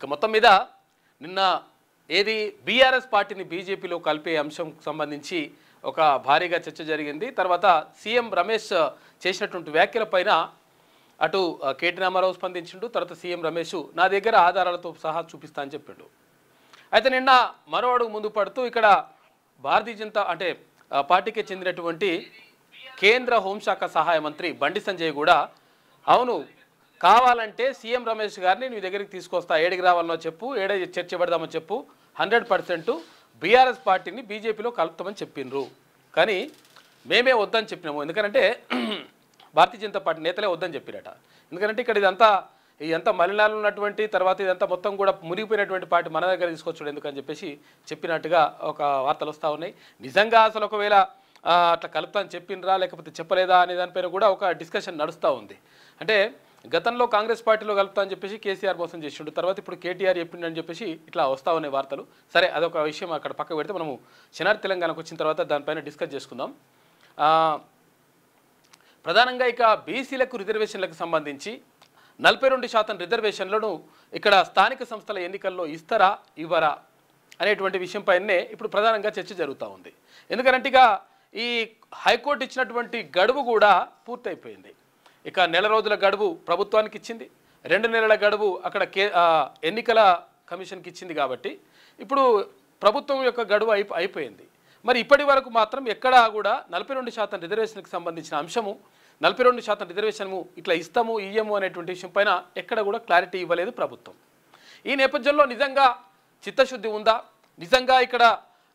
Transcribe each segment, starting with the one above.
ఇక మొత్తం మీద నిన్న ఏది బీఆర్ఎస్ పార్టీని బీజేపీలో కలిపే అంశం సంబంధించి ఒక భారీగా చర్చ జరిగింది. తర్వాత సీఎం రమేష్ చేసినటువంటి వ్యాఖ్యలపైన అటు కేటీ రామారావు స్పందించిండు. తర్వాత సీఎం రమేష్ నా దగ్గర ఆధారాలతో సహా చూపిస్తా అని చెప్పిండు. అయితే నిన్న మరో అడుగు ముందు పడుతూ ఇక్కడ భారతీయ జనతా అంటే పార్టీకి చెందినటువంటి కేంద్ర హోంశాఖ సహాయ మంత్రి బండి సంజయ్ కూడా అవును కావాలంటే సీఎం రమేష్ గారిని నీ దగ్గరికి తీసుకొస్తా, ఏడికి రావాలనో చెప్పు, ఏడ చర్చ పెడదామని చెప్పు, 100% బీఆర్ఎస్ పార్టీని బీజేపీలో కలుపుతామని చెప్పిండ్రు. కానీ మేమే వద్దని చెప్పినాము. ఎందుకంటే భారతీయ జనతా పార్టీ నేతలే వద్దని చెప్పిరట. ఎందుకంటే ఇక్కడ ఇదంతా మలినాలు ఉన్నటువంటి తర్వాత ఇదంతా మొత్తం కూడా మునిగిపోయినటువంటి పార్టీ మన దగ్గర తీసుకొచ్చాడు ఎందుకని చెప్పేసి చెప్పినట్టుగా ఒక వార్తలు వస్తూ ఉన్నాయి. నిజంగా అసలు ఒకవేళ అట్లా కలుపుతా అని చెప్పిండ్రా లేకపోతే చెప్పలేదా అనే దానిపైన కూడా ఒక డిస్కషన్ నడుస్తూ ఉంది. అంటే గతంలో కాంగ్రెస్ పార్టీలో కలుపుతా అని చెప్పేసి కేసీఆర్ మోసం చేసిండు, తర్వాత ఇప్పుడు కేటీఆర్ చెప్పిండని చెప్పేసి ఇట్లా వస్తూ ఉన్నాయి వార్తలు. సరే అదొక విషయం అక్కడ పక్క పెడితే మనము శనార్ తెలంగాణకు వచ్చిన తర్వాత దానిపైన డిస్కస్ చేసుకుందాం. ప్రధానంగా ఇక బీసీలకు రిజర్వేషన్లకు సంబంధించి 42% రిజర్వేషన్లను ఇక్కడ స్థానిక సంస్థల ఎన్నికల్లో ఇస్తారా ఇవ్వరా అనేటువంటి విషయంపైనే ఇప్పుడు ప్రధానంగా చర్చ జరుగుతూ ఉంది. ఎందుకంటే ఇక ఈ హైకోర్టు ఇచ్చినటువంటి గడువు కూడా పూర్తయిపోయింది. ఇక నెల రోజుల గడువు ప్రభుత్వానికి ఇచ్చింది, 2 నెలల గడువు అక్కడ ఎన్నికల కమిషన్కి ఇచ్చింది. కాబట్టి ఇప్పుడు ప్రభుత్వం యొక్క గడువు అయిపోయింది. మరి ఇప్పటి వరకు మాత్రం ఎక్కడా కూడా 42% రిజర్వేషన్కి సంబంధించిన అంశము 42% రిజర్వేషన్ము ఇట్లా ఇస్తాము ఇయ్యము అనేటువంటి విషయం పైన ఎక్కడ కూడా క్లారిటీ ఇవ్వలేదు ప్రభుత్వం. ఈ నేపథ్యంలో నిజంగా చిత్తశుద్ధి ఉందా, నిజంగా ఇక్కడ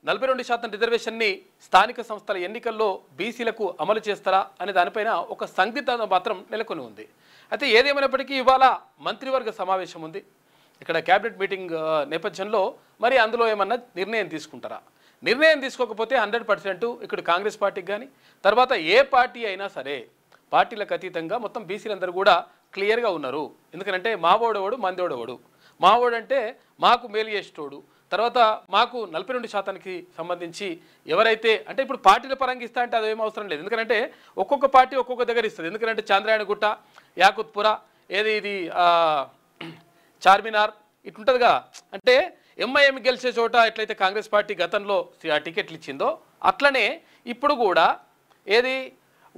42% రిజర్వేషన్ని స్థానిక సంస్థల ఎన్నికల్లో బీసీలకు అమలు చేస్తారా అనే దానిపైన ఒక సందిగ్ధత మాత్రం నెలకొని ఉంది. అయితే ఏదేమైనప్పటికీ ఇవాళ మంత్రివర్గ సమావేశం ఉంది. ఇక్కడ క్యాబినెట్ మీటింగ్ నేపథ్యంలో మరి అందులో ఏమన్నా నిర్ణయం తీసుకుంటారా? నిర్ణయం తీసుకోకపోతే 100% ఇక్కడ కాంగ్రెస్ పార్టీకి కానీ తర్వాత ఏ పార్టీ అయినా సరే పార్టీలకు అతీతంగా మొత్తం బీసీలందరూ కూడా క్లియర్గా ఉన్నారు. ఎందుకంటే మావోడవాడు మందోడవాడు, మావోడు అంటే మాకు మేలు చేసేటోడు, తర్వాత మాకు 42%కి సంబంధించి ఎవరైతే అంటే ఇప్పుడు పార్టీల పరంగా ఇస్తా అంటే అదేం అవసరం లేదు. ఎందుకంటే ఒక్కొక్క పార్టీ ఒక్కొక్క దగ్గర ఇస్తుంది. ఎందుకంటే చాంద్రాయణగుట్ట, యాకుత్పుర, ఏది ఇది చార్మినార్ ఇట్లుంటుందిగా. అంటే ఎంఐఎం గెలిచే చోట ఎట్లయితే కాంగ్రెస్ పార్టీ గతంలో టికెట్లు ఇచ్చిందో అట్లనే ఇప్పుడు కూడా ఏది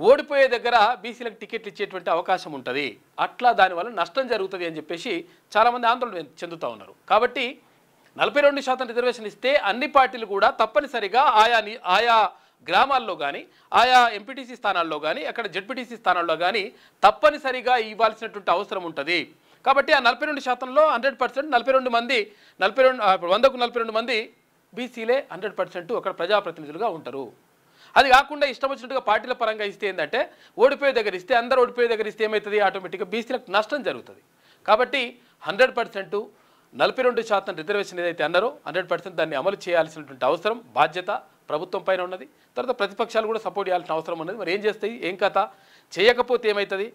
ఓడిపోయే దగ్గర బీసీలకు టికెట్లు ఇచ్చేటువంటి అవకాశం ఉంటుంది. అట్లా దానివల్ల నష్టం జరుగుతుంది అని చెప్పేసి చాలామంది ఆందోళన చెందుతూ ఉన్నారు. కాబట్టి 42% రిజర్వేషన్ ఇస్తే అన్ని పార్టీలు కూడా తప్పనిసరిగా ఆయా గ్రామాల్లో కానీ ఆయా ఎంపీటీసీ స్థానాల్లో కానీ అక్కడ జెడ్పీటీసీ స్థానాల్లో కానీ తప్పనిసరిగా ఇవ్వాల్సినటువంటి అవసరం ఉంటుంది. కాబట్టి ఆ 42%లో 100% 42 మంది 100కు 42 మంది బీసీలే 100% అక్కడ ప్రజాప్రతినిధులుగా ఉంటారు. అది కాకుండా ఇష్టం వచ్చినట్టుగా పార్టీల పరంగా ఇస్తే ఏంటంటే ఓడిపోయే దగ్గర ఇస్తే అందరూ ఓడిపోయే దగ్గర ఇస్తే ఏమవుతుంది, ఆటోమేటిక్గా బీసీలకు నష్టం జరుగుతుంది. కాబట్టి 100% 42% రిజర్వేషన్ ఏదైతే అన్నారో 100% దాన్ని అమలు చేయాల్సినటువంటి అవసరం బాధ్యత ప్రభుత్వం పైన ఉన్నది. తర్వాత ప్రతిపక్షాలు కూడా సపోర్ట్ చేయాల్సిన అవసరం ఉన్నది. మరి ఏం చేస్తాయి, ఏం కథ, చేయకపోతే ఏమవుతుంది,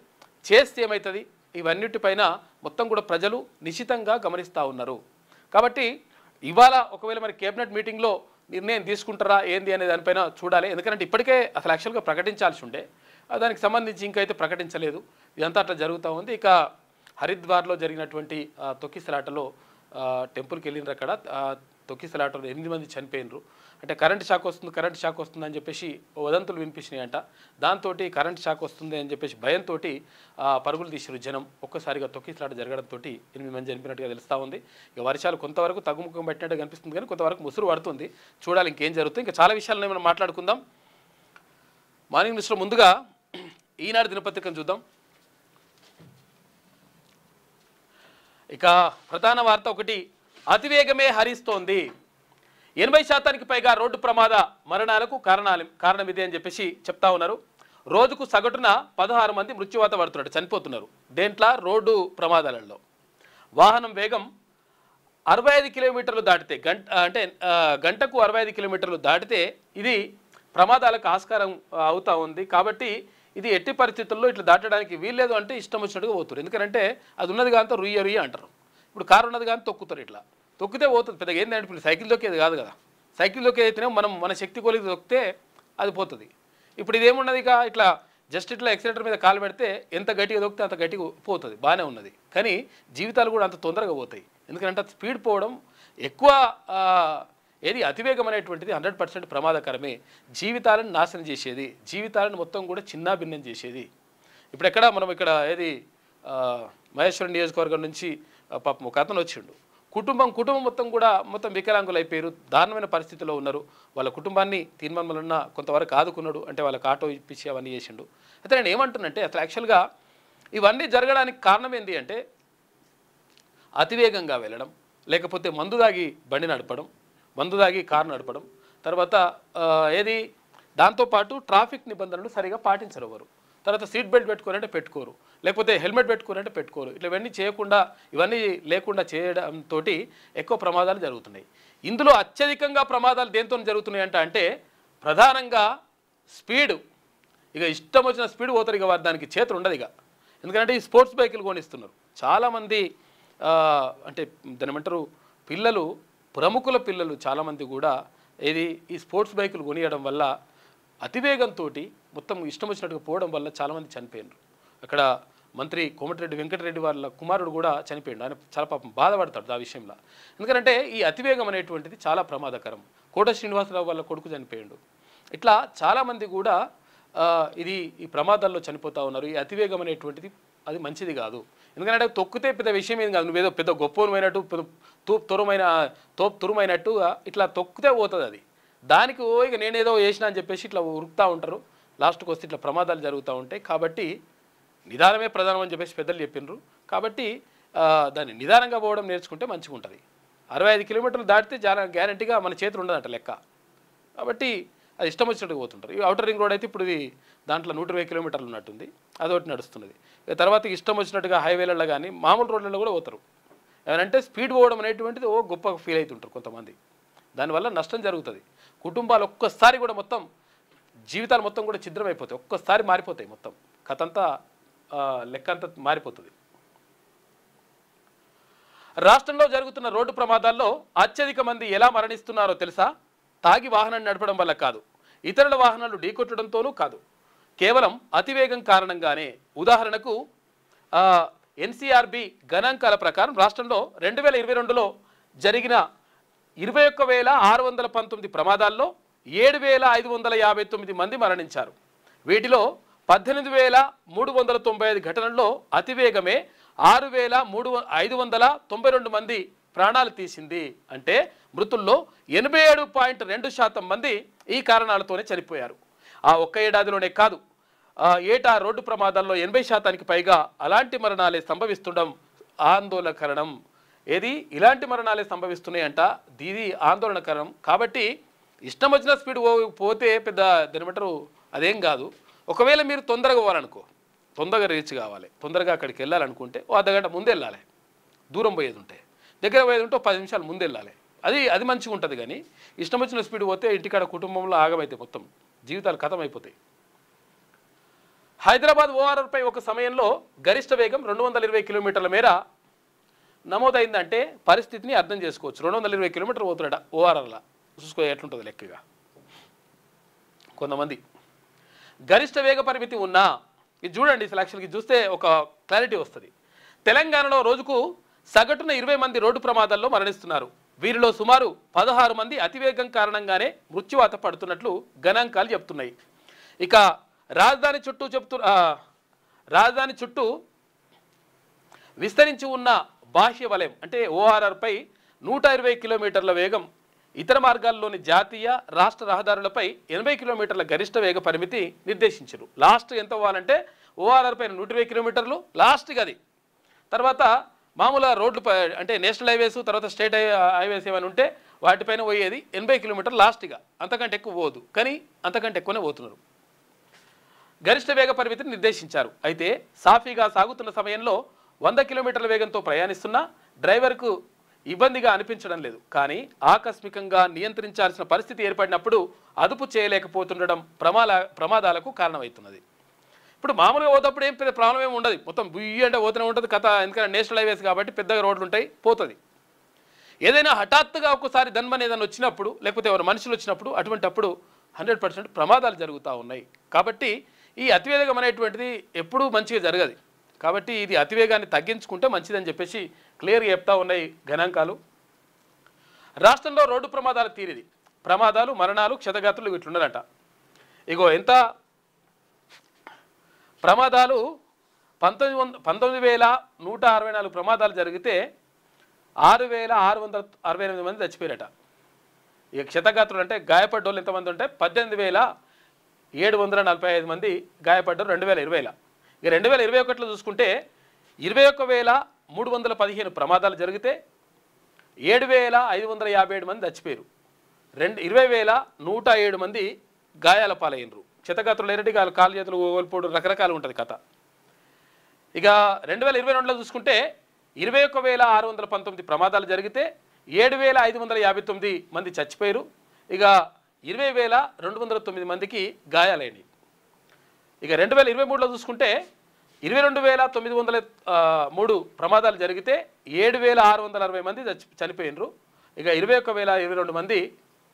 చేస్తే ఏమవుతుంది, ఇవన్నిటిపైన మొత్తం కూడా ప్రజలు నిశితంగా గమనిస్తూ ఉన్నారు. కాబట్టి ఇవాళ ఒకవేళ మరి కేబినెట్ మీటింగ్లో నిర్ణయం తీసుకుంటారా ఏంది అనే దానిపైన చూడాలి. ఎందుకంటే ఇప్పటికే అసలు యాక్చువల్గా ప్రకటించాల్సి ఉండే, దానికి సంబంధించి ఇంకైతే ప్రకటించలేదు. ఇదంతా అట్లా జరుగుతూ ఉంది. ఇక హరిద్వార్లో జరిగినటువంటి తొక్కిసలాటలో టెంపుల్కి వెళ్ళినారు. అక్కడ తొక్కిసలాటలో 8 మంది చనిపోయినరు. అంటే కరెంట్ షాక్ వస్తుంది అని చెప్పేసి వదంతులు వినిపించినాయంట. దాంతో కరెంట్ షాక్ వస్తుంది అని చెప్పేసి భయంతో పరుగులు తీసిరు జనం. ఒక్కసారిగా తొక్కిసలాట జరగడంతో 8 మంది చనిపోయినట్టుగా తెలుస్తూ ఉంది. ఇక వర్షాలు కొంతవరకు తగ్గుముఖం పెట్టినట్టు కనిపిస్తుంది, కానీ కొంతవరకు ముసురు పడుతుంది. చూడాలి ఇంకేం జరుగుతుంది. ఇంకా చాలా విషయాలను మనం మాట్లాడుకుందాం. మార్నింగ్ న్యూస్లో ముందుగా ఈనాడు దినపత్రికను చూద్దాం. ఇక ప్రధాన వార్త ఒకటి, అతివేగమే హరిస్తోంది, 80% పైగా రోడ్డు ప్రమాద మరణాలకు కారణం ఇదే అని చెప్పేసి చెప్తా ఉన్నారు. రోజుకు సగటున 16 మంది మృత్యువాత పడుతున్నారు, చనిపోతున్నారు. దేంట్లో, రోడ్డు ప్రమాదాలలో. వాహనం వేగం 65 కిలోమీటర్లు దాటితే గంటకు 65 కిలోమీటర్లు దాటితే ఇది ప్రమాదాలకు ఆస్కారం అవుతూ ఉంది. కాబట్టి ఇది ఎట్టి పరిస్థితుల్లో ఇట్లా దాటడానికి వీల్లేదు. అంటే ఇష్టం వచ్చినట్టుగా పోతారు. ఎందుకంటే అది ఉన్నది కానీ రుయ్య అంటారు. ఇప్పుడు కారు ఉన్నది కానీ తొక్కుతారు. ఇట్లా తొక్కితే పోతుంది. పెద్దగా ఏంటంటే ఇప్పుడు సైకిల్ తొక్కేది కాదు కదా. సైకిల్ తొక్కేదైతేనే మన శక్తి కొలికి తొక్కితే అది పోతుంది. ఇప్పుడు ఇదేమున్నది, ఇక ఇట్లా జస్ట్ ఇట్లా ఎక్సిలేటర్ మీద కాలు పెడితే ఎంత గట్టిగా దొక్కితే అంత గట్టిగా పోతుంది, బాగానే ఉన్నది. కానీ జీవితాలు కూడా అంత తొందరగా పోతాయి. ఎందుకంటే స్పీడ్ పోవడం ఎక్కువ ఏది అతివేగం అనేటువంటిది 100% ప్రమాదకరమే. జీవితాలను నాశనం చేసేది, జీవితాలను మొత్తం కూడా చిన్నాభిన్నం చేసేది. ఇప్పుడు ఎక్కడ మనం ఇక్కడ ఏది మహేశ్వరం నియోజకవర్గం నుంచి పాపం ఒక అతను వచ్చిండు. కుటుంబం మొత్తం కూడా మొత్తం వికలాంగులు అయిపోయారు, దారుణమైన పరిస్థితిలో ఉన్నారు. వాళ్ళ కుటుంబాన్ని తీర్మానమలన్న కొంతవరకు ఆదుకున్నాడు, అంటే వాళ్ళకి ఆటో ఇప్పించి అవన్నీ చేసిండు. అయితే నేను ఏమంటున్నంటే అసలు యాక్చువల్గా ఇవన్నీ జరగడానికి కారణం ఏంటి అంటే అతివేగంగా వెళ్ళడం, లేకపోతే మందు దాగి బండి నడపడం, మందు దాగి కారు నడపడం, తర్వాత ఏది దాంతోపాటు ట్రాఫిక్ నిబంధనలు సరిగా పాటించరు ఎవరు. తర్వాత సీట్ బెల్ట్ పెట్టుకోరంటే పెట్టుకోరు, లేకపోతే హెల్మెట్ పెట్టుకోరంటే పెట్టుకోరు. ఇట్లా ఇవన్నీ చేయకుండా, ఇవన్నీ లేకుండా చేయడంతో ఎక్కువ ప్రమాదాలు జరుగుతున్నాయి. ఇందులో అత్యధికంగా ప్రమాదాలు దేంతో జరుగుతున్నాయి అంటే ప్రధానంగా స్పీడు. ఇక ఇష్టం వచ్చిన స్పీడ్ పోతారు, ఇక దానికి చేతులు ఉండదు ఇక. ఎందుకంటే ఈ స్పోర్ట్స్ బైకులు కొనిస్తున్నారు చాలామంది. అంటే దాని ఏమంటారు, పిల్లలు, ప్రముఖుల పిల్లలు చాలామంది కూడా ఈ స్పోర్ట్స్ బైకులు కొనియడం వల్ల అతివేగంతో మొత్తం ఇష్టం వచ్చినట్టుగా పోవడం వల్ల చాలామంది చనిపోయినారు. అక్కడ మంత్రి కోమటిరెడ్డి వెంకటరెడ్డి వాళ్ళ కుమారుడు కూడా చనిపోయాడు. ఆయన చాలా పాపం బాధపడతాడు ఆ విషయంలో. ఎందుకంటే ఈ అతివేగం అనేటువంటిది చాలా ప్రమాదకరం. కోట శ్రీనివాసరావు వాళ్ళ కొడుకు చనిపోయాడు. ఇట్లా చాలామంది కూడా ఈ ప్రమాదాల్లో చనిపోతూ ఉన్నారు. ఈ అతివేగం అనేటువంటిది అది మంచిది కాదు. ఎందుకంటే తొక్కితే పెద్ద విషయం ఏం కాదు, నువ్వేదో పెద్ద గొప్పమైనట్టు తురుమైనట్టుగా ఇట్లా తొక్కితే పోతుంది అది. దానికి ఇక నేనేదో చేసినా అని చెప్పేసి ఇట్లా ఉరుకుతూ ఉంటారు, లాస్ట్కి వస్తే ఇట్లా ప్రమాదాలు జరుగుతూ ఉంటాయి. కాబట్టి నిదానమే ప్రధానం అని చెప్పేసి పెద్దలు చెప్పినారు. కాబట్టి దాన్ని నిదానంగా పోవడం నేర్చుకుంటే మంచిగా ఉంటుంది. 65 కిలోమీటర్లు దాటితే గ్యారంటీగా మన చేతులు ఉండదంట లెక్క. కాబట్టి అది ఇష్టం వచ్చినట్టుగా పోతుంటారు. ఈ అవుటర్ రింగ్ రోడ్ అయితే ఇప్పుడు ఇది దాంట్లో 120 కిలోమీటర్లు ఉన్నట్టుంది, అదొకటి నడుస్తున్నది. తర్వాత ఇష్టం వచ్చినట్టుగా హైవేలలో కానీ మామూలు రోడ్లలో కూడా పోతారు. ఏమంటే స్పీడ్ పోవడం అనేటువంటిది గొప్ప ఫీల్ అవుతుంటారు కొంతమంది. దానివల్ల నష్టం జరుగుతుంది. కుటుంబాలు ఒక్కసారి కూడా మొత్తం జీవితాలు మొత్తం కూడా ఛిద్రమైపోతాయి, ఒక్కసారి మారిపోతాయి, మొత్తం కథ అంతా లెక్క అంతా మారిపోతుంది. రాష్ట్రంలో జరుగుతున్న రోడ్డు ప్రమాదాల్లో అత్యధిక మంది ఎలా మరణిస్తున్నారో తెలుసా? తాగి వాహనాన్ని నడపడం వల్ల కాదు, ఇతరుల వాహనాలు ఢీకొట్టడంతోనూ కాదు, కేవలం అతివేగం కారణంగానే. ఉదాహరణకు ఎన్సీఆర్బీ గణాంకాల ప్రకారం రాష్ట్రంలో 2022లో జరిగిన 21,619 ప్రమాదాల్లో 7,559 మంది మరణించారు. వీటిలో 18,395 ఘటనల్లో అతివేగమే 6,592 మంది ప్రాణాలు తీసింది. అంటే మృతుల్లో 87.2% మంది ఈ కారణాలతోనే చనిపోయారు. ఆ ఒక్క ఏడాదిలోనే కాదు, ఏటా రోడ్డు ప్రమాదాల్లో 80% పైగా అలాంటి మరణాలే సంభవిస్తుండడం ఆందోళనకరం. ఇలాంటి మరణాలే సంభవిస్తున్నాయంట, ఇది ఆందోళనకరం. కాబట్టి ఇష్టం వచ్చిన స్పీడ్ పోతే పెద్ద ఏమంటారు అదేం కాదు. ఒకవేళ మీరు తొందరగా పోవాలనుకో, తొందరగా రీచ్ కావాలి, తొందరగా అక్కడికి వెళ్ళాలనుకుంటే అర్ధగంట ముందు వెళ్ళాలి. దూరం పోయేది ఉంటే, దగ్గర పోయేది ఉంటే 10 నిమిషాలు ముందు వెళ్ళాలి. అది మంచిగా ఉంటుంది. కానీ ఇష్టం వచ్చిన స్పీడ్ పోతే ఇంటికాడ కుటుంబంలో ఆగమైతే మొత్తం జీవితాలు ఖతం అయిపోతాయి. హైదరాబాద్ ఓఆర్ఆర్పై ఒక సమయంలో గరిష్ట వేగం 220 కిలోమీటర్ల మేర నమోదైందంటే పరిస్థితిని అర్థం చేసుకోవచ్చు. 220 కిలోమీటర్లు పోతున్నాడ ఓఆర్ఆర్లా, చూసుకో ఎట్లుంటుంది లెక్కగా. కొంతమంది గరిష్ట వేగ పరిమితి ఉన్నా, ఇది చూడండి, సెలక్షన్కి చూస్తే ఒక క్లారిటీ వస్తుంది. తెలంగాణలో రోజుకు సగటున 20 మంది రోడ్డు ప్రమాదాల్లో మరణిస్తున్నారు. వీరిలో సుమారు 16 మంది అతివేగం కారణంగానే మృత్యువాత పడుతున్నట్లు గణాంకాలు చెప్తున్నాయి. ఇక రాజధాని చుట్టూ విస్తరించి ఉన్న బాహ్య వలయం అంటే ఓఆర్ఆర్పై 120 కిలోమీటర్ల వేగం, ఇతర మార్గాల్లోని జాతీయ రాష్ట్ర రహదారులపై 80 కిలోమీటర్ల గరిష్ట వేగ పరిమితి నిర్దేశించారు. లాస్ట్ ఎంత పోవాలంటే ఓఆర్ఆర్ పైన 120 కిలోమీటర్లు లాస్ట్గా అది. తర్వాత మామూలుగా రోడ్లు అంటే నేషనల్ హైవేస్, తర్వాత స్టేట్ హైవేస్ ఏమైనా ఉంటే వాటిపైన పోయేది 80 కిలోమీటర్లు లాస్ట్గా, అంతకంటే ఎక్కువ పోదు. కానీ అంతకంటే ఎక్కువనే పోతున్నారు. గరిష్ట వేగ పరిమితిని నిర్దేశించారు. అయితే సాఫీగా సాగుతున్న సమయంలో 100 కిలోమీటర్ల వేగంతో ప్రయాణిస్తున్న డ్రైవర్కు ఇబ్బందిగా అనిపించడం లేదు. కానీ ఆకస్మికంగా నియంత్రించాల్సిన పరిస్థితి ఏర్పడినప్పుడు అదుపు చేయలేకపోతుండడం ప్రమాదాలకు కారణమవుతున్నది. ఇప్పుడు మామూలుగా పోతప్పుడు ఏం పెద్ద ప్రాబ్లం ఏమి ఉండదు, మొత్తం బుయ్యి అంటే పోతూనే ఉంటుంది కథ. ఎందుకంటే నేషనల్ హైవేస్ కాబట్టి పెద్దగా రోడ్లు ఉంటాయి, పోతుంది. ఏదైనా హఠాత్తుగా ఒక్కసారి ధన్మని ఏదైనా వచ్చినప్పుడు, లేకపోతే ఎవరు మనుషులు వచ్చినప్పుడు, అటువంటిప్పుడు 100% ప్రమాదాలు జరుగుతూ ఉన్నాయి. కాబట్టి ఈ అతివేగం అనేటువంటిది ఎప్పుడూ మంచిగా జరగదు. కాబట్టి ఇది అతివేగాన్ని తగ్గించుకుంటే మంచిదని చెప్పేసి క్లియర్గా చెప్తా ఉన్నాయి గణాంకాలు. రాష్ట్రంలో రోడ్డు ప్రమాదాల తీరిది, ప్రమాదాలు, మరణాలు, క్షతగాత్రులు ఇట్లున్నారట. ఇగో ఎంత ప్రమాదాలు 19,164 ప్రమాదాలు జరిగితే 6,668 మంది చచ్చిపోయారట. ఇక క్షతగాత్రులు అంటే గాయపడ్డోళ్ళు ఎంతమంది ఉంటే 18,745 మంది గాయపడ్డారు 2020లో. ఇక 2021లో చూసుకుంటే 21,315 ప్రమాదాలు జరిగితే 7,557 మంది చచ్చిపోయారు, 20,107 మంది గాయాల పాలయ్యారు. క్షతగాత్రులు ఎరటి కాలు చేతులు కోల్పోవడం రకరకాలు ఉంటుంది కథ. ఇక 2022లో చూసుకుంటే 21,619 ప్రమాదాలు జరిగితే 7,559 మంది చచ్చిపోయారు, ఇక 20,209 మందికి గాయాలైనవి. ఇక 2023లో చూసుకుంటే 22,903 ప్రమాదాలు జరిగితే 7,660 మంది చనిపోయినరు, ఇక 21,022 మంది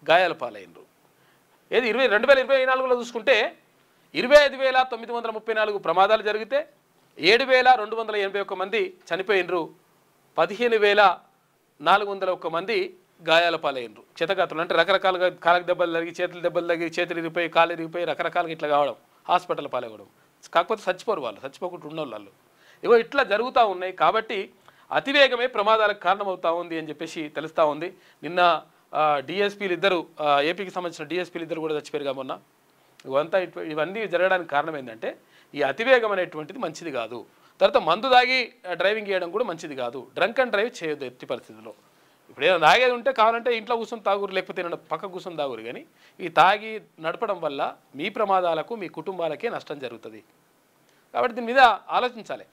గాయాల పాలైనరు. ఏది 2024లో చూసుకుంటే 25,934 ప్రమాదాలు జరిగితే 7,281 మంది చనిపోయినరు, 15,401 మంది గాయాల పాలైనరు. క్షతగాత్రులు అంటే రకరకాలుగా కాళ్ళకి దెబ్బలు తగిలి, చేతులు దెబ్బలు తగిలి, చేతులు ఇరిగిపోయి, కాళ్ళు ఇరిగిపోయి రకరకాలుగా ఇట్లా కావడం, హాస్పిటల్ పాలవ్వడం. కాకపోతే చచ్చిపోరు వాళ్ళు, చచ్చిపోకుండా ఉన్నోళ్ళు. ఇగో ఇట్లా జరుగుతూ ఉన్నాయి. కాబట్టి అతివేగమే ప్రమాదాలకు కారణమవుతా ఉంది అని చెప్పేసి తెలుస్తూ ఉంది. నిన్న డిఎస్పీలు ఇద్దరు, ఏపీకి సంబంధించిన డిఎస్పీలు ఇద్దరు కూడా చచ్చిపోయారు మొన్న. ఇవన్నీ జరగడానికి కారణం ఏంటంటే ఈ అతివేగం అనేటువంటిది మంచిది కాదు. తర్వాత మందు దాగి డ్రైవింగ్ చేయడం కూడా మంచిది కాదు. డ్రంక్ అండ్ డ్రైవ్ చేయొద్దు ఎట్టి పరిస్థితుల్లో. ఇప్పుడు ఏదైనా తాగేది ఉంటే కావాలంటే ఇంట్లో కూర్చొని తాగురు, లేకపోతే పక్క కూర్చొని తాగురు. కానీ ఈ తాగి నడపడం వల్ల మీ ప్రమాదాలకు, మీ కుటుంబాలకే నష్టం జరుగుతుంది. కాబట్టి దీని మీద ఆలోచించాలి.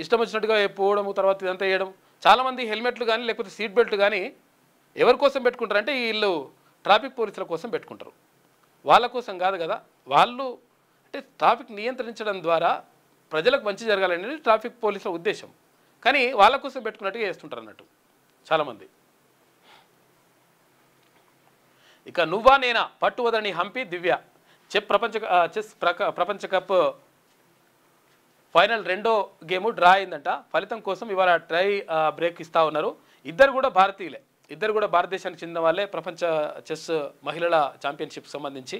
ఇష్టం వచ్చినట్టుగా పోవడము, తర్వాత ఇదంతా చేయడం. చాలామంది హెల్మెట్లు కానీ లేకపోతే సీట్ బెల్ట్ కానీ ఎవరి కోసం పెట్టుకుంటారంటే వీళ్ళు ట్రాఫిక్ పోలీసుల కోసం పెట్టుకుంటారు. వాళ్ళ కోసం కాదు కదా. వాళ్ళు అంటే ట్రాఫిక్ నియంత్రించడం ద్వారా ప్రజలకు మంచి జరగాలనేది ట్రాఫిక్ పోలీసుల ఉద్దేశం. కానీ వాళ్ళ కోసం పెట్టుకున్నట్టుగా చేస్తుంటారు అన్నట్టు చాలామంది. ఇక నువ్వా నేనా పట్టువదని హంపి దివ్య చెస్ ప్రపంచ కప్ ఫైనల్ రెండో గేము డ్రా అయిందంట. ఫలితం కోసం ఇవాళ ట్రై బ్రేక్ ఇస్తూ ఉన్నారు. ఇద్దరు కూడా భారతీయులే, ఇద్దరు కూడా భారతదేశానికి చెందిన వాళ్ళే. ప్రపంచ చెస్ మహిళల ఛాంపియన్షిప్ సంబంధించి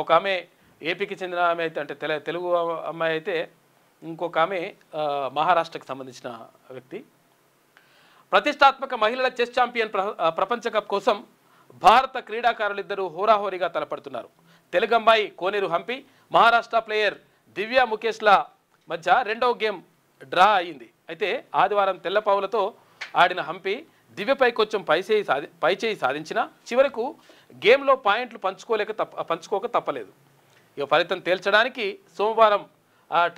ఒక ఆమె ఏపీకి చెందిన ఆమె అయితే, అంటే తెలుగు అమ్మాయి అయితే, ఇంకొక ఆమె మహారాష్ట్రకి సంబంధించిన వ్యక్తి. ప్రతిష్టాత్మక మహిళల చెస్ ఛాంపియన్ ప్రపంచ కప్ కోసం భారత క్రీడాకారులిద్దరూ హోరాహోరీగా తలపడుతున్నారు. తెలుగు అమ్మాయి కోనేరు హంపి, మహారాష్ట్ర ప్లేయర్ దివ్య ముఖేష్ల మధ్య రెండవ గేమ్ డ్రా అయింది. అయితే ఆదివారం తెల్లపావులతో ఆడిన హంపి దివ్యపై కొంచెం పైచేయి సాధించిన చివరకు గేమ్లో పాయింట్లు పంచుకోక తప్పలేదు. ఇక ఫలితం తేల్చడానికి సోమవారం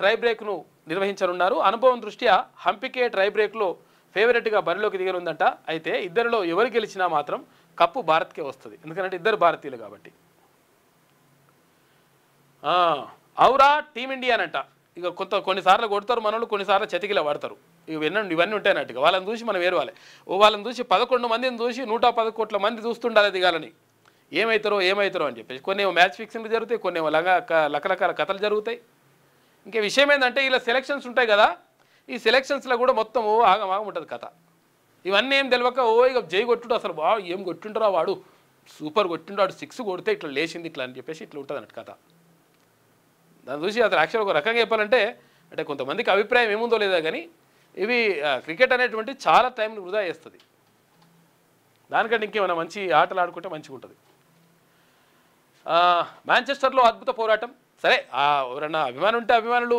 ట్రై బ్రేక్ను నిర్వహించనున్నారు. అనుభవం దృష్ట్యా హంపికే ట్రై బ్రేక్లో ఫేవరెట్గా బరిలోకి దిగనుందంట. అయితే ఇద్దరిలో ఎవరు గెలిచినా మాత్రం కప్పు భారత్కే వస్తుంది, ఎందుకంటే ఇద్దరు భారతీయులు కాబట్టి. ఔరా టీమిండియానంట. ఇక కొన్నిసార్లు కొడతారు మనోళ్ళు, కొన్నిసార్లు చతికిల పడతారు. ఇవన్నీ ఉంటాయన్నట్టుగా వాళ్ళని చూసి మనం వేరువాలి. వాళ్ళని చూసి 11 మందిని చూసి 110 కోట్ల మంది చూస్తుండాలి దిగాలని. ఏమవుతారో అని చెప్పేసి కొన్ని మ్యాచ్ ఫిక్సింగ్లు జరుగుతాయి, కొన్ని రకరకాల కథలు జరుగుతాయి. ఇంకే విషయం ఏంటంటే ఇలా సెలక్షన్స్ ఉంటాయి కదా, ఈ సెలక్షన్స్లో కూడా మొత్తము ఆగమాగం ఉంటుంది కథ. ఇవన్నీ ఏం తెలియక ఇక జై కొట్టుడు, అసలు ఏం కొట్టింటారో వాడు సూపర్ కొట్టిండు, వాడు 6 కొడితే ఇట్లా లేచింది ఇట్లా అని చెప్పేసి ఇట్లా ఉంటుంది అన్నట్టు కథ. దాన్ని చూసి అసలు యాక్చువల్గా ఒక రకంగా చెప్పాలంటే, అంటే కొంతమందికి అభిప్రాయం ఏముందో లేదా కానీ ఇవి క్రికెట్ అనేటువంటి చాలా టైంని వృధా చేస్తుంది. దానికంటే ఇంకేమైనా మంచి ఆటలు ఆడుకుంటే మంచిగా ఉంటుంది. మాంచెస్టర్లో అద్భుత పోరాటం. సరే ఎవరన్నా అభిమానం ఉంటే అభిమానులు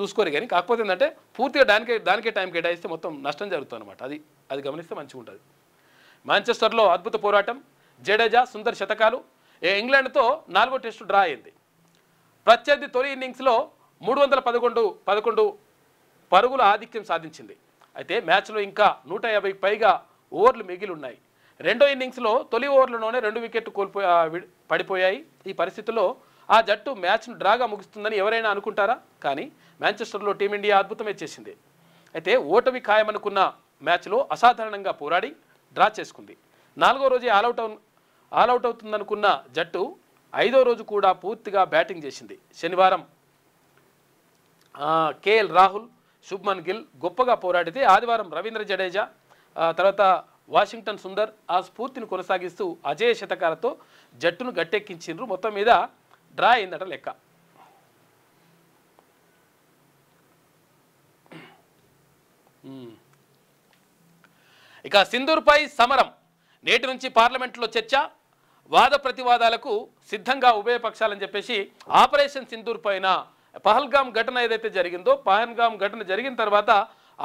చూసుకోరు కానీ, కాకపోతే ఏంటంటే పూర్తిగా దానికే టైం కేటాయిస్తే మొత్తం నష్టం జరుగుతుంది అనమాట. అది గమనిస్తే మంచిగా ఉంటుంది. మాంచెస్టర్లో అద్భుత పోరాటం. జడేజా సుందర్ శతకాలు. ఇంగ్లాండ్తో 4వ టెస్టు డ్రా అయింది. ప్రత్యర్థి తొలి ఇన్నింగ్స్లో 311 పరుగుల ఆధిక్యం సాధించింది. అయితే మ్యాచ్లో ఇంకా 150 పైగా ఓవర్లు మిగిలి ఉన్నాయి. రెండో ఇన్నింగ్స్లో తొలి ఓవర్లలోనే 2 వికెట్లు పడిపోయాయి. ఈ పరిస్థితుల్లో ఆ జట్టు మ్యాచ్ను డ్రాగా ముగుస్తుందని ఎవరైనా అనుకుంటారా? కానీ మాంచెస్టర్లో టీమిండియా అద్భుతమే చేసింది. అయితే ఓటమి ఖాయమనుకున్న మ్యాచ్లో అసాధారణంగా పోరాడి డ్రా చేసుకుంది. 4వ రోజే ఆల్అవుట్ అవుతుందనుకున్న జట్టు 5వ రోజు కూడా పూర్తిగా బ్యాటింగ్ చేసింది. శనివారం కేఎల్ రాహుల్, శుభ్మన్ గిల్ గొప్పగా పోరాడితే ఆదివారం రవీంద్ర జడేజా తర్వాత వాషింగ్టన్ సుందర్ ఆ స్ఫూర్తిని కొనసాగిస్తూ అజేయ శతకాలతో జట్టును గట్టెక్కించిండ్రు. మొత్తం మీద డ్రా అయిందట లెక్క. ఇక సింధూర్పై సమరం నేటి నుంచి పార్లమెంట్లో చర్చ, వాద ప్రతివాదాలకు సిద్ధంగా ఉభయ పక్షాలని చెప్పేసి ఆపరేషన్ సింధూర్ పైన పహల్గామ్ ఘటన ఏదైతే జరిగిందో పహల్గామ్ ఘటన జరిగిన తర్వాత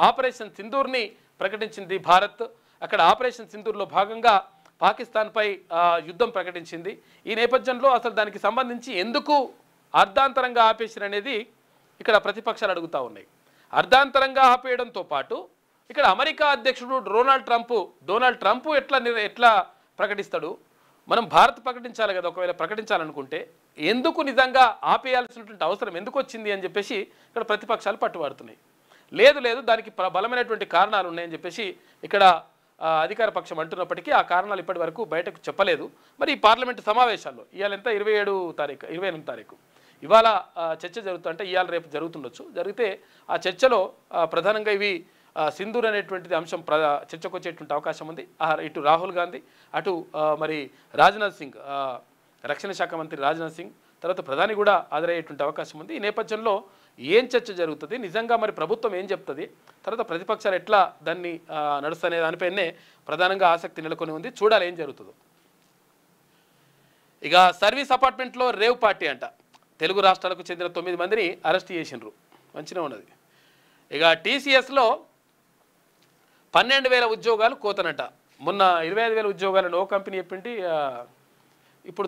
ఆపరేషన్ సింధూర్ని ప్రకటించింది భారత్. అక్కడ ఆపరేషన్ సింధూర్లో భాగంగా పాకిస్తాన్పై యుద్ధం ప్రకటించింది. ఈ నేపథ్యంలో అసలు దానికి సంబంధించి ఎందుకు అర్ధాంతరంగా ఆపేసారు అనేది ఇక్కడ ప్రతిపక్షాలు అడుగుతూ ఉన్నాయి. అర్ధాంతరంగా ఆపేయడంతో పాటు ఇక్కడ అమెరికా అధ్యక్షుడు డొనాల్డ్ ట్రంప్ ఎట్లా ప్రకటిస్తాడు? మనం భారత్ ప్రకటించాలి కదా. ఒకవేళ ప్రకటించాలనుకుంటే ఎందుకు నిజంగా ఆపేయాల్సినటువంటి అవసరం ఎందుకు వచ్చింది అని చెప్పేసి ఇక్కడ ప్రతిపక్షాలు పట్టుబడుతున్నాయి. లేదు దానికి బలమైనటువంటి కారణాలు ఉన్నాయని చెప్పేసి ఇక్కడ అధికార పక్షం అంటున్నప్పటికీ ఆ కారణాలు ఇప్పటి వరకు బయటకు చెప్పలేదు. మరి ఈ పార్లమెంటు సమావేశాల్లో ఇవాళ ఎంత 28 తారీఖు ఇవాళ చర్చ జరుగుతుంటే ఇవాళ రేపు జరుగుతుండొచ్చు. జరిగితే ఆ చర్చలో ప్రధానంగా ఇవి సింధూర్ అనేటువంటిది అంశం చర్చకు వచ్చేటువంటి అవకాశం ఉంది. ఇటు రాహుల్ గాంధీ, అటు మరి రాజ్నాథ్ సింగ్, రక్షణ శాఖ మంత్రి రాజ్నాథ్ సింగ్, తర్వాత ప్రధాని కూడా హాజరయ్యేటువంటి అవకాశం ఉంది. ఈ నేపథ్యంలో ఏం చర్చ జరుగుతుంది, నిజంగా మరి ప్రభుత్వం ఏం చెప్తుంది, తర్వాత ప్రతిపక్షాలు ఎట్లా దాన్ని నడుస్తనే దానిపైనే ప్రధానంగా ఆసక్తి నెలకొని ఉంది. చూడాలి ఏం జరుగుతుందో. ఇక సర్వీస్ అపార్ట్మెంట్లో రేవ్ పార్టీ అంట. తెలుగు రాష్ట్రాలకు చెందిన 9 మందిని అరెస్ట్ చేసిండ్రు. మంచిగా ఉన్నది. ఇక టీసీఎస్లో 12,000 ఉద్యోగాలు కోతనట. మొన్న 25,000 ఉద్యోగాలను ఓ కంపెనీ చెప్పింది. ఇప్పుడు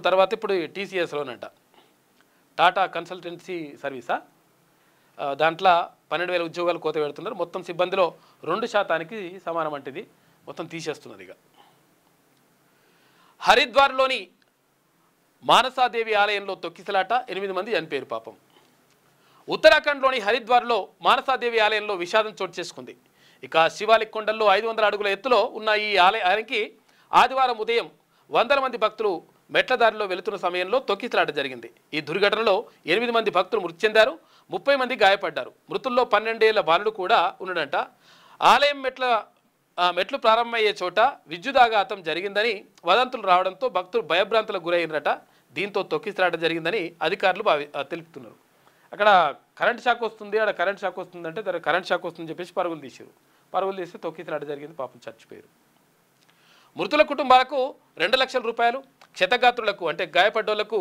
టీసీఎస్లోనంట టాటా కన్సల్టెన్సీ సర్వీసా, దాంట్లో 12,000 ఉద్యోగాలు కోత పెడుతున్నారు. మొత్తం సిబ్బందిలో 2% సమానం అంటేది మొత్తం తీసేస్తున్నది. ఇక హరిద్వార్లోని మానసాదేవి ఆలయంలో తొక్కిసలాట, 8 మంది చనిపోయారు పాపం. ఉత్తరాఖండ్లోని హరిద్వార్లో మానసాదేవి ఆలయంలో విషాదం చోటు చేసుకుంది. ఇక శివాలిక్ కొండల్లో 500 అడుగుల ఎత్తులో ఉన్న ఈ ఆలయానికి ఆదివారం ఉదయం వందల మంది భక్తులు మెట్ల దారిలో వెళుతున్న సమయంలో తొక్కిసలాట జరిగింది. ఈ దుర్ఘటనలో 8 మంది భక్తులు మృతి చెందారు, 30 మంది గాయపడ్డారు. మృతుల్లో 12 ఏళ్ల బాలుడు కూడా ఉన్నాడంట. ఆలయం మెట్లు ప్రారంభమయ్యే చోట విద్యుదాఘాతం జరిగిందని వదంతులు రావడంతో భక్తులు భయభ్రాంతులకు గురైనరట. దీంతో తొక్కిసలాట జరిగిందని అధికారులు తెలుపుతున్నారు. అక్కడ కరెంట్ షాక్ వస్తుంది, అక్కడ కరెంట్ షాక్ వస్తుందంటే కరెంట్ షాక్ వస్తుందని చెప్పేసి పరుగులు తీస్తే తొక్కిసలాట జరిగింది, పాపం చచ్చిపోయారు. మృతుల కుటుంబాలకు 2 లక్షల రూపాయలు, క్షతగాత్రులకు అంటే గాయపడ్డోళ్లకు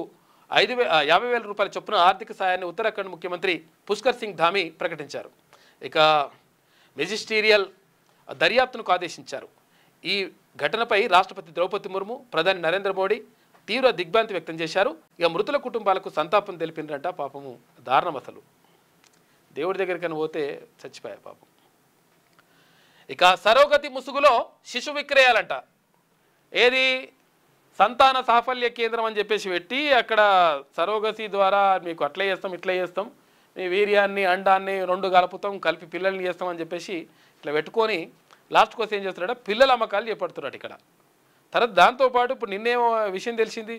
50,000 రూపాయల చొప్పున ఆర్థిక సాయాన్ని ఉత్తరాఖండ్ ముఖ్యమంత్రి పుష్కర్ సింగ్ ధామీ ప్రకటించారు. ఇక మెజిస్టీరియల్ దర్యాప్తునకు ఆదేశించారు. ఈ ఘటనపై రాష్ట్రపతి ద్రౌపది ముర్ము, ప్రధాని నరేంద్ర మోడీ తీవ్ర దిగ్భ్రాంతి వ్యక్తం చేశారు. ఇక మృతుల కుటుంబాలకు సంతాపం తెలిపినరంట. పాపము దారుణం, అసలు దేవుడి దగ్గరికని పోతే చచ్చిపోయారు పాపం. ఇక సరోగతి ముసుగులో శిశు విక్రయాలంట. ఏది సంతాన సాఫల్య కేంద్రం అని చెప్పేసి పెట్టి అక్కడ సరోగసి ద్వారా మీకు అట్లా చేస్తాం ఇట్లా చేస్తాం, మీ వీర్యాన్ని అండాన్ని 2 కలుపుతాం, కలిపి పిల్లల్ని చేస్తామని చెప్పేసి ఇట్లా పెట్టుకొని లాస్ట్ కోసం ఏం చేస్తున్నాడు, పిల్లల అమ్మకాలు చేపడుతున్నాడు ఇక్కడ. తర్వాత దాంతోపాటు ఇప్పుడు నిన్నేమో విషయం తెలిసింది,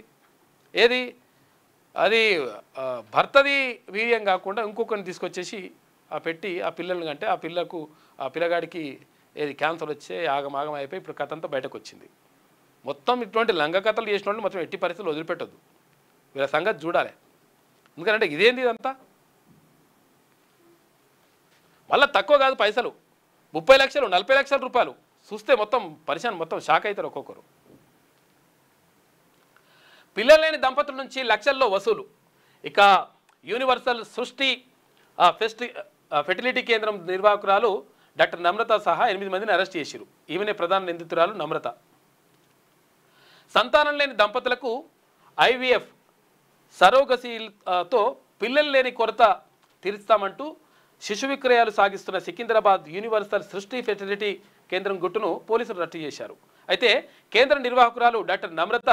ఏది అది భర్తది వీర్యం కాకుండా ఇంకొకరిని తీసుకొచ్చేసి పెట్టి ఆ పిల్లల్ని కంటే ఆ పిల్లగాడికి ఏది క్యాన్సర్ వచ్చే ఆగమాగం అయిపోయి ఇప్పుడు కథ అంతా బయటకు వచ్చింది. మొత్తం ఇటువంటి లంగ కథలు చేసిన వాళ్ళు మొత్తం ఎట్టి పరిస్థితులు వదిలిపెట్టద్దు, వీళ్ళ సంగతి చూడాలి. ఎందుకంటే ఇదేంది ఇదంతా మళ్ళీ తక్కువ కాదు పైసలు, 30 లక్షలు 40 లక్షల రూపాయలు చూస్తే మొత్తం పరిశాన్, మొత్తం షాక్ అవుతారు ఒక్కొక్కరు. పిల్లలు లేని దంపతుల నుంచి లక్షల్లో వసూలు. ఇక యూనివర్సల్ సృష్టి ఫెర్టిలిటీ కేంద్రం నిర్వాహకురాలు డాక్టర్ నమ్రత సహా 8 మందిని అరెస్ట్ చేశారు. ఈమెనే ప్రధాన నిందితురాలు నమ్రత. సంతానం లేని దంపతులకు ఐవీఎఫ్ సరోగసీతో పిల్లలు లేని కొరత తీరుస్తామంటూ శిశు విక్రయాలు సాగిస్తున్న సికింద్రాబాద్ యూనివర్సల్ సృష్టి ఫెర్టిలిటీ కేంద్రం గుట్టును పోలీసులు రట్టు చేశారు. అయితే కేంద్ర నిర్వాహకురాలు డాక్టర్ నమ్రత,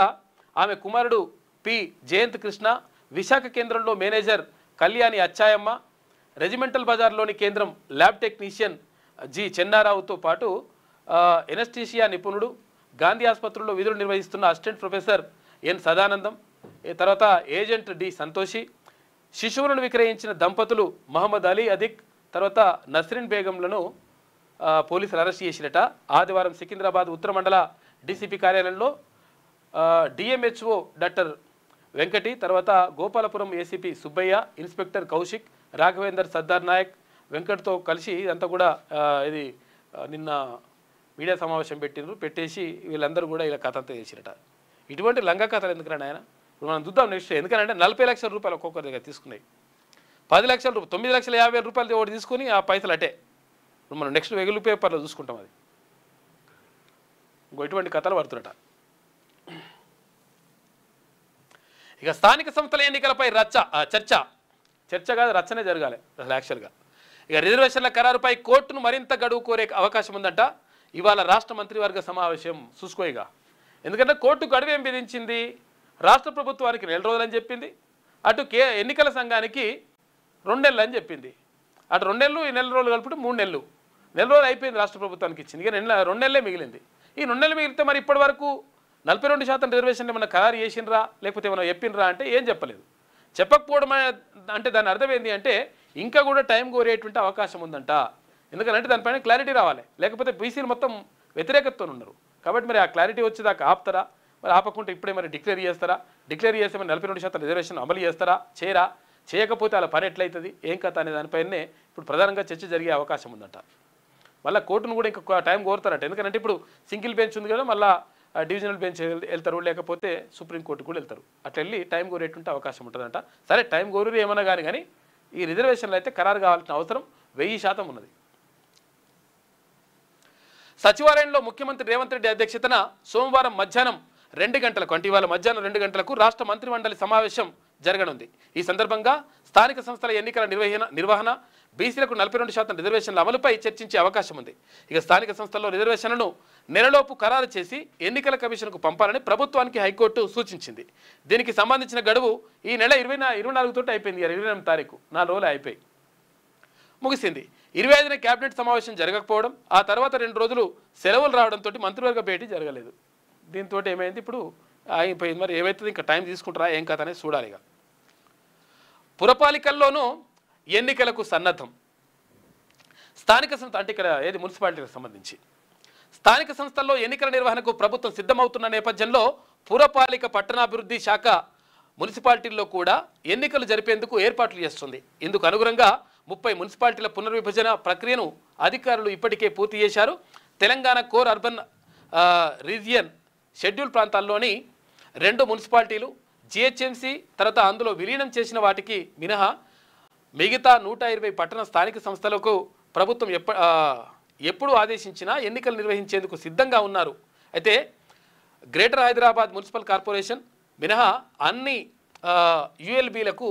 ఆమె కుమారుడు పి జయంత్ కృష్ణ, విశాఖ కేంద్రంలో మేనేజర్ కళ్యాణి అచ్చాయమ్మ, రెజిమెంటల్ బజార్లోని కేంద్రం ల్యాబ్ టెక్నీషియన్ జి చెన్నారావుతో పాటు ఎనస్థీషియా నిపుణుడు, గాంధీ ఆసుపత్రిలో విధులు నిర్వహిస్తున్న అసిస్టెంట్ ప్రొఫెసర్ ఎన్ సదానందం, తర్వాత ఏజెంట్ డి సంతోషి, శిశువులను విక్రయించిన దంపతులు మహమ్మద్ అలీ అదిక్ తర్వాత నస్రిన్ బేగంలను పోలీసులు అరెస్ట్ చేసిరట. ఆదివారం సికింద్రాబాద్ ఉత్తర మండల డీసీపీ కార్యాలయంలో డిఎంహెచ్ఓ డాక్టర్ వెంకటి తర్వాత గోపాలపురం ఏసీపీ సుబ్బయ్య, ఇన్స్పెక్టర్ కౌశిక్, రాఘవేందర్, సర్దార్ నాయక్, వెంకట్తో కలిసి ఇదంతా కూడా ఇది నిన్న మీడియా సమావేశం పెట్టేసి వీళ్ళందరూ కూడా ఇలా కథ అంతా చేసిరట. ఇటువంటి లంగా కథలు ఎందుకురా ఆయన? ఇప్పుడు మనం చూద్దాం నెక్స్ట్. ఎందుకంటే 40 లక్షల రూపాయలు ఒక్కొక్కరి దగ్గర తీసుకున్నాయి. 10 లక్షల రూపాయలు 9,50,000 రూపాయలు ఒకటి తీసుకుని ఆ పైసలు అటే. ఇప్పుడు మనం నెక్స్ట్ వెగులు పేపర్లో చూసుకుంటాం. అది ఇంకో ఇటువంటి కథలు పడుతున్నట. ఇక స్థానిక సంస్థల ఎన్నికలపై చర్చ కాదు రచ్చనే జరగాలి అసలు యాక్చువల్గా. ఇక రిజర్వేషన్ల ఖరారుపై కోర్టును మరింత గడువు కోరే అవకాశం ఉందంట. ఇవాళ రాష్ట్ర మంత్రివర్గ సమావేశం చూసుకోయిగా. ఎందుకంటే కోర్టు గడువు ఏం విధించింది? రాష్ట్ర ప్రభుత్వానికి 2 రోజులని చెప్పింది, అటు ఎన్నికల సంఘానికి 2 నెలలు అని చెప్పింది. అటు 2 నెలలు, ఈ 4 రోజులు కలిపి 3 నెలలు. 4 రోజులు అయిపోయింది రాష్ట్ర ప్రభుత్వానికి ఇచ్చింది. ఇక 2 నెలలే మిగిలింది. ఈ 2 నెలలు మిగిలితే మరి ఇప్పటి వరకు 42% రిజర్వేషన్లు ఏమైనా ఖరారు చేసినరా లేకపోతే ఏమైనా చెప్పినరా అంటే ఏం చెప్పలేదు. చెప్పకపోవడం అంటే దాని అర్థం ఏంటి అంటే ఇంకా కూడా టైం కోరేటువంటి అవకాశం ఉందంట. ఎందుకంటే దానిపైన క్లారిటీ రావాలి, లేకపోతే బీసీలు మొత్తం వ్యతిరేకతతో ఉన్నారు. కాబట్టి మరి ఆ క్లారిటీ వచ్చేదాకా ఆపుతారా? మరి ఆపకుంటే ఇప్పుడే మరి డిక్లేర్ చేస్తారా? డిక్లేర్ చేస్తే మరి 42% రిజర్వేషన్ అమలు చేస్తారా? చేయకపోతే అలా పని ఎట్లయితుంది, ఏం కథ అనే దానిపైనే ఇప్పుడు ప్రధానంగా చర్చ జరిగే అవకాశం ఉందంట. మళ్ళీ కోర్టును కూడా ఇంకా టైం కోరుతారట. ఎందుకంటే ఇప్పుడు సింగిల్ బెంచ్ ఉంది కదా, మళ్ళీ డివిజనల్ బెంచ్ వెళ్తారు, లేకపోతే సుప్రీంకోర్టు కూడా వెళ్తారు. అట్లా వెళ్ళి టైం కోరేటువంటి అవకాశం ఉంటుందంట. సరే టైం కోరు ఏమన్నా కానీ ఈ రిజర్వేషన్లు అయితే ఖరారు కావాల్సిన అవసరం 1000% ఉన్నది. సచివాలయంలో ముఖ్యమంత్రి రేవంత్ రెడ్డి అధ్యక్షతన సోమవారం మధ్యాహ్నం 2 గంటలకు అంటే ఇవాళ మధ్యాహ్నం 2 గంటలకు రాష్ట్ర మంత్రిమండలి సమావేశం జరగనుంది. ఈ సందర్భంగా స్థానిక సంస్థల ఎన్నికల నిర్వహణ, బీసీలకు 42% రిజర్వేషన్ల అమలుపై చర్చించే అవకాశం ఉంది. ఇక స్థానిక సంస్థల్లో రిజర్వేషన్లను నెలలోపు ఖరారు చేసి ఎన్నికల కమిషన్కు పంపాలని ప్రభుత్వానికి హైకోర్టు సూచించింది. దీనికి సంబంధించిన గడువు ఈ నెల 24 తోటి అయిపోయింది. 28 తారీఖు 4 రోజులు అయిపోయి ముగిసింది. 25న కేబినెట్ సమావేశం జరగకపోవడం, ఆ తర్వాత 2 రోజులు సెలవులు రావడంతో మంత్రివర్గ భేటీ జరగలేదు. దీంతో ఏమైంది? ఇప్పుడు అయిపోయింది. మరి ఏమైతుంది? ఇంకా టైం తీసుకుంటారా ఏం కథ అనేది చూడాలి. ఇక పురపాలికల్లోనూ ఎన్నికలకు సన్నద్ధం. స్థానిక సంస్థ అంటే ఇక్కడ ఏది మున్సిపాలిటీకి సంబంధించి స్థానిక సంస్థల్లో ఎన్నికల నిర్వహణకు ప్రభుత్వం సిద్ధమవుతున్న నేపథ్యంలో పురపాలిక పట్టణాభివృద్ధి శాఖ మున్సిపాలిటీల్లో కూడా ఎన్నికలు జరిపేందుకు ఏర్పాట్లు చేస్తుంది. ఇందుకు అనుగుణంగా 30 మున్సిపాలిటీల పునర్విభజన ప్రక్రియను అధికారులు ఇప్పటికే పూర్తి చేశారు. Telangana core urban region schedule ప్రాంతాల్లోని 2 మున్సిపాలిటీలు జిహెచ్ఎంసీ తర్వాత అందులో విలీనం చేసిన వాటికి మినహా మిగతా 120 పట్టణ స్థానిక సంస్థలకు ప్రభుత్వం ఎప్పుడు ఆదేశించినా ఎన్నికలు నిర్వహించేందుకు సిద్ధంగా ఉన్నారు. అయితే గ్రేటర్ హైదరాబాద్ మున్సిపల్ కార్పొరేషన్ మినహా అన్ని యుఎల్బీలకు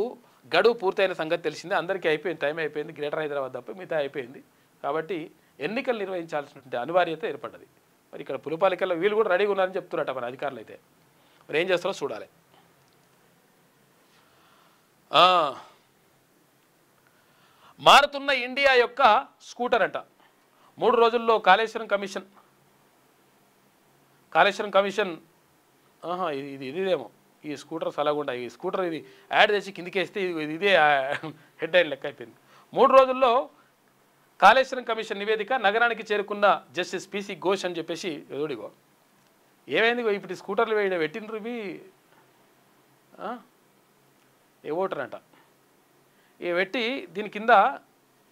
గడువు పూర్తయిన సంగతి తెలిసిందే. అందరికీ అయిపోయింది, టైం అయిపోయింది. గ్రేటర్ హైదరాబాద్ తప్ప మిగతా అయిపోయింది. కాబట్టి ఎన్నికలు నిర్వహించాల్సినటువంటి అనివార్యత ఏర్పడ్డది. మరి ఇక్కడ పురపాలికల్లో వీళ్ళు కూడా రెడీగా ఉన్నారని చెప్తున్నారట మన అధికారులు. అయితే మరి ఏం చేస్తారో చూడాలి. మారుతున్న ఇండియా యొక్క స్కూటర్ అంట. 3 రోజుల్లో కాళేశ్వరం కమిషన్ ఇదేమో ఈ స్కూటర్ సలగుండా ఈ స్కూటర్ ఇది యాడ్ చేసి కిందికేస్తే ఇదే హెడ్ లైన్ లెక్క అయిపోయింది. 3 రోజుల్లో కాళేశ్వరం కమిషన్ నివేదిక నగరానికి చేరుకున్న జస్టిస్ పిసి ఘోష్ అని చెప్పేసి ఎదుడిగో ఏమైంది? ఇప్పుడు స్కూటర్లు పెట్టినరు ఇవి ఏ ఓటర్ అంట ఇక పెట్టి దీని కింద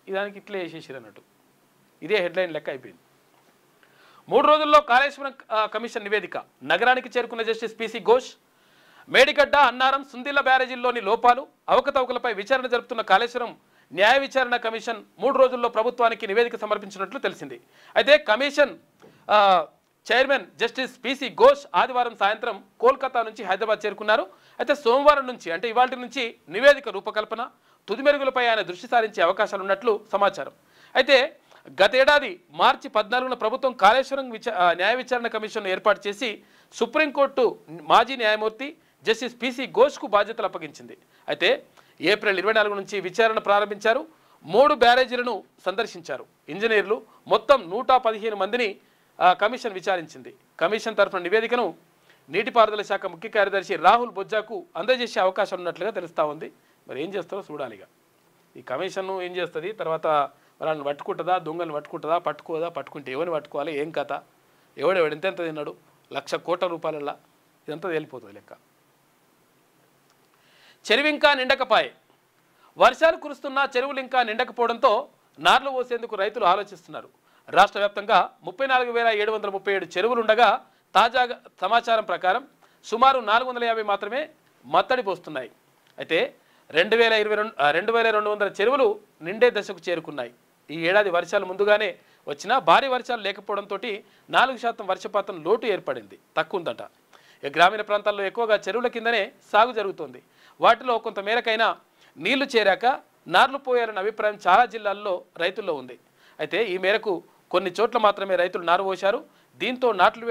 దానికి ఇట్లే వేసేసారు అన్నట్టు. ఇదే హెడ్లైన్ లెక్క అయిపోయింది. 3 రోజుల్లో కాళేశ్వరం కమిషన్ నివేదిక నగరానికి చేరుకున్న జస్టిస్ పిసి ఘోష్ మేడిగడ్డ, అన్నారం, సుందిల్ల బ్యారేజీల్లోని లోపాలు, అవకతవకలపై విచారణ జరుపుతున్న కాళేశ్వరం న్యాయ విచారణ కమిషన్ 3 రోజుల్లో ప్రభుత్వానికి నివేదిక సమర్పించినట్లు తెలిసింది. అయితే commission chairman justice PC Ghosh ఆదివారం సాయంత్రం కోల్కతా నుంచి హైదరాబాద్ చేరుకున్నారు. అయితే సోమవారం నుంచి అంటే ఇవాళ నుంచి నివేదిక రూపకల్పన, తుది మెరుగులపై ఆయన దృష్టి సారించే అవకాశాలు ఉన్నట్లు సమాచారం. అయితే గతేడాది మార్చి 14న ప్రభుత్వం కాళేశ్వరం న్యాయ విచారణ కమిషన్ ఏర్పాటు చేసి సుప్రీంకోర్టు మాజీ న్యాయమూర్తి జస్టిస్ పిసి ఘోష్కు బాధ్యతలు అప్పగించింది. అయితే ఏప్రిల్ 24 నుంచి విచారణ ప్రారంభించారు. 3 బ్యారేజీలను సందర్శించారు ఇంజనీర్లు. మొత్తం 115 మందిని కమిషన్ విచారించింది. కమిషన్ తరఫున నివేదికను నీటిపారుదల శాఖ ముఖ్య కార్యదర్శి రాహుల్ బొజ్జాకు అందజేసే అవకాశం ఉన్నట్లుగా తెలుస్తూ ఉంది. మరి ఏం చేస్తారో చూడాలి. ఇక ఈ కమిషన్ ఏం చేస్తుంది, తర్వాత వాళ్ళని పట్టుకుంటుందా, దొంగలను పట్టుకుంటుందా, పట్టుకోదా, పట్టుకుంటే ఎవరిని పట్టుకోవాలి, ఏం కథ, ఎవడెవడు ఎంతెంత తిన్నాడు, 1,00,00,000 కోట్ల రూపాయలల్లా ఇదంతా తేలిపోతుంది లెక్క. చెరువు ఇంకా నిండకపాయే. వర్షాలు కురుస్తున్నా చెరువులు ఇంకా నిండకపోవడంతో నార్లు పోసేందుకు రైతులు ఆలోచిస్తున్నారు. రాష్ట్ర వ్యాప్తంగా 34,737 చెరువులుండగా తాజా సమాచారం ప్రకారం సుమారు 450 మాత్రమే మత్తడి పోస్తున్నాయి. అయితే 2,200 చెరువులు నిండే దశకు చేరుకున్నాయి. ఈ ఏడాది వర్షాలు ముందుగానే వచ్చినా భారీ వర్షాలు లేకపోవడంతో 4% వర్షపాతం లోటు ఏర్పడింది, తక్కువ ఉందట. గ్రామీణ ప్రాంతాల్లో ఎక్కువగా చెరువుల కిందనే సాగు జరుగుతోంది. వాటిలో కొంత మేరకైనా నీళ్లు చేరాక నార్లు పోయాలన్న అభిప్రాయం చాలా జిల్లాల్లో రైతుల్లో ఉంది. అయితే ఈ మేరకు కొన్ని చోట్ల మాత్రమే రైతులు నారు పోశారు. దీంతో నాట్లు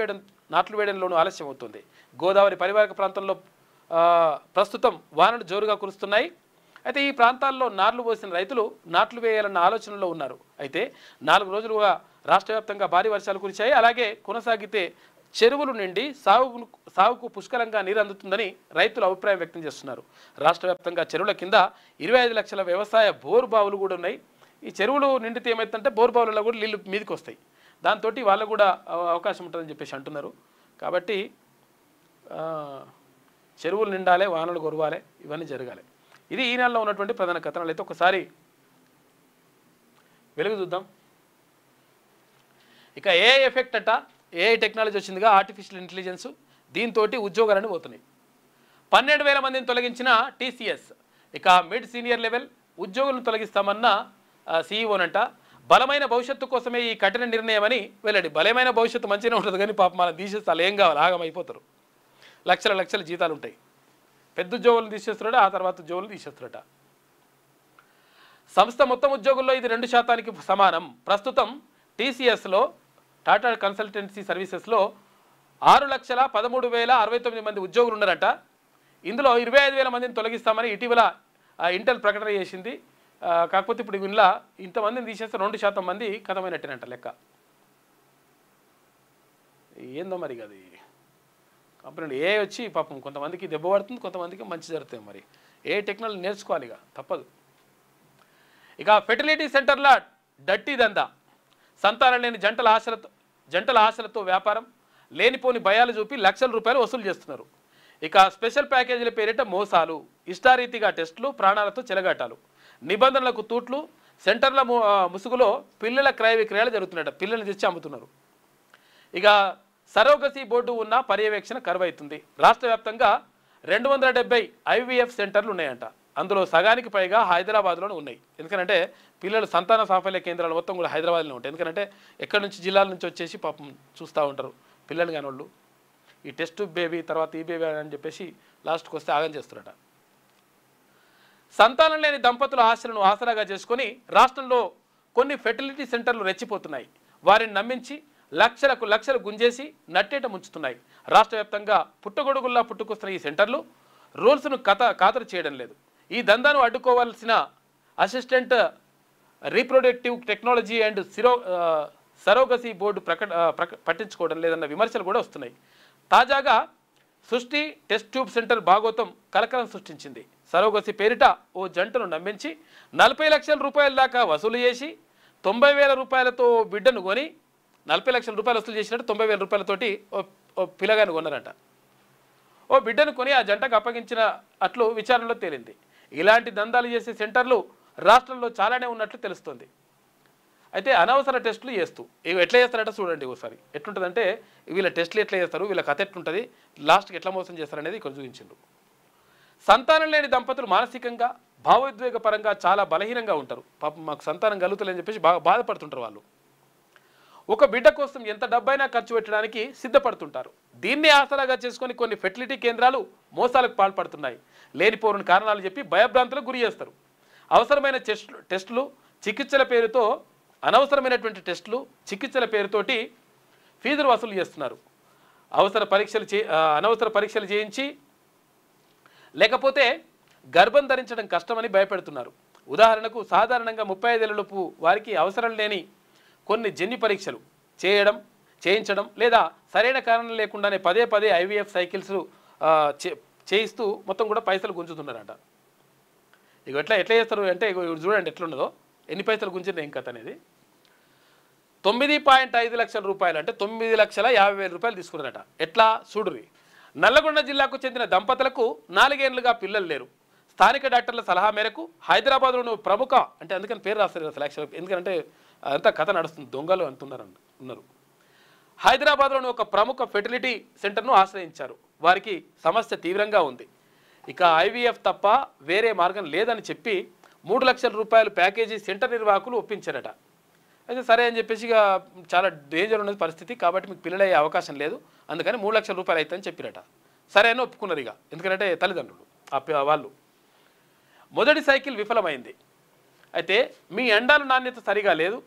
వేయడంలోనూ ఆలస్యం అవుతుంది. గోదావరి పరివాహక ప్రాంతంలో ప్రస్తుతం వానలు జోరుగా కురుస్తున్నాయి. అయితే ఈ ప్రాంతాల్లో నార్లు పోసిన రైతులు నాట్లు వేయాలన్న ఆలోచనలో ఉన్నారు. అయితే 4 రోజులుగా రాష్ట్ర వ్యాప్తంగా భారీ వర్షాలు కురిశాయి. అలాగే కొనసాగితే చెరువులు నిండి సాగుకు పుష్కలంగా నీరు అందుతుందని రైతులు అభిప్రాయం వ్యక్తం చేస్తున్నారు. రాష్ట్ర వ్యాప్తంగా చెరువుల కింద 25 లక్షల వ్యవసాయ బోరు బావులు కూడా ఉన్నాయి. ఈ చెరువులు నిండితే ఏమవుతుందంటే బోరు బావులలో కూడా నీళ్ళు మీదకి వస్తాయి. దాంతో వాళ్ళకు కూడా అవకాశం ఉంటుందని చెప్పేసి అంటున్నారు. కాబట్టి చెరువులు నిండాలి, వానలు కురవాలి, ఇవన్నీ జరగాలి. ఇది ఈ నెలలో ఉన్నటువంటి ప్రధాన కథనాలు. అయితే ఒకసారి వెలుగు చూద్దాం. ఇక ఏఐ ఎఫెక్ట్ అట, ఏఐ టెక్నాలజీ వచ్చిందిగా, ఆర్టిఫిషియల్ ఇంటెలిజెన్స్. దీంతో ఉద్యోగాలను పోతున్నాయి. 12,000 మందిని తొలగించిన టీసీఎస్. ఇక మిడ్ సీనియర్ లెవెల్ ఉద్యోగులను తొలగిస్తామన్న సీఈఓనంట. బలమైన భవిష్యత్తు కోసమే ఈ కఠిన నిర్ణయం అని వెల్లడి. బలమైన భవిష్యత్తు మంచిగా ఉంటుంది కానీ పాప మనం తీసేస్తారు, ఏం కావాలి, ఆగమైపోతారు. లక్షల జీతాలు ఉంటాయి. పెద్ద ఉద్యోగులను తీసేస్తున్నాడు, ఆ తర్వాత ఉద్యోగులను తీసేస్తున్నారట. సంస్థ మొత్తం ఉద్యోగుల్లో ఇది 2% సమానం. ప్రస్తుతం టీసీఎస్లో, టాటా కన్సల్టెన్సీ సర్వీసెస్లో 6,13,069 మంది ఉద్యోగులు ఉన్నారట. ఇందులో 25,000 మందిని తొలగిస్తామని ఇటీవల ఇంటెల్ ప్రకటన చేసింది. కాకపోతే ఇప్పుడు ఇందులో ఇంతమందిని తీసేస్తే 2% మంది కథమైనట్టేనంట లెక్క. ఏందో మరి అది కంపెనీ ఏ వచ్చి పాపం కొంతమందికి దెబ్బ పడుతుంది, కొంతమందికి మంచి జరుగుతుంది. మరి ఏ టెక్నాలజీ నేర్చుకోవాలి, ఇక తప్పదు. ఇక ఫెర్టిలిటీ సెంటర్ల డట్టి దందా. సంతానం లేని జంటల ఆశలతో వ్యాపారం, లేనిపోని భయాలు చూపి లక్షల రూపాయలు వసూలు చేస్తున్నారు. ఇక స్పెషల్ ప్యాకేజీల పేరిట మోసాలు, ఇష్టారీతిగా టెస్టులు, ప్రాణాలతో చెలగాటాలు, నిబంధనలకు తూట్లు, సెంటర్ల ముసుగులో పిల్లల క్రయ విక్రయాలు జరుగుతున్నాయట. పిల్లల్ని తెచ్చి అమ్ముతున్నారు. ఇక సరోగసీ బోర్డు ఉన్న పర్యవేక్షణ కరువైతుంది. రాష్ట్ర వ్యాప్తంగా 270 ఐవీఎఫ్ సెంటర్లు ఉన్నాయంట. అందులో సగానికి పైగా హైదరాబాద్లోనే ఉన్నాయి. ఎందుకంటే పిల్లలు సంతాన సాఫల్య కేంద్రాలు మొత్తం కూడా హైదరాబాద్లో ఉంటాయి. ఎందుకంటే ఎక్కడి నుంచి జిల్లాల నుంచి వచ్చేసి పాపం చూస్తూ ఉంటారు పిల్లలు కాని వాళ్ళు. ఈ టెస్ట్ బేబీ తర్వాత ఈ బేబీ అని చెప్పేసి లాస్ట్కి వస్తే ఆగం చేస్తారట. సంతానం లేని దంపతుల ఆశలను ఆసరాగా చేసుకొని రాష్ట్రంలో కొన్ని ఫెర్టిలిటీ సెంటర్లు రెచ్చిపోతున్నాయి. వారిని నమ్మించి లక్షలు గుంజేసి నట్టేట ముంచుతున్నాయి. రాష్ట్ర వ్యాప్తంగా పుట్టగొడుగుల్లా పుట్టుకొస్తున్న ఈ సెంటర్లు రూల్స్ను ఖాతరు చేయడం లేదు. ఈ దందాను అడ్డుకోవాల్సిన assistant reproductive technology and surrogacy board పట్టించుకోవడం లేదన్న విమర్శలు కూడా వస్తున్నాయి. తాజాగా సృష్టి టెస్ట్ ట్యూబ్ సెంటర్ భాగోతం కలకలం సృష్టించింది. సరోగసీ పేరిట ఓ జంటను నమ్మించి 40 లక్షల రూపాయల దాకా వసూలు చేసి 90,000 రూపాయలతో బిడ్డను కొని 40 లక్షల రూపాయలు వసూలు చేసినట్టు 90,000 రూపాయలతోటి ఓ పిల్లగాని కొన్నారట. ఓ బిడ్డను కొని ఆ జంటకు అప్పగించిన అట్లు విచారణలో తేలింది. ఇలాంటి దందాలు చేసే సెంటర్లు రాష్ట్రంలో చాలానే ఉన్నట్లు తెలుస్తుంది. అయితే అనవసర టెస్టులు చేస్తూ ఇవి ఎట్లా చేస్తారంటే చూడండి ఒకసారి. ఎట్లుంటుందంటే వీళ్ళ టెస్టులు ఎట్లా చేస్తారు, వీళ్ళ కథ ఎట్లుంటుంది, లాస్ట్కి ఎట్లా మోసం చేస్తారనేది ఇక్కడ చూపించిండ్రు. సంతానం లేని దంపతులు మానసికంగా భావోద్వేగపరంగా చాలా బలహీనంగా ఉంటారు. పాపం మాకు సంతానం కలుగుతలేని చెప్పేసి బాగా బాధపడుతుంటారు వాళ్ళు. ఒక బిడ్డ కోసం ఎంత డబ్బైనా ఖర్చు పెట్టడానికి సిద్ధపడుతుంటారు. దీన్ని ఆసరాగా చేసుకొని కొన్ని ఫెర్టిలిటీ కేంద్రాలు మోసాలకు పాల్పడుతున్నాయి. లేనిపోని కారణాలు చెప్పి భయభ్రాంతులకు గురి చేస్తారు. అవసరమైన టెస్టులు చికిత్సల పేరుతో అనవసరమైనటువంటి టెస్టులు చికిత్సల పేరుతోటి ఫీజులు వసూలు చేస్తున్నారు. అనవసర పరీక్షలు చేయించి లేకపోతే గర్భం ధరించడం కష్టమని భయపెడుతున్నారు. ఉదాహరణకు సాధారణంగా 35 ఏళ్లలోపు వారికి అవసరం లేని కొన్ని జన్యు పరీక్షలు చేయించడం లేదా సరైన కారణం లేకుండానే పదే ఐవీఎఫ్ సైకిల్స్ చేయిస్తూ మొత్తం కూడా పైసలు గుంజుతున్నారట. ఇక ఎట్లా చేస్తారు అంటే ఇగో చూడండి ఎట్లున్నదో, ఎన్ని పైసలు గుంజింది ఏం కథ అనేది. 9.5 లక్షల రూపాయలు అంటే 9,50,000 రూపాయలు తీసుకున్నారట. ఎట్లా చూడుర్రి. నల్లగొండ జిల్లాకు చెందిన దంపతులకు 4 ఏళ్లుగా పిల్లలు లేరు. స్థానిక డాక్టర్ల సలహా మేరకు హైదరాబాద్లోని ప్రముఖ, అంటే అందుకని పేరు రాస్తారు అసలు యాక్చువల్, ఎందుకంటే అంతా కథ నడుస్తుంది, దొంగలు ఉన్నారు. హైదరాబాద్లోని ఒక ప్రముఖ ఫెర్టిలిటీ సెంటర్ను ఆశ్రయించారు. వారికి సమస్య తీవ్రంగా ఉంది, ఇక ఐవీఎఫ్ తప్ప వేరే మార్గం లేదని చెప్పి 3 లక్షల రూపాయలు ప్యాకేజీ సెంటర్ నిర్వాహకులు ఒప్పించారట. అయితే సరే అని చెప్పేసి ఇక చాలా డేంజర్ ఉన్నది పరిస్థితి, కాబట్టి మీకు పిల్లలయ్యే అవకాశం లేదు, అందుకని 3 లక్షల రూపాయలు అవుతుందని చెప్పిరట. సరే అని ఒప్పుకున్నారు ఇక, ఎందుకంటే తల్లిదండ్రులు వాళ్ళు. మొదటి సైకిల్ విఫలమైంది. అయితే మీ అండాలు నాణ్యత సరిగా లేదు,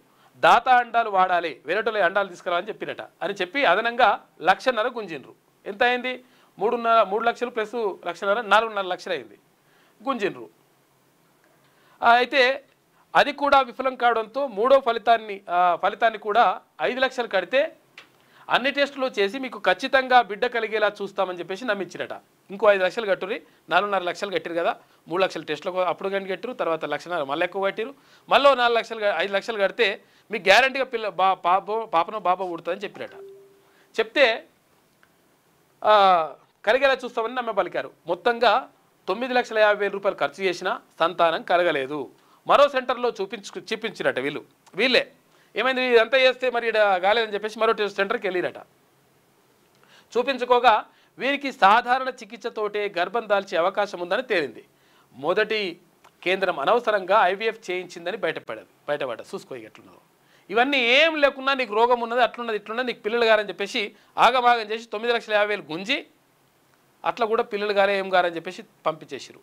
దాతా అండాలు వాడాలి, వేరేటోళ్ళ అండాలు తీసుకురావాలని చెప్పిరట. అని చెప్పి అదనంగా 1,50,000 గుంజిండ్రు. ఎంత అయింది? 3 లక్షలు ప్లస్ 1,50,000 4,5 లక్షలు అయింది గుంజిండ్రు. అయితే అది కూడా విఫలం కావడంతో మూడో ఫలితాన్ని కూడా 5 లక్షలు కడితే అన్ని టెస్టులు చేసి మీకు ఖచ్చితంగా బిడ్డ కలిగేలా చూస్తామని చెప్పేసి నమ్మించిరట. ఇంకో 5 లక్షలు కట్టుర్రి, 4.5 లక్షలు కట్టిరు కదా, 3 లక్షల టెస్టులకు అప్పుడు కానీ కట్టిరు, తర్వాత 1,50,000 మళ్ళీ ఎక్కువ కట్టిరు, మళ్ళీ 4 లక్షలు 5 లక్షలు కడితే మీకు గ్యారంటీగా పాపనో బాబో పుడుతుందని చెప్పిరట. చెప్తే కలిగేలా చూస్తామని నమ్మ పలికారు. మొత్తంగా 9,50,000 రూపాయలు ఖర్చు చేసినా సంతానం కలగలేదు. మరో సెంటర్లో చూపించిరట వీళ్ళే. ఏమైంది ఇదంతా చేస్తే మరి కాలేదని చెప్పేసి మరో సెంటర్కి వెళ్ళిరట. చూపించుకోగా వీరికి సాధారణ చికిత్సతోటే గర్భం దాల్చే అవకాశం ఉందని తేలింది. మొదటి కేంద్రం అనవసరంగా ఐవీఎఫ్ చేయించిందని బయటపడ్డ. చూసుకో ఎట్లున్నదో. ఇవన్నీ ఏం లేకున్నా నీకు రోగం ఉన్నది, అట్లున్నది, ఇట్లున్నది, నీకు పిల్లలు గారని చెప్పేసి ఆగమాగం చేసి 9,50,000 గుంజి అట్లా కూడా పిల్లలు గారే ఏం గారని చెప్పేసి పంపించేసిరు.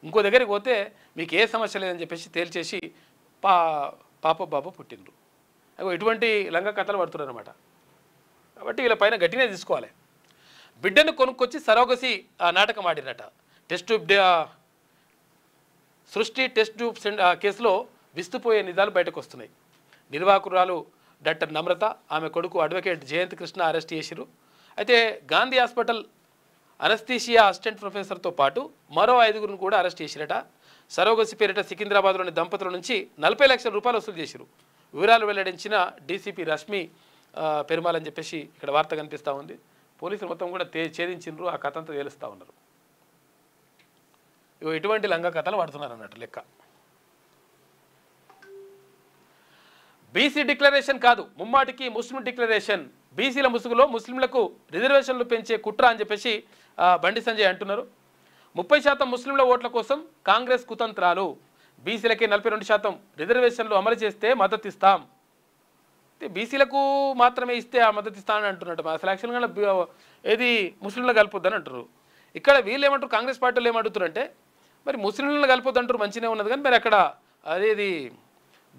ఇంకో దగ్గరికి పోతే మీకు ఏ సమస్య లేదని చెప్పేసి తేల్చేసి పాప బాబు పుట్టిండ్రు. ఇటువంటి లంగ కథలు పడుతున్నారు అనమాట. కాబట్టి వీళ్ళ పైన గట్టినే తీసుకోవాలి. బిడ్డను కొనుక్కొచ్చి సరోగసి నాటకం ఆడినట. సృష్టి టెస్ట్ ట్యూబ్ కేసులో విస్తుపోయే నిజాలు బయటకు వస్తున్నాయి. నిర్వాహకురాలు డాక్టర్ నమ్రత, ఆమె కొడుకు అడ్వకేట్ జయంత్ కృష్ణ అరెస్ట్ చేసిరు. అయితే గాంధీ హాస్పిటల్ అనస్థీషియా అసిస్టెంట్ ప్రొఫెసర్తో పాటు మరో 5గురిని కూడా అరెస్ట్ చేసిరట. సరోగసి పేరిట సికింద్రాబాద్లోని దంపతుల నుంచి 40 లక్షల రూపాయలు వసూలు చేసిరు. వివరాలు వెల్లడించిన డీసీపీ రష్మి పెరుమాల్ అని చెప్పేసి ఇక్కడ వార్త కనిపిస్తూ ఉంది. పోలీసులు మొత్తం కూడా ఛేదించిండ్రు, ఆ కథ అంతా తేలుస్తూ ఉన్నారు. ఇటువంటి లంగా కథలు పడుతున్నారు అన్నట్టు లెక్క. బీసీ డిక్లరేషన్ కాదు, ముమ్మాటికి ముస్లిం డిక్లరేషన్. బీసీల ముసుగులో ముస్లింలకు రిజర్వేషన్లు పెంచే కుట్ర అని చెప్పేసి బండి సంజయ్ అంటున్నారు. 30% ముస్లింల ఓట్ల కోసం కాంగ్రెస్ కుతంత్రాలు. బీసీలకే 42% రిజర్వేషన్లు అమలు చేస్తే మద్దతు ఇస్తాం. బీసీలకు మాత్రమే ఇస్తే ఆ మద్దతు ఇస్తామని అంటున్నట్టు. అసలు యాక్చువల్గా ఏది ముస్లింలు కలుపుద్దని అంటారు. ఇక్కడ వీళ్ళు ఏమంటారు, కాంగ్రెస్ పార్టీలు ఏమంటున్నారు అంటే మరి ముస్లింలను కలుపుద్దు అంటారు, మంచిగా ఉన్నది, కానీ మరి అక్కడ అదేది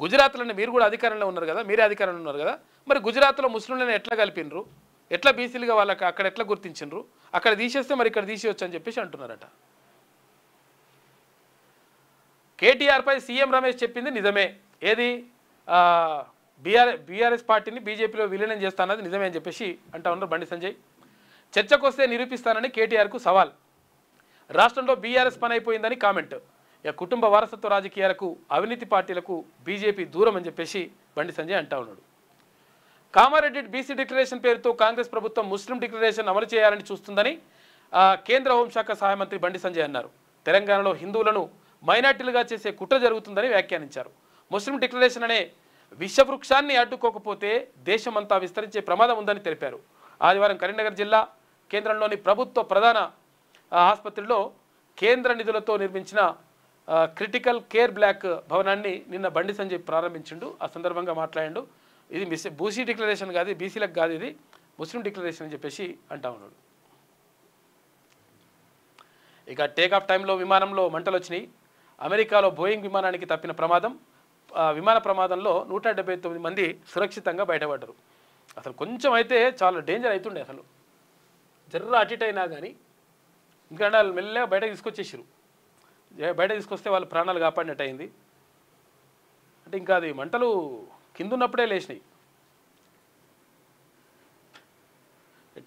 గుజరాత్లోనే మీరు కూడా అధికారంలో ఉన్నారు కదా, మీరే అధికారంలో ఉన్నారు కదా, మరి గుజరాత్లో ముస్లింలను ఎట్లా కలిపినరు, ఎట్లా బీసీలుగా వాళ్ళకి అక్కడ ఎట్లా గుర్తించరు, అక్కడ తీసేస్తే మరి ఇక్కడ తీసేయచ్చు అని చెప్పేసి అంటున్నారట. కేటీఆర్పై సీఎం రమేష్ చెప్పింది నిజమే. ఏది బీఆర్ఎస్ పార్టీని బీజేపీలో విలీనం చేస్తానది నిజమే అని చెప్పేసి అంటా ఉన్నారు బండి సంజయ్. చర్చకు వస్తే నిరూపిస్తానని కేటీఆర్కు సవాల్. రాష్ట్రంలో బీఆర్ఎస్ పని అయిపోయిందని కామెంట్. కుటుంబ వారసత్వ రాజకీయాలకు, అవినీతి పార్టీలకు బీజేపీ దూరం అని చెప్పేసి బండి సంజయ్ అంటా ఉన్నాడు. కామారెడ్డి బీసీ డిక్లరేషన్ పేరుతో కాంగ్రెస్ ప్రభుత్వం ముస్లిం డిక్లరేషన్ అమలు చేయాలని చూస్తుందని కేంద్ర హోంశాఖ సహాయ మంత్రి బండి సంజయ్ అన్నారు. తెలంగాణలో హిందువులను మైనార్టీలుగా చేసే కుట్ర జరుగుతుందని వ్యాఖ్యానించారు. ముస్లిం డిక్లరేషన్ అనే విషవృక్షాన్ని అడ్డుకోకపోతే దేశమంతా విస్తరించే ప్రమాదం ఉందని తెలిపారు. ఆదివారం కరీంనగర్ జిల్లా కేంద్రంలోని ప్రభుత్వ ప్రధాన ఆసుపత్రిలో కేంద్ర నిధులతో నిర్మించిన క్రిటికల్ కేర్ బ్లాక్ భవనాన్ని నిన్న బండి సంజయ్ ప్రారంభించిండు. ఆ సందర్భంగా మాట్లాడిండు. ఇది బూసీ డిక్లరేషన్ కాదు, బీసీలకు కాదు, ఇది ముస్లిం డిక్లరేషన్ అని చెప్పేసి అంటా ఉన్నాడు. ఇక టేకాఫ్ టైంలో విమానంలో మంటలు వచ్చినాయి. అమెరికాలో బోయింగ్ విమానానికి తప్పిన విమాన ప్రమాదంలో 179 మంది సురక్షితంగా బయటపడ్డారు. అసలు కొంచెం అయితే చాలా డేంజర్ అవుతుండే, అసలు జర్ర అటు ఇటు అయినా కానీ ఇంకా వాళ్ళు మెల్లగా బయటకు తీసుకొచ్చేసారు. బయట తీసుకొస్తే వాళ్ళు ప్రాణాలు కాపాడినట్టు అయింది. అంటే ఇంకా అది మంటలు కింద ఉన్నప్పుడే లేచినాయి.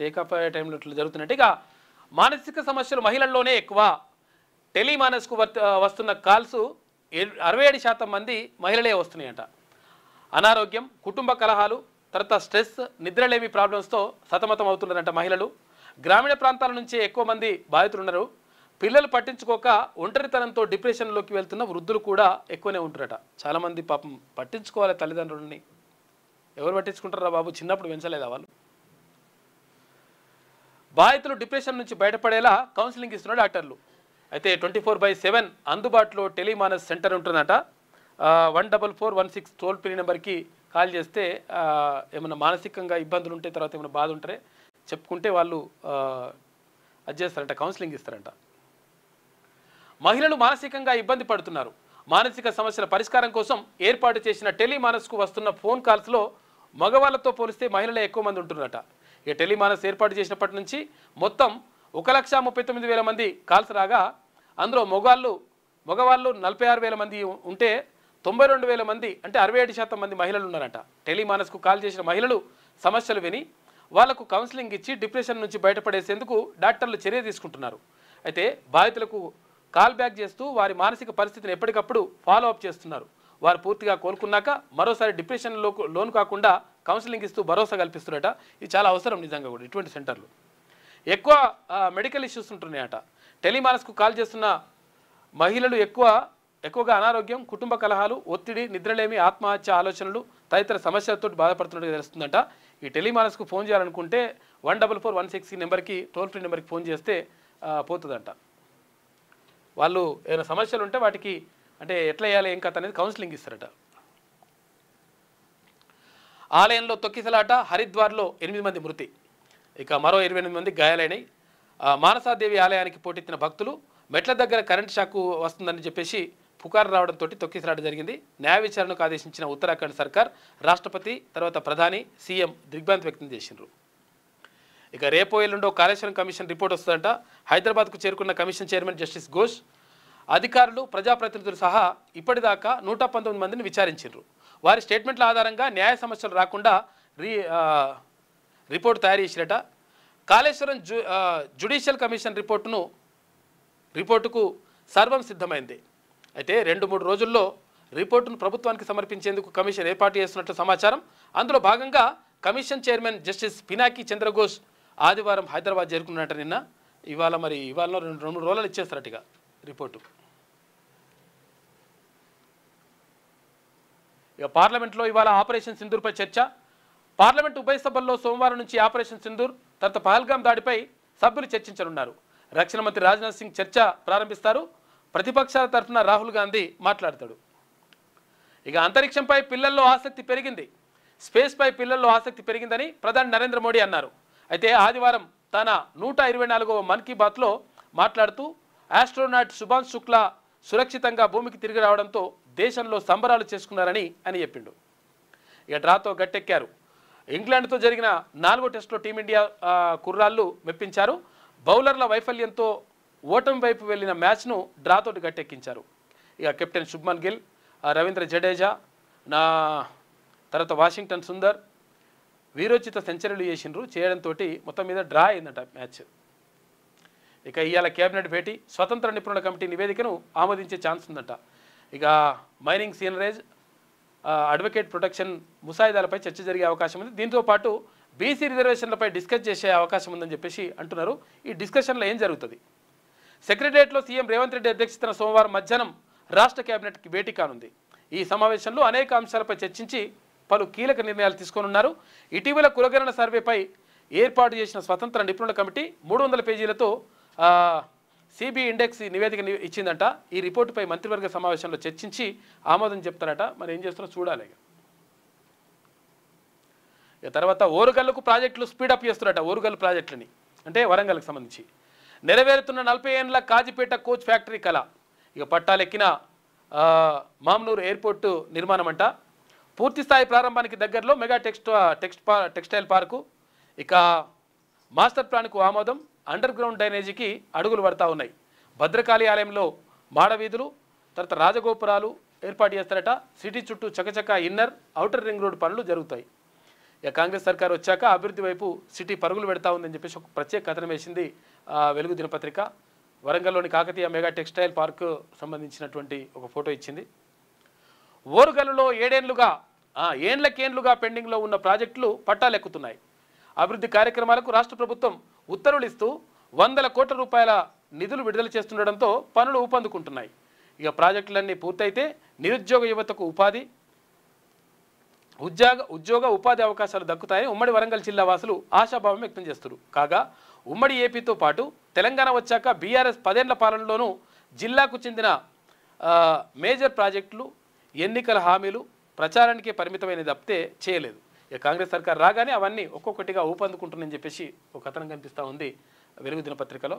టేకాఫ్ టైంలో ఇట్లా జరుగుతున్నట్టు. ఇక మానసిక సమస్యలు మహిళల్లోనే ఎక్కువ. టెలిమానస్కు వస్తున్న కాల్స్ 67% మంది మహిళలే వస్తున్నాయంట. అనారోగ్యం, కుటుంబ కలహాలు, తర్వాత స్ట్రెస్, నిద్రలేమి ప్రాబ్లమ్స్తో సతమతం అవుతున్నారంట మహిళలు. గ్రామీణ ప్రాంతాల నుంచే ఎక్కువ మంది బాధితులు ఉన్నారు. పిల్లలు పట్టించుకోక ఒంటరితనంతో డిప్రెషన్లోకి వెళ్తున్న వృద్ధులు కూడా ఎక్కువనే ఉంటారట. చాలామంది పాపం పట్టించుకోవాలి తల్లిదండ్రులని. ఎవరు పట్టించుకుంటారా బాబు, చిన్నప్పుడు పెంచలేదా వాళ్ళు? బాధితులు డిప్రెషన్ నుంచి బయటపడేలా కౌన్సిలింగ్ ఇస్తున్నారు డాక్టర్లు. అయితే 24/7 అందుబాటులో టెలిమానస్ సెంటర్ ఉంటుందట. 14416 టోల్ ఫ్రీ నెంబర్కి కాల్ చేస్తే ఏమైనా మానసికంగా ఇబ్బందులు ఉంటే, తర్వాత ఏమైనా బాధ ఉంటే చెప్పుకుంటే వాళ్ళు అది చేస్తారంట, కౌన్సిలింగ్ ఇస్తారంట. మహిళలు మానసికంగా ఇబ్బంది పడుతున్నారు. మానసిక సమస్యల పరిష్కారం కోసం ఏర్పాటు చేసిన టెలిమానస్కు వస్తున్న ఫోన్ కాల్స్లో మగవాళ్ళతో పోలిస్తే మహిళలే ఎక్కువ మంది ఉంటున్నారట. ఇక టెలిమానస్ ఏర్పాటు చేసినప్పటి నుంచి మొత్తం 1,39,000 మంది కాల్స్ రాగా, అందులో మగవాళ్ళు 46,000 మంది ఉంటే 92,000 మంది అంటే 67% మంది మహిళలు ఉన్నారట. టెలిమానస్కు కాల్ చేసిన మహిళలు సమస్యలు విని వాళ్లకు కౌన్సిలింగ్ ఇచ్చి డిప్రెషన్ నుంచి బయటపడేసేందుకు డాక్టర్లు చర్య తీసుకుంటున్నారు. అయితే బాధితులకు కాల్ బ్యాక్ చేస్తూ వారి మానసిక పరిస్థితిని ఎప్పటికప్పుడు ఫాలో అప్ చేస్తున్నారు. వారు పూర్తిగా కోలుకున్నాక మరోసారి డిప్రెషన్లో లోను కాకుండా కౌన్సిలింగ్ ఇస్తూ భరోసా కల్పిస్తున్నారట. ఇది చాలా అవసరం నిజంగా కూడా. ఇటువంటి సెంటర్లు ఎక్కువ మెడికల్ ఇష్యూస్ ఉంటున్నాయట. టెలిమానస్కు కాల్ చేస్తున్న మహిళలు ఎక్కువగా అనారోగ్యం, కుటుంబ కలహాలు, ఒత్తిడి, నిద్రలేమి, ఆత్మహత్య ఆలోచనలు తదితర సమస్యలతో బాధపడుతున్నట్టు తెలుస్తుందంట. ఈ టెలిమానస్కు ఫోన్ చేయాలనుకుంటే 14416 నెంబర్కి, టోల్ ఫ్రీ నెంబర్కి ఫోన్ చేస్తే పోతుందంట. వాళ్ళు ఏమైనా సమస్యలు ఉంటే వాటికి అంటే ఎట్లా వేయాలి ఏం కథ అనేది కౌన్సిలింగ్ ఇస్తారట. ఆలయంలో తొక్కిసలాట, హరిద్వార్లో 8 మంది మృతి, ఇక మరో 28 మంది గాయాలైనవి. మానసాదేవి ఆలయానికి పోటెత్తిన భక్తులు మెట్ల దగ్గర కరెంట్ షాక్ వస్తుందని చెప్పేసి పుకారు రావడంతో తొక్కిసలాట జరిగింది. న్యాయ విచారణకు ఆదేశించిన ఉత్తరాఖండ్ సర్కార్, రాష్ట్రపతి, తర్వాత ప్రధాని, సీఎం దిగ్భ్రాంతి వ్యక్తం చేసిండ్రు. ఇక రేపో ఎల్లుండో కాళేశ్వరం కమిషన్ రిపోర్ట్ వస్తుందంట. హైదరాబాద్కు చేరుకున్న కమిషన్ చైర్మన్ జస్టిస్ ఘోష్ అధికారులు, ప్రజాప్రతినిధులు సహా ఇప్పటిదాకా 119 మందిని విచారించారు. వారి స్టేట్మెంట్ల ఆధారంగా న్యాయ సమస్యలు రాకుండా రిపోర్టు తయారు చేసిరట. కాళేశ్వరం జ్యుడిషియల్ కమిషన్ రిపోర్టుకు సర్వం సిద్ధమైంది. అయితే 2-3 రోజుల్లో రిపోర్టును ప్రభుత్వానికి సమర్పించేందుకు కమిషన్ ఏర్పాటు చేస్తున్నట్లు సమాచారం. అందులో భాగంగా commission chairman justice Pinaki Chandra Ghose ఆదివారం హైదరాబాద్ చేరుకున్నట్టు నిన్న. ఇవాళ 2 రోజులు ఇచ్చేస్తారట ఇక రిపోర్టు. ఇక పార్లమెంట్లో ఇవాళ ఆపరేషన్ సింధూర్పై చర్చ. పార్లమెంటు ఉభయ సభల్లో సోమవారం నుంచి ఆపరేషన్ సింధూర్, తర్వాత పహల్గాం దాడిపై సభ్యులు చర్చించనున్నారు. రక్షణ మంత్రి రాజ్నాథ్ సింగ్ చర్చ ప్రారంభిస్తారు. ప్రతిపక్షాల తరఫున రాహుల్ గాంధీ మాట్లాడతాడు. ఇక అంతరిక్షంపై పిల్లల్లో ఆసక్తి పెరిగింది, స్పేస్పై పిల్లల్లో ఆసక్తి పెరిగిందని ప్రధాని నరేంద్ర మోడీ అన్నారు. అయితే ఆదివారం తన 124వ మన్ కీ బాత్లో మాట్లాడుతూ ఆస్ట్రోనాట్ శుభాంశు శుక్లా సురక్షితంగా భూమికి తిరిగి రావడంతో దేశంలో సంబరాలు చేసుకున్నారని అని చెప్పిండు. ఇక డ్రాతో గట్టెక్కారు. ఇంగ్లాండ్తో జరిగిన 4వ టెస్టులో టీమిండియా కుర్రాళ్ళు మెప్పించారు. బౌలర్ల వైఫల్యంతో ఓటమి వైపు వెళ్లిన మ్యాచ్ను డ్రాతోటి గట్టెక్కించారు. ఇక కెప్టెన్ శుభ్మన్ గిల్, రవీంద్ర జడేజా, తర్వాత వాషింగ్టన్ సుందర్ వీరోచిత సెంచరీలు చేయడంతో మొత్తం మీద డ్రా అయిందట మ్యాచ్. ఇక ఇవాళ కేబినెట్ భేటీ, స్వతంత్ర నిపుణుల కమిటీ నివేదికను ఆమోదించే ఛాన్స్ ఉందట. ఇక మైనింగ్ సీనరేజ్, అడ్వకేట్ ప్రొటెక్షన్ ముసాయిదాలపై చర్చ జరిగే అవకాశం ఉంది. దీంతో పాటు బీసీ రిజర్వేషన్లపై డిస్కస్ చేసే అవకాశం ఉందని చెప్పేసి అంటున్నారు. ఈ డిస్కషన్లో ఏం జరుగుతుంది? సెక్రటరియట్లో సీఎం రేవంత్ రెడ్డి అధ్యక్షతన సోమవారం మధ్యాహ్నం రాష్ట్ర కేబినెట్కి భేటీ కానుంది. ఈ సమావేశంలో అనేక అంశాలపై చర్చించి పలు కీలక నిర్ణయాలు తీసుకోనున్నారు. ఇటీవల కులగణన సర్వేపై ఏర్పాటు చేసిన స్వతంత్ర నిపుణుల కమిటీ 300 పేజీలతో సిబి ఇండెక్స్ నివేదిక ఇచ్చిందంట. ఈ రిపోర్టుపై మంత్రివర్గ సమావేశంలో చర్చించి ఆమోదం చెప్తారట. మరి ఏం చేస్తారో చూడాలి. ఇక తర్వాత ఓరుగల్లుకు ప్రాజెక్టులు స్పీడప్ చేస్తున్నారట. ఓరుగల్లు ప్రాజెక్టులని అంటే వరంగల్కి సంబంధించి నెరవేరుతున్న 40 ఏళ్ల కాజిపేట కోచ్ ఫ్యాక్టరీ కళ. ఇక పట్టాలెక్కిన మామ్నూరు ఎయిర్పోర్టు నిర్మాణం అంట. పూర్తిస్థాయి ప్రారంభానికి దగ్గరలో మెగా టెక్స్టైల్ పార్కు. ఇక మాస్టర్ ప్లాన్కు ఆమోదం. అండర్ గ్రౌండ్ డ్రైనేజీకి అడుగులు పడతా ఉన్నాయి. భద్రకాళి ఆలయంలో మాడవీధులు, తర్వాత రాజగోపురాలు ఏర్పాటు చేస్తారట. సిటీ చుట్టూ చకచక ఇన్నర్, ఔటర్ రింగ్ రోడ్ పనులు జరుగుతాయి. ఇక కాంగ్రెస్ సర్కార్ వచ్చాక అభివృద్ధి వైపు సిటీ పరుగులు పెడతా ఉందని చెప్పేసి ఒక ప్రత్యేక కథనం వేసింది వెలుగు దినపత్రిక. వరంగల్లోని కాకతీయ మెగా టెక్స్టైల్ పార్క్ సంబంధించినటువంటి ఒక ఫోటో ఇచ్చింది. ఓరుగల్లులో ఏండ్లకేండ్లుగా పెండింగ్లో ఉన్న ప్రాజెక్టులు పట్టాలెక్కుతున్నాయి. అభివృద్ధి కార్యక్రమాలకు రాష్ట్ర ప్రభుత్వం ఉత్తర్వులు ఇస్తూ వందల కోట్ల రూపాయల నిధులు విడుదల చేస్తుండడంతో పనులు ఊపందుకుంటున్నాయి. ఇక ప్రాజెక్టులన్నీ పూర్తయితే నిరుద్యోగ యువతకు ఉద్యోగ ఉపాధి అవకాశాలు దక్కుతాయని ఉమ్మడి వరంగల్ జిల్లా వాసులు ఆశాభావం వ్యక్తం చేస్తున్నారు. కాగా ఉమ్మడి ఏపీతో పాటు తెలంగాణ వచ్చాక బీఆర్ఎస్ 10 ఏళ్ల పాలనలోనూ జిల్లాకు చెందిన మేజర్ ప్రాజెక్టులు ఎన్నికల హామీలు ప్రచారానికే పరిమితమైన తప్పితే చేయలేదు. ఇక కాంగ్రెస్ సర్కార్ రాగానే అవన్నీ ఒక్కొక్కటిగా ఊపందుకుంటుందని చెప్పేసి ఒక కథనం కనిపిస్తూ ఉంది వెలుగు దినపత్రికలో.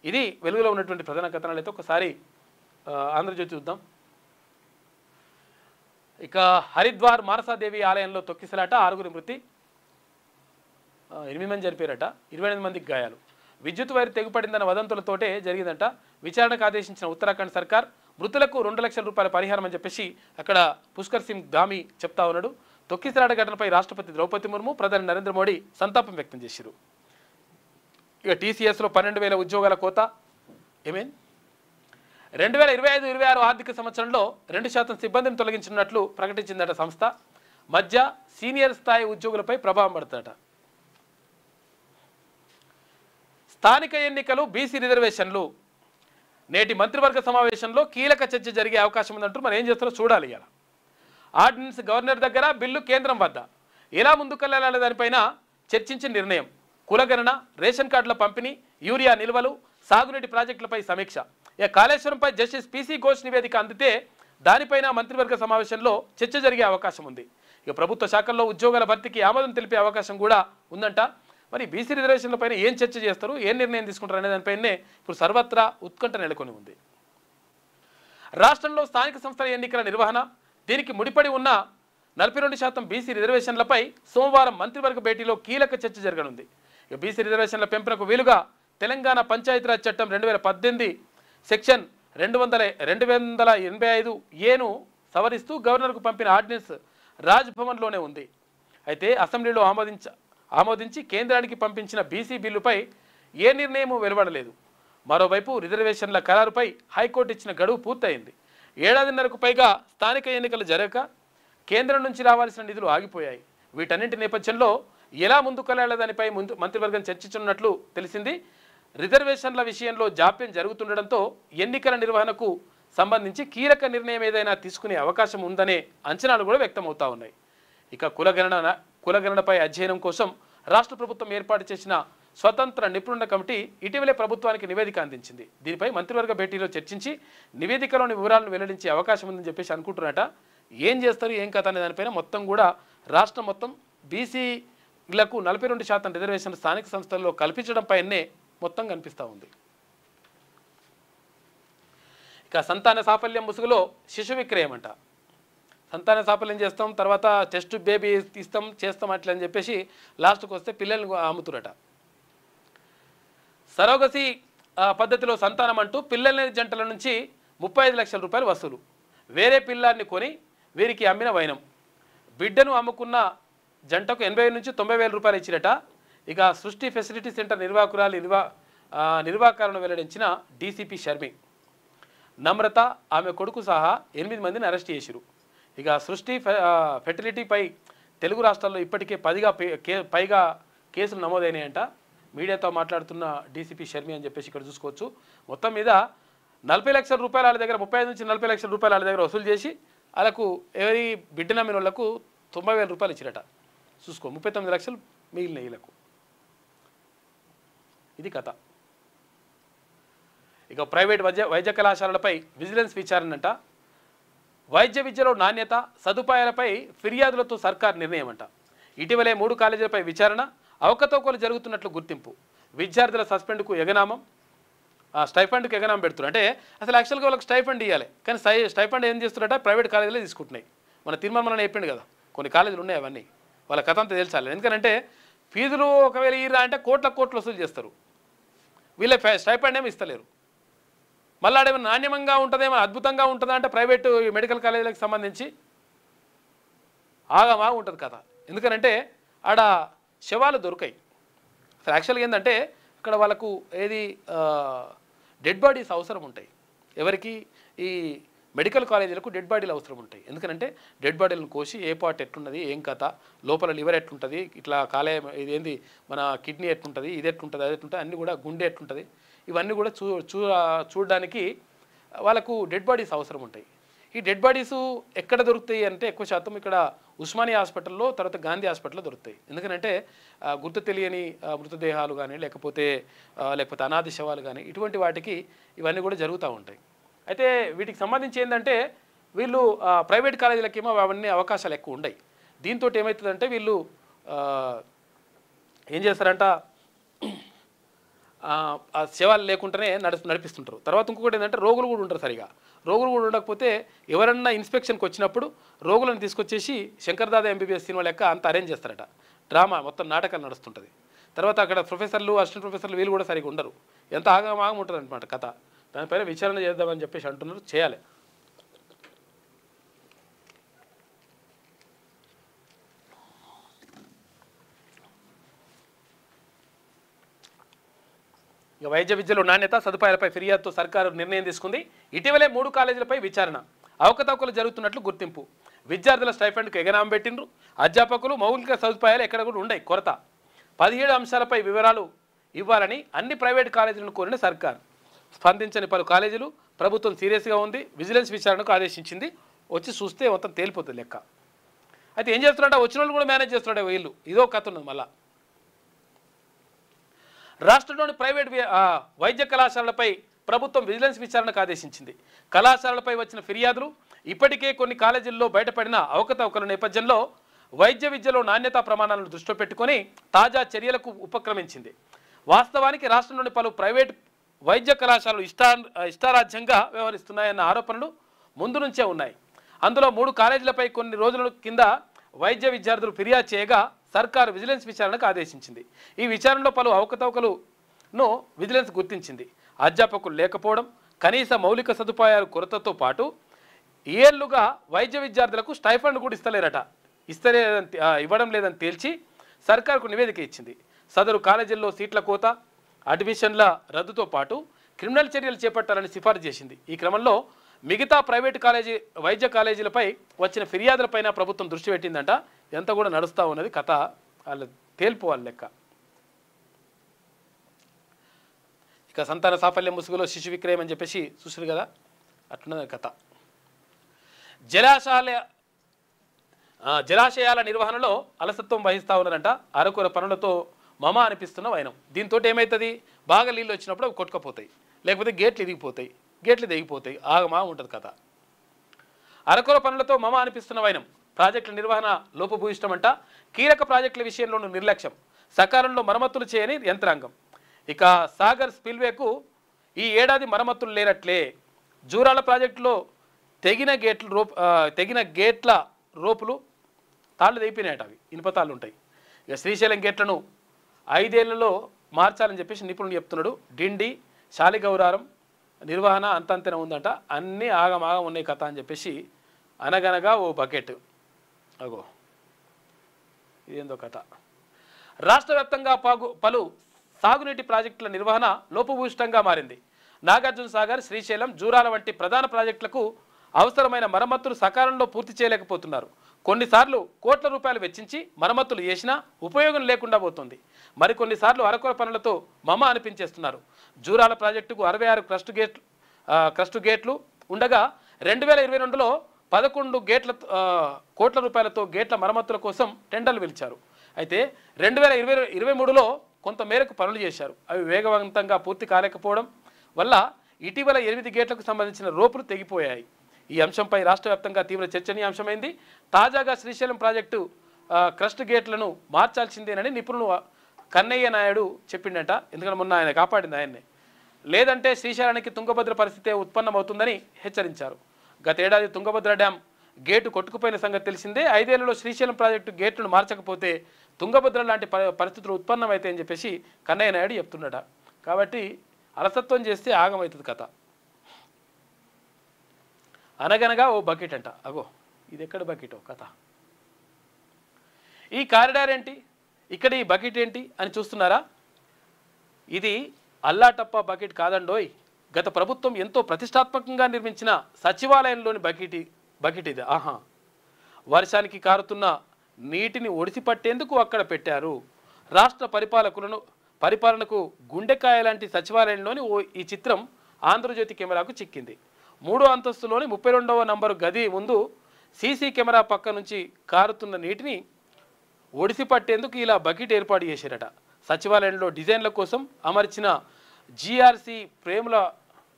ఇది వెలుగులో ఉన్నటువంటి ప్రధాన కథనాలు. అయితే ఒకసారి ఆంధ్రజ్యోతి చూద్దాం. ఇక హరిద్వార్ మానసాదేవి ఆలయంలో తొక్కిసలాట, 6గురి మృతి, 8 మంది చనిపోయారట, 28 మందికి గాయాలు. విద్యుత్ వైరు తెగుపడిందన్న వదంతులతోటే జరిగిందంట. విచారణకు ఆదేశించిన ఉత్తరాఖండ్ సర్కార్ మృతులకు 2 లక్షల రూపాయల పరిహారం అని చెప్పేసి అక్కడ పుష్కర్ సింగ్ ధామి చెప్తా ఉన్నాడు. తొక్కిసలాట ఘటనపై రాష్ట్రపతి ద్రౌపది ముర్ము, ప్రధాని నరేంద్ర మోడీ సంతాపం వ్యక్తం చేశారు. ఇక టీసీఎస్లో 12,000 ఉద్యోగాల కోత. 2025-26 ఆర్థిక సంవత్సరంలో 2% సిబ్బందిని తొలగించినట్లు ప్రకటించిందట సంస్థ. మధ్య సీనియర్ స్థాయి ఉద్యోగులపై ప్రభావం పడుతుందట. స్థానిక ఎన్నికలు, బీసీ రిజర్వేషన్లు నేటి మంత్రివర్గ సమావేశంలో కీలక చర్చ జరిగే అవకాశం ఉందంటూ మరి ఏం చేస్తారో చూడాలి. ఇలా ఆర్డినెన్స్ గవర్నర్ దగ్గర, బిల్లు కేంద్రం వద్ద ఎలా ముందుకెళ్లాలనే దానిపైన చర్చించే నిర్ణయం. కులగణన, రేషన్ కార్డుల పంపిణీ, యూరియా నిల్వలు, సాగునీటి ప్రాజెక్టులపై సమీక్ష. ఇక కాళేశ్వరంపై జస్టిస్ పీసీ ఘోష్ నివేదిక అందితే దానిపైన మంత్రివర్గ సమావేశంలో చర్చ జరిగే అవకాశం ఉంది. ఇక ప్రభుత్వ శాఖల్లో ఉద్యోగాల భర్తీకి ఆమోదం తెలిపే అవకాశం కూడా ఉందంట. మరి బీసీ రిజర్వేషన్లపైన ఏం చర్చ చేస్తారు, ఏం నిర్ణయం తీసుకుంటారు అనే దానిపైనే ఇప్పుడు సర్వత్రా ఉత్కంఠ నెలకొని ఉంది. రాష్ట్రంలో స్థానిక సంస్థల ఎన్నికల నిర్వహణ, దీనికి ముడిపడి ఉన్న 42% బీసీ రిజర్వేషన్లపై సోమవారం మంత్రివర్గ భేటీలో కీలక చర్చ జరగనుంది. ఇక బీసీ రిజర్వేషన్ల పెంపునకు వీలుగా తెలంగాణ పంచాయతీరాజ్ చట్టం 2018 సెక్షన్ 285 సవరిస్తూ గవర్నర్కు పంపిన ఆర్డినెన్స్ రాజ్భవన్లోనే ఉంది. అయితే అసెంబ్లీలో ఆమోదించి కేంద్రానికి పంపించిన బీసీ బిల్లుపై ఏ నిర్ణయమూ వెలువడలేదు. మరోవైపు రిజర్వేషన్ల ఖరారుపై హైకోర్టు ఇచ్చిన గడువు పూర్తయింది. 1.5 ఏళ్లకు పైగా స్థానిక ఎన్నికలు జరగక కేంద్రం నుంచి రావాల్సిన నిధులు ఆగిపోయాయి. వీటన్నింటి నేపథ్యంలో ఎలా ముందుకెళ్లాల దానిపై మంత్రివర్గం చర్చించనున్నట్లు తెలిసింది. రిజర్వేషన్ల విషయంలో జాప్యం జరుగుతుండడంతో ఎన్నికల నిర్వహణకు సంబంధించి కీలక నిర్ణయం ఏదైనా తీసుకునే అవకాశం ఉందనే అంచనాలు కూడా వ్యక్తమవుతా ఉన్నాయి. ఇక కులగణనపై అధ్యయనం కోసం రాష్ట్ర ప్రభుత్వం ఏర్పాటు చేసిన స్వతంత్ర నిపుణుల కమిటీ ఇటీవలే ప్రభుత్వానికి నివేదిక అందించింది. దీనిపై మంత్రివర్గ భేటీలో చర్చించి నివేదికలోని వివరాలను వెల్లడించే అవకాశం ఉందని చెప్పేసి అనుకుంటున్నట. ఏం చేస్తారు, ఏం కథ అనే దానిపైన మొత్తం కూడా రాష్ట్రం మొత్తం బీసీలకు 42% రిజర్వేషన్ స్థానిక సంస్థల్లో కల్పించడంపైనే మొత్తం కనిపిస్తూ ఉంది. ఇక సంతాన సాఫల్యం ముసుగులో శిశు విక్రయం అంట. సంతాన సాఫల్యం చేస్తాం, తర్వాత టెస్ట్ బేబీ తీస్తాం, చేస్తాం అట్లా అని చెప్పేసి లాస్ట్కి వస్తే పిల్లల్ని అమ్ముతురట. సరోగసి పద్ధతిలో సంతానం అంటూ పిల్లల్ని జంటల నుంచి 35 లక్షల రూపాయలు వసూలు. వేరే పిల్లాన్ని కొని వీరికి అమ్మిన వైనం. బిడ్డను అమ్ముకున్న జంటకు 80 నుంచి 90 వేల రూపాయలు ఇచ్చిరట. ఇక సృష్టి ఫెసిలిటీ సెంటర్ నిర్వాహకులను వెల్లడించిన డీసీపీ షర్మి. నమ్రత, ఆమె కొడుకు సహా 8 మందిని అరెస్ట్ చేసిరు. ఇక సృష్టి ఫెర్టిలిటీపై తెలుగు రాష్ట్రాల్లో ఇప్పటికే 10 పైగా కేసులు నమోదైనాయంట. మీడియాతో మాట్లాడుతున్న డీసీపీ షర్మి అని చెప్పేసి ఇక్కడ చూసుకోవచ్చు. మొత్తం మీద 40 లక్షల రూపాయలు వాళ్ళ దగ్గర, 35 నుంచి 40 లక్షల రూపాయలు వాళ్ళ దగ్గర వసూలు చేసి వాళ్ళకు ఎవరి బిడ్డ నమ్మిన వాళ్ళకు 90 వేల రూపాయలు ఇచ్చిరట. చూసుకో, 39 లక్షలు మిగిలిన వీళ్ళకు. ఇది కథ. ఇక ప్రైవేట్ వైద్య కళాశాలలపై విజిలెన్స్ విచారణ అంట. వైద్య విద్యలో నాణ్యత, సదుపాయాలపై ఫిర్యాదులతో సర్కార్ నిర్ణయం అంట. ఇటీవలే 3 కాలేజీలపై విచారణ, అవకతవకలు జరుగుతున్నట్లు గుర్తింపు. విద్యార్థుల సస్పెండ్కు ఎగనామం, స్టైఫండ్కి ఎగనామం పెడుతున్నారు. అంటే అసలు యాక్చువల్గా వాళ్ళకి స్టైఫండ్ ఇవ్వాలి, కానీ స్టైఫండ్ ఏం చేస్తున్నారట, ప్రైవేట్ కాలేజీలో తీసుకుంటున్నాయి. మన తీర్మానం చెప్పిండు కదా, కొన్ని కాలేజీలు ఉన్నాయి, అవన్నీ వాళ్ళ కథ అంతా తెలుసాలి. ఎందుకంటే ఫీజులు ఒకవేళ ఇరా అంటే కోట్ల వసూలు చేస్తారు. వీళ్ళ స్టైఫండ్ ఏమి ఇస్తలేరు. మళ్ళీ ఆడేమైనా నాణ్యమంగా ఉంటుందేమో, అద్భుతంగా ఉంటుందా అంటే ప్రైవేటు మెడికల్ కాలేజీలకు సంబంధించి ఆగా ఉంటుంది కథ. ఎందుకనంటే ఆడ శవాలు దొరికాయి. అసలు యాక్చువల్గా ఏంటంటే అక్కడ వాళ్ళకు ఏది డెడ్ బాడీస్ అవసరం ఉంటాయి. ఎవరికి? ఈ మెడికల్ కాలేజీలకు డెడ్ బాడీలు అవసరం ఉంటాయి. ఎందుకంటే డెడ్ బాడీలను కోసి ఏ పార్ట్ ఎట్లున్నది, ఏం కథ, లోపల లివర్ ఎట్లుంటుంది, ఇట్లా కాలేయం ఇదేంది, మన కిడ్నీ ఎట్లుంటుంది, ఇది ఎట్లుంటుంది, అది ఎట్లుంటుంది, అన్నీ కూడా గుండె ఎట్లుంటుంది, ఇవన్నీ కూడా చూడడానికి వాళ్ళకు డెడ్ బాడీస్ అవసరం ఉంటాయి. ఈ డెడ్ బాడీస్ ఎక్కడ దొరుకుతాయి అంటే ఎక్కువ శాతం ఇక్కడ ఉస్మానియా హాస్పిటల్లో, తర్వాత గాంధీ హాస్పిటల్లో దొరుకుతాయి. ఎందుకంటే గుర్తు తెలియని మృతదేహాలు కానీ లేకపోతే అనాథ శవాలు కానీ ఇటువంటి వాటికి ఇవన్నీ కూడా జరుగుతూ ఉంటాయి. అయితే వీటికి సంబంధించి ఏంటంటే వీళ్ళు ప్రైవేట్ కాలేజీలకేమో అవన్నీ అవకాశాలు ఎక్కువ ఉన్నాయి. దీంతో ఏమవుతుందంటే వీళ్ళు ఏం చేస్తారంట, ఆ సేవలు లేకుండానే నడిపిస్తుంటారు. తర్వాత ఇంకొకటి ఏంటంటే రోగులు కూడా ఉంటారు. సరిగా రోగులు కూడా ఉండకపోతే ఎవరన్నా ఇన్స్పెక్షన్కి వచ్చినప్పుడు రోగులను తీసుకొచ్చేసి శంకర్దాదా ఎంబీబీఎస్ సినిమా లెక్క అంత అరేంజ్ చేస్తారట. డ్రామా మొత్తం నాటకాలు నడుస్తుంటుంది. తర్వాత అక్కడ ప్రొఫెసర్లు, అసిస్టెంట్ ప్రొఫెసర్లు వీళ్ళు కూడా సరిగా ఉండరు. ఎంత ఆగమాగం ఉంటుంది అనమాట కథ. దానిపైన విచారణ చేద్దామని చెప్పేసి అంటున్నారు. చేయాలి. ఇక వైద్య విద్యలో నాణ్యత సదుపాయాలపై ఫిర్యాదుతో సర్కారు నిర్ణయం తీసుకుంది. ఇటీవలే 3 కాలేజీలపై విచారణ. అవకతవకలు జరుగుతున్నట్లు గుర్తింపు. విద్యార్థుల స్టైఫండ్కు ఎగనామం పెట్టిండ్రు. అధ్యాపకులు మౌలిక సదుపాయాలు ఎక్కడ కూడా ఉన్నాయి కొరత. 17 అంశాలపై వివరాలు ఇవ్వాలని అన్ని ప్రైవేట్ కాలేజీలను కోరిన సర్కార్. స్పందించని పలు కాలేజీలు ప్రభుత్వం సీరియస్గా ఉంది. విజిలెన్స్ విచారణకు ఆదేశించింది. వచ్చి చూస్తే మొత్తం తేలిపోతుంది లెక్క. అయితే ఏం చేస్తున్నాడు, వచ్చిన వాళ్ళు కూడా మేనేజ్ చేస్తున్నాడు వీళ్ళు. ఇదో కథ ఉన్నది. మళ్ళా రాష్ట్రంలోని ప్రైవేట్ వైద్య కళాశాలలపై ప్రభుత్వం విజిలెన్స్ విచారణకు ఆదేశించింది. కళాశాలలపై వచ్చిన ఫిర్యాదులు, ఇప్పటికే కొన్ని కాలేజీల్లో బయటపడిన అవకతవకల నేపథ్యంలో వైద్య విద్యలో నాణ్యతా ప్రమాణాలను దృష్టిలో పెట్టుకొని తాజా చర్యలకు ఉపక్రమించింది. వాస్తవానికి రాష్ట్రంలోని పలు ప్రైవేట్ వైద్య కళాశాలలు ఇష్టారాజ్యంగా వ్యవహరిస్తున్నాయన్న ఆరోపణలు ముందు నుంచే ఉన్నాయి. అందులో 3 కాలేజీలపై కొన్ని రోజుల కింద వైద్య విద్యార్థులు ఫిర్యాదు చేయగా సర్కారు విజిలెన్స్ విచారణకు ఆదేశించింది. ఈ విచారణలో పలు అవకతవకలను విజిలెన్స్ గుర్తించింది. అధ్యాపకులు లేకపోవడం, కనీస మౌలిక సదుపాయాల కొరతతో పాటు ఏళ్లుగా వైద్య విద్యార్థులకు స్టైఫండ్ కూడా ఇవ్వడం లేదని తేల్చి సర్కారుకు నివేదిక ఇచ్చింది. సదరు కాలేజీల్లో సీట్ల కోత, అడ్మిషన్ల రద్దుతో పాటు క్రిమినల్ చర్యలు చేపట్టాలని సిఫారసు చేసింది. ఈ క్రమంలో మిగతా ప్రైవేటు వైద్య కాలేజీలపై వచ్చిన ఫిర్యాదులపైన ప్రభుత్వం దృష్టి పెట్టిందంట. ఎంత కూడా నడుస్తూ ఉన్నది కథ. వాళ్ళు తేలిపోవాలి లెక్క. ఇక సంతాన సాఫల్యం ముసుగులో శిశు విక్రయం అని చెప్పేసి చూసారు కదా, అట్లున్నది కథ. జలాశయాల నిర్వహణలో అలసత్వం వహిస్తూ ఉన్నారంట. అరకొర పనులతో మమ అనిపిస్తున్న వైనం. దీంతో ఏమవుతుంది, బాగా నీళ్ళు వచ్చినప్పుడు అవి కొట్టుకపోతాయి, లేకపోతే గేట్లు దిగిపోతాయి. ఆగమా ఉంటుంది కథ. అరకొర పనులతో మమ అనిపిస్తున్న వైనం. ప్రాజెక్టుల నిర్వహణ లోపభూయిష్టమంట. కీలక ప్రాజెక్టుల విషయంలోనూ నిర్లక్ష్యం. సకాలంలో మరమ్మతులు చేయని యంత్రాంగం. ఇక సాగర్ స్పిల్వేకు ఈ ఏడాది మరమ్మతులు లేనట్లే. జూరాల ప్రాజెక్టులో తెగిన గేట్ల రోపులు తాళ్ళు తెగిపోయినాయట. అవి ఇనుప తాళ్ళు ఉంటాయి. ఇక శ్రీశైలం గేట్లను 5 ఏళ్లలో మార్చాలని చెప్పేసి నిపుణులు చెప్తున్నాడు. డిండి శాలిగౌరారం నిర్వహణ అంతంతనే ఉందంట. అన్నీ ఆగమాగం ఉన్నాయి కథ అని చెప్పేసి అనగనగా ఓ బకెట్. అగో ఇదేందో కథ. రాష్ట్ర వ్యాప్తంగా పలు సాగునీటి ప్రాజెక్టుల నిర్వహణ లోపభూయిష్టంగా మారింది. నాగార్జున సాగర్, శ్రీశైలం, జూరాల వంటి ప్రధాన ప్రాజెక్టులకు అవసరమైన మరమ్మతులు సకాలంలో పూర్తి చేయలేకపోతున్నారు. కొన్నిసార్లు కోట్ల రూపాయలు వెచ్చించి మరమ్మతులు చేసినా ఉపయోగం లేకుండా పోతుంది. మరికొన్నిసార్లు అరకొర పనులతో మమ అనిపించేస్తున్నారు. జూరాల ప్రాజెక్టుకు 66 క్రస్టు గేట్లు ఉండగా 2022లో 11 కోట్ల రూపాయలతో గేట్ల మరమ్మతుల కోసం టెండర్లు పిలిచారు. అయితే 2023లో కొంత మేరకు పనులు చేశారు. అవి వేగవంతంగా పూర్తి కాలేకపోవడం వల్ల ఇటీవల 8 గేట్లకు సంబంధించిన రోపులు తెగిపోయాయి. ఈ అంశంపై రాష్ట్ర వ్యాప్తంగా తీవ్ర చర్చనీయాంశమైంది. తాజాగా శ్రీశైలం ప్రాజెక్టు క్రస్ట్ గేట్లను మార్చాల్సిందేనని నిపుణులు కన్నయ్య నాయుడు చెప్పిండట. ఎందుకంటే మొన్న ఆయన కాపాడింది ఆయన్నే. లేదంటే శ్రీశైలానికి తుంగభద్ర పరిస్థితి ఉత్పన్నమవుతుందని హెచ్చరించారు. గతేడాది తుంగభద్ర డ్యాం గేటు కొట్టుకుపోయిన సంగతి తెలిసిందే. 5 ఏళ్లలో శ్రీశైలం ప్రాజెక్టు గేట్లను మార్చకపోతే తుంగభద్ర లాంటి పరిస్థితులు ఉత్పన్నమవుతాయని చెప్పేసి కన్నయ్య నాయుడు చెప్తున్నాడ. కాబట్టి అలసత్వం చేస్తే ఆగమవుతుంది కథ. అనగనగా ఓ బకెట్ అంట. అగో ఇది ఎక్కడ బకెటో కథ. ఈ కారిడార్ ఏంటి, ఇక్కడ ఈ బకెట్ ఏంటి అని చూస్తున్నారా? ఇది అల్లాటప్ప బకెట్ కాదండోయ్. గత ప్రభుత్వం ఎంతో ప్రతిష్టాత్మకంగా నిర్మించిన సచివాలయంలోని బకెట్ ఇది. వర్షానికి కారుతున్న నీటిని ఒడిసి పట్టేందుకు అక్కడ పెట్టారు. రాష్ట్ర పరిపాలనకు గుండెకాయ లాంటి సచివాలయంలోని ఈ చిత్రం ఆంధ్రజ్యోతి కెమెరాకు చిక్కింది. 3వ అంతస్తులోని 32వ నంబరు గది ముందు సీసీ కెమెరా పక్క నుంచి కారుతున్న నీటిని ఒడిసి పట్టేందుకు ఇలా బకెట్ ఏర్పాటు చేశారట. సచివాలయంలో డిజైన్ల కోసం అమర్చిన జీఆర్సీ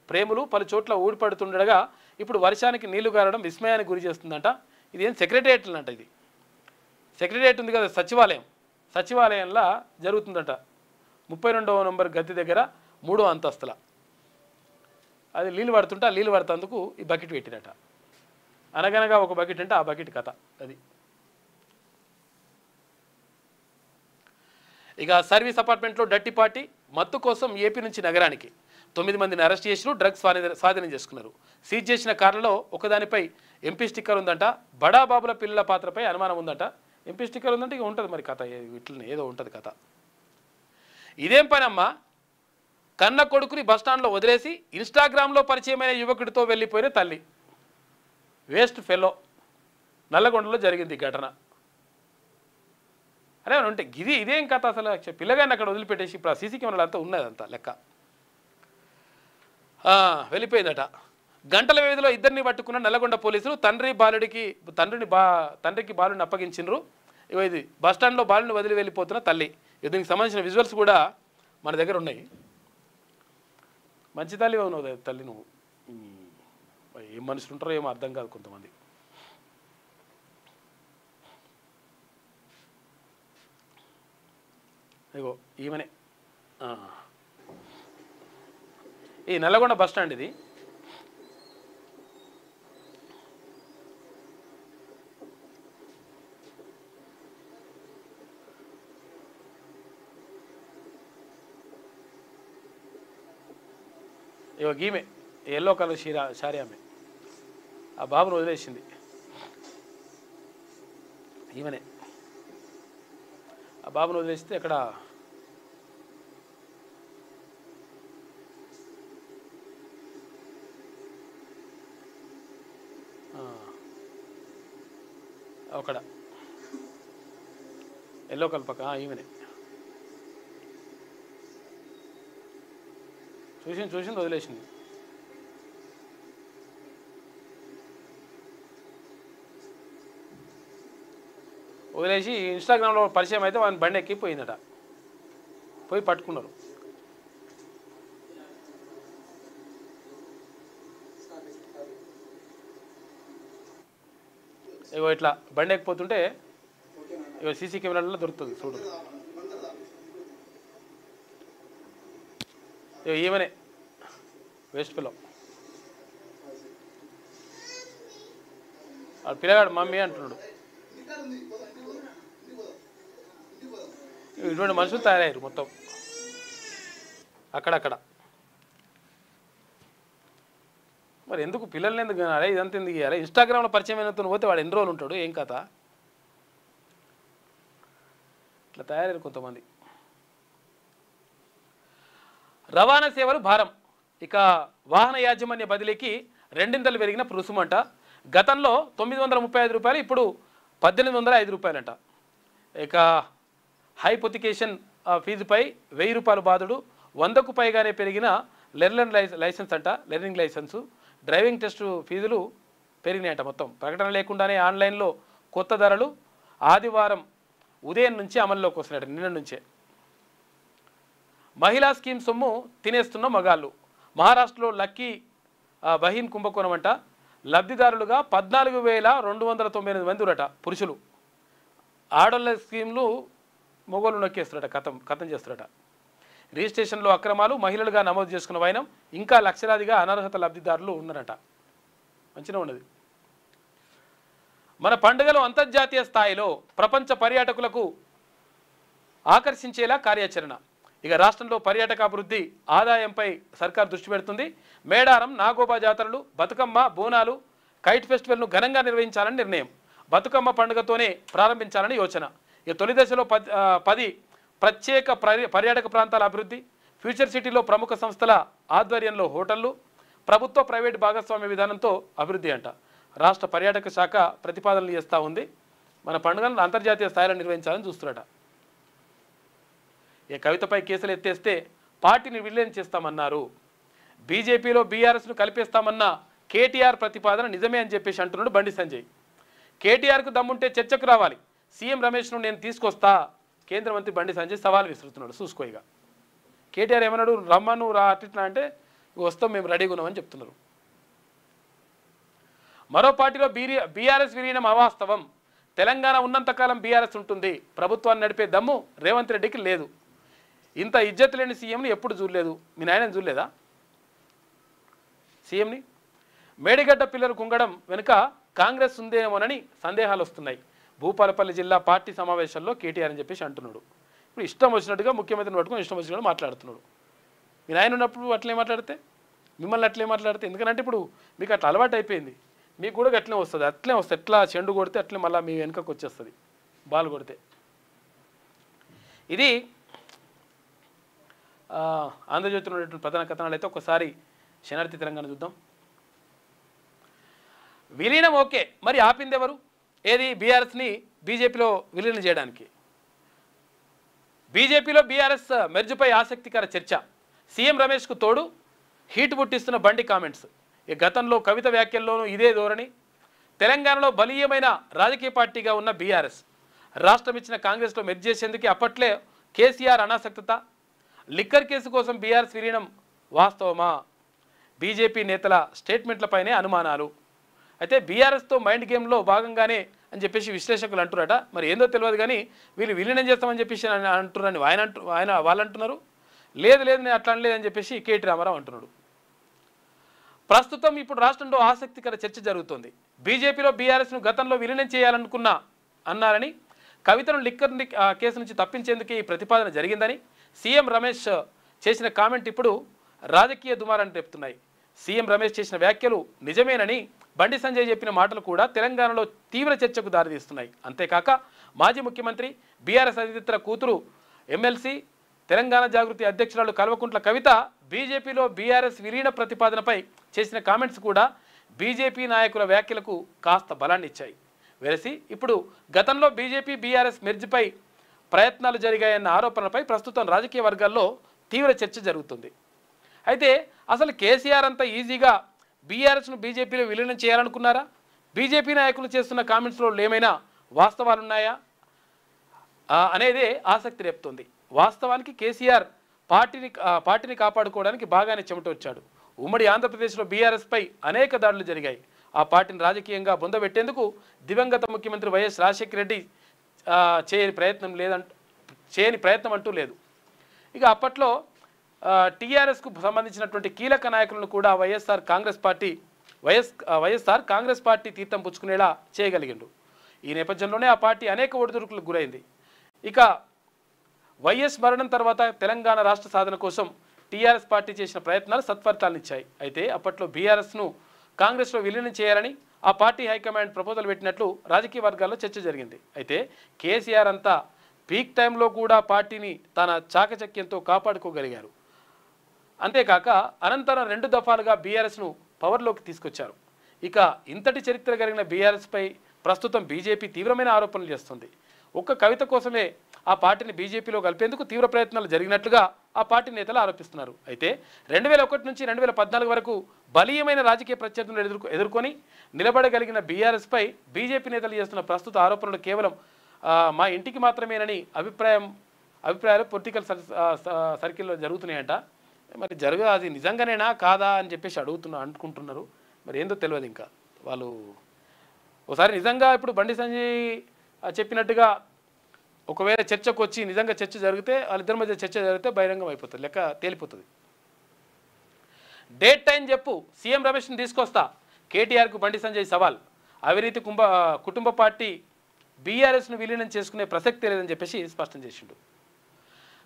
ప్రేములు పలు చోట్ల ఊడిపడుతుండగా ఇప్పుడు వర్షానికి నీళ్లు గారడం విస్మయానికి గురి చేస్తుందంట. ఇది ఏం సెక్రటేరియట్ అంట. ఇది సెక్రటేరియట్ ఉంది కదా, సచివాలయంలో జరుగుతుందంట. 32వ నంబర్ గది దగ్గర 3వ అంతస్తుల అది నీళ్ళు పడుతుందుకు ఈ బకెట్ పెట్టినట. అనగనగా ఒక బకెట్ అంటే ఆ బకెట్ కథ అది. ఇక సర్వీస్ అపార్ట్మెంట్లో డట్టి పార్టీ మత్తు కోసం ఏపీ నుంచి నగరానికి 9 మందిని అరెస్ట్ చేసి డ్రగ్స్ స్వాధీనం చేసుకున్నారు. సీజ్ చేసిన కార్లలో ఒకదానిపై ఎంపీ స్టిక్కర్ ఉందంట. బడాబాబుల పిల్లల పాత్రపై అనుమానం ఉందంట. ఎంపీ స్టిక్కర్ ఉందంటే ఇక ఉంటుంది మరి కథ, ఇట్లనే ఏదో ఉంటుంది కథ. ఇదేం పనమ్మా, కన్న కొడుకుని బస్టాండ్లో వదిలేసి ఇన్స్టాగ్రామ్లో పరిచయమైన యువకుడితో వెళ్ళిపోయిన తల్లి. Waste fellow. నల్లగొండలో జరిగింది ఘటన. అరే ఉంటే ఇదేం కథ అసలు. పిల్లగాన్ని అక్కడ వదిలిపెట్టేసి ఇప్పుడు ఆ సీసీ కెమెరాలు అంతా ఉన్నదంతా లెక్క వెళ్ళిపోయిందట. గంటల వ్యవధిలో ఇద్దరిని పట్టుకున్న నల్లగొండ పోలీసులు తండ్రికి బాలుని అప్పగించిండ్రు. ఇది బస్టాండ్లో బాలుని వదిలి వెళ్ళిపోతున్న తల్లి. దీనికి సంబంధించిన విజువల్స్ కూడా మన దగ్గర ఉన్నాయి. మంచి తల్లి అవును తల్లి నువ్వు. ఏం మనుషులు ఉంటారో ఏమో అర్థం కాదు కొంతమంది. ఇగో ఈమెనే ఈ నల్లగొండ బస్ స్టాండ్ ఇది. ఇగో గీమె ఎల్లో కలర్ శారీ ఆమె ఆ బాబును వదిలేసింది. ఈమెనే ఆ బాబును వదిలేస్తే అక్కడ అక్కడ ఎల్లో కలర్ పక్క ఈమెనే చూసింది వదిలేసింది. వదిలేసి ఇన్స్టాగ్రామ్లో పరిచయం అయితే వాని బండి ఎక్కి పోయిందట. పోయి పట్టుకున్నారు. ఇగో ఇట్లా బండి ఎక్కిపోతుంటే ఇగో సీసీ కెమెరాలలో దొరుకుతుంది చూడు. ఇగో ఈమెనే వేస్ట్ పిల్ల. వాడు పిల్లగాడు మమ్మీ అంటున్నాడు. ఇటువంటి మనుషులు తయారయ్యారు మొత్తం అక్కడక్కడ. మరి ఎందుకు పిల్లల్ని ఎందుకు అరే ఇదంతా ఎందుకు ఇవ్వాలి? ఇన్స్టాగ్రామ్లో పరిచయం అయినంత పోతే వాడు ఎన్ని రోజులు ఉంటాడు? ఏం కథ? ఇట్లా తయారయ్యారు కొంతమంది. రవాణా సేవలు భారం. ఇక వాహన యాజమాన్య బదిలీకి రెండింతలు పెరిగిన రుసుమంట. గతంలో 935 రూపాయలు, ఇప్పుడు 1805 రూపాయలంట. ఇక హైపోతికేషన్ ఫీజుపై 1000 రూపాయలు బాధుడు. 100కు పైగానే పెరిగిన లెర్నింగ్ లైసెన్సు, డ్రైవింగ్ టెస్టు ఫీజులు పెరిగినాయంట. మొత్తం ప్రకటన లేకుండానే ఆన్లైన్లో కొత్త ధరలు ఆదివారం ఉదయం నుంచి అమల్లోకి వస్తున్నాయి. నిన్న నుంచే. మహిళా స్కీమ్ సొమ్ము తినేస్తున్న మగాళ్ళు. మహారాష్ట్రలో లక్కీ బహీన్ కుంభకోణం అంట. లబ్ధిదారులుగా 14,298 మంది ఉరట పురుషులు. ఆడోళ్ళ స్కీమ్లు మొగోళ్ళు నొక్కేస్తారట, కథం చేస్తారట. రిజిస్ట్రేషన్లో అక్రమాలు, మహిళలుగా నమోదు చేసుకున్న వైనం, ఇంకా లక్షలాదిగా అనర్హత లబ్ధిదారులు ఉన్నారట. మంచిగా ఉన్నది. మన పండుగలు అంతర్జాతీయ స్థాయిలో ప్రపంచ పర్యాటకులకు ఆకర్షించేలా కార్యాచరణ. ఇక రాష్ట్రంలో పర్యాటక అభివృద్ధి ఆదాయంపై సర్కార్ దృష్టి పెడుతుంది. మేడారం, నాగోబా జాతరలు, బతుకమ్మ, బోనాలు, కైట్ ఫెస్టివల్ను ఘనంగా నిర్వహించాలని నిర్ణయం. బతుకమ్మ పండుగతోనే ప్రారంభించాలని యోచన. ఇక తొలి దశలో 10 ప్రత్యేక పర్యాటక ప్రాంతాల అభివృద్ధి, ఫ్యూచర్ సిటీలో ప్రముఖ సంస్థల ఆధ్వర్యంలో హోటళ్లు, ప్రభుత్వ ప్రైవేట్ భాగస్వామ్య విధానంతో అభివృద్ధి అంట. రాష్ట్ర పర్యాటక శాఖ ప్రతిపాదనలు చేస్తూ ఉంది. మన పండుగలను అంతర్జాతీయ స్థాయిలో నిర్వహించాలని చూస్తున్నారట. ఈ కవితపై కేసులు ఎత్తేస్తే పార్టీని విలీనం చేస్తామన్నారు. బీజేపీలో బీఆర్ఎస్ను కలిపేస్తామన్న కేటీఆర్ ప్రతిపాదన నిజమే అని చెప్పేసి అంటున్నాడు బండి సంజయ్. కేటీఆర్కు దమ్ముంటే చర్చకు రావాలి, సీఎం రమేష్ను నేను తీసుకొస్తా, కేంద్ర మంత్రి బండి సంజయ్ సవాల్ విసురుతున్నాడు. చూసుకోయిగా కేటీఆర్ ఏమన్నాడు, రమ్మను రా అట్లా అంటే వస్తాం, మేము రెడీగా ఉన్నామని చెప్తున్నారు. మరో పార్టీలో బీఆర్ఎస్ విలీనం అవాస్తవం, తెలంగాణ ఉన్నంతకాలం బీఆర్ఎస్ ఉంటుంది, ప్రభుత్వాన్ని నడిపే దమ్ము రేవంత్ రెడ్డికి లేదు, ఇంత ఇజ్జత్ లేని సీఎంని ఎప్పుడు చూడలేదు, మీ నాయనని చూడలేదా సీఎంని? మేడిగడ్డ పిల్లలు కుంగడం వెనుక కాంగ్రెస్ ఉందేమోనని సందేహాలు వస్తున్నాయి. భూపాలపల్లి జిల్లా పార్టీ సమావేశాల్లో కేటీఆర్ అని చెప్పేసి అంటున్నాడు. ఇప్పుడు ఇష్టం వచ్చినట్టుగా ముఖ్యమంత్రిని పట్టుకొని ఇష్టం వచ్చినట్టు మాట్లాడుతున్నాడు. మీ నాయన ఉన్నప్పుడు అట్లే మాట్లాడితే, మిమ్మల్ని అట్లే మాట్లాడితే, ఎందుకంటే ఇప్పుడు మీకు అట్లా అలవాటు అయిపోయింది, మీకు కూడా అట్లే వస్తుంది, ఎట్లా చెండు కొడితే అట్లే మళ్ళీ మీ వెనుకకు వచ్చేస్తుంది బాల్ కొడితే. ఇది ఆంధ్రజ్యోతిలో ఉన్నటువంటి ప్రధాన కథనాలు. అయితే ఒకసారి శనార్థి తెలంగాణ చూద్దాం. విలీనం ఓకే, మరి ఆపింది ఎవరు? ఏది? బీఆర్ఎస్ని బీజేపీలో విలీనం చేయడానికి. బీజేపీలో బీఆర్ఎస్ మెర్జుపై ఆసక్తికర చర్చ. సీఎం రమేష్కు తోడు హీట్ పుట్టిస్తున్న బండి కామెంట్స్. ఈ గతంలో కవిత వ్యాఖ్యల్లోనూ ఇదే ధోరణి. తెలంగాణలో బలీయమైన రాజకీయ పార్టీగా ఉన్న బీఆర్ఎస్ రాష్ట్రం ఇచ్చిన కాంగ్రెస్లో మెర్జ్ చేసేందుకు అప్పట్లే కేసీఆర్ అనాసక్తత. లిక్కర్ కేసు కోసం బీఆర్ఎస్ విలీనం వాస్తవమా? బీజేపీ నేతల స్టేట్మెంట్లపైనే అనుమానాలు. అయితే బీఆర్ఎస్తో మైండ్ గేమ్లో భాగంగానే అని చెప్పేసి విశ్లేషకులు అంటున్నారట. మరి ఏందో తెలియదు కానీ వీళ్ళు విలీనం చేస్తామని చెప్పేసి అంటున్నారని వాళ్ళు అంటున్నారు. లేదు నేను అట్లా అనలేదని చెప్పేసి కేటీ రామారావు అంటున్నాడు. ప్రస్తుతం ఇప్పుడు రాష్ట్రంలో ఆసక్తికర చర్చ జరుగుతోంది. బీజేపీలో బీఆర్ఎస్ను గతంలో విలీనం చేయాలనుకున్నా అన్నారని, కవితను లిక్కర్ కేసు నుంచి తప్పించేందుకే ఈ ప్రతిపాదన జరిగిందని సీఎం రమేష్ చేసిన కామెంట్ ఇప్పుడు రాజకీయ దుమారాన్ని రేపుతున్నాయి. సీఎం రమేష్ చేసిన వ్యాఖ్యలు నిజమేనని బండి సంజయ్ చెప్పిన మాటలు కూడా తెలంగాణలో తీవ్ర చర్చకు దారితీస్తున్నాయి. అంతేకాక మాజీ ముఖ్యమంత్రి బీఆర్ఎస్ అధినేత కూతురు ఎమ్మెల్సీ తెలంగాణ జాగృతి అధ్యక్షురాలు కల్వకుంట్ల కవిత బీజేపీలో బీఆర్ఎస్ విలీన ప్రతిపాదనపై చేసిన కామెంట్స్ కూడా బీజేపీ నాయకుల వ్యాఖ్యలకు కాస్త బలాన్ని ఇచ్చాయి. వెరసి ఇప్పుడు గతంలో బీజేపీ బీఆర్ఎస్ మెర్జ్పై ప్రయత్నాలు జరిగాయన్న ఆరోపణలపై ప్రస్తుతం రాజకీయ వర్గాల్లో తీవ్ర చర్చ జరుగుతుంది. అయితే అసలు కేసీఆర్ అంత ఈజీగా బీఆర్ఎస్ను బీజేపీలో విలీనం చేయాలనుకున్నారా? బీజేపీ నాయకులు చేస్తున్న కామెంట్స్లో ఏమైనా వాస్తవాలున్నాయా అనేదే ఆసక్తి రేపుతోంది. వాస్తవానికి కేసీఆర్ పార్టీని కాపాడుకోవడానికి బాగానే చెమట వచ్చాడు. ఉమ్మడి ఆంధ్రప్రదేశ్లో బీఆర్ఎస్పై అనేక దాడులు జరిగాయి. ఆ పార్టీని రాజకీయంగా బొందబెట్టేందుకు దివంగత ముఖ్యమంత్రి వైఎస్ రాజశేఖర రెడ్డి చేయని ప్రయత్నం అంటూ లేదు. ఇక అప్పట్లో టీఆర్ఎస్కు సంబంధించినటువంటి కీలక నాయకులను కూడా వైఎస్ఆర్ కాంగ్రెస్ పార్టీ తీర్థం పుచ్చుకునేలా చేయగలిగిండు. ఈ నేపథ్యంలోనే ఆ పార్టీ అనేక ఒడిదుడుకులకు గురైంది. ఇక వైఎస్ మరణం తర్వాత తెలంగాణ రాష్ట్ర సాధన కోసం టీఆర్ఎస్ పార్టీ చేసిన ప్రయత్నాలు సత్ఫలితాలను ఇచ్చాయి. అయితే అప్పట్లో బీఆర్ఎస్ను కాంగ్రెస్లో విలీనం చేయాలని ఆ పార్టీ హైకమాండ్ ప్రపోజల్ పెట్టినట్లు రాజకీయ వర్గాల్లో చర్చ జరిగింది. అయితే కేసీఆర్ అంతా పీక్ టైంలో కూడా పార్టీని తన చాకచక్యంతో కాపాడుకోగలిగారు. అంతేకాక అనంతరం 2 దఫాలుగా బీఆర్ఎస్ను పవర్లోకి తీసుకొచ్చారు. ఇక ఇంతటి చరిత్ర కలిగిన బీఆర్ఎస్పై ప్రస్తుతం బీజేపీ తీవ్రమైన ఆరోపణలు చేస్తుంది. ఒక్క కవిత కోసమే ఆ పార్టీని బీజేపీలో కలిపేందుకు తీవ్ర ప్రయత్నాలు జరిగినట్లుగా ఆ పార్టీ నేతలు ఆరోపిస్తున్నారు. అయితే 2001 నుంచి 2014 వరకు బలీయమైన రాజకీయ ప్రత్యర్థులను ఎదుర్కొని నిలబడగలిగిన బీఆర్ఎస్పై బీజేపీ నేతలు చేస్తున్న ప్రస్తుత ఆరోపణలు కేవలం మా ఇంటికి మాత్రమేనని అభిప్రాయాలు పొలిటికల్ సర్కిల్లో జరుగుతున్నాయంట. మరి అది నిజంగానేనా కాదా అని చెప్పేసి అనుకుంటున్నారు. మరి ఏందో తెలియదు. ఇంకా వాళ్ళు ఒకసారి నిజంగా ఇప్పుడు బండి సంజయ్ చెప్పినట్టుగా ఒకవేళ చర్చకు వచ్చి నిజంగా చర్చ జరిగితే వాళ్ళిద్దరి మధ్య చర్చ జరిగితే బహిరంగం అయిపోతుంది, లెక్క తేలిపోతుంది. డేట్ టైం చెప్పు, సీఎం రమేష్ని తీసుకొస్తా, కేటీఆర్కు బండి సంజయ్ సవాల్. అవినీతి కుటుంబ పార్టీ బీఆర్ఎస్ను విలీనం చేసుకునే ప్రసక్తే లేదని చెప్పేసి స్పష్టం చేసిండు.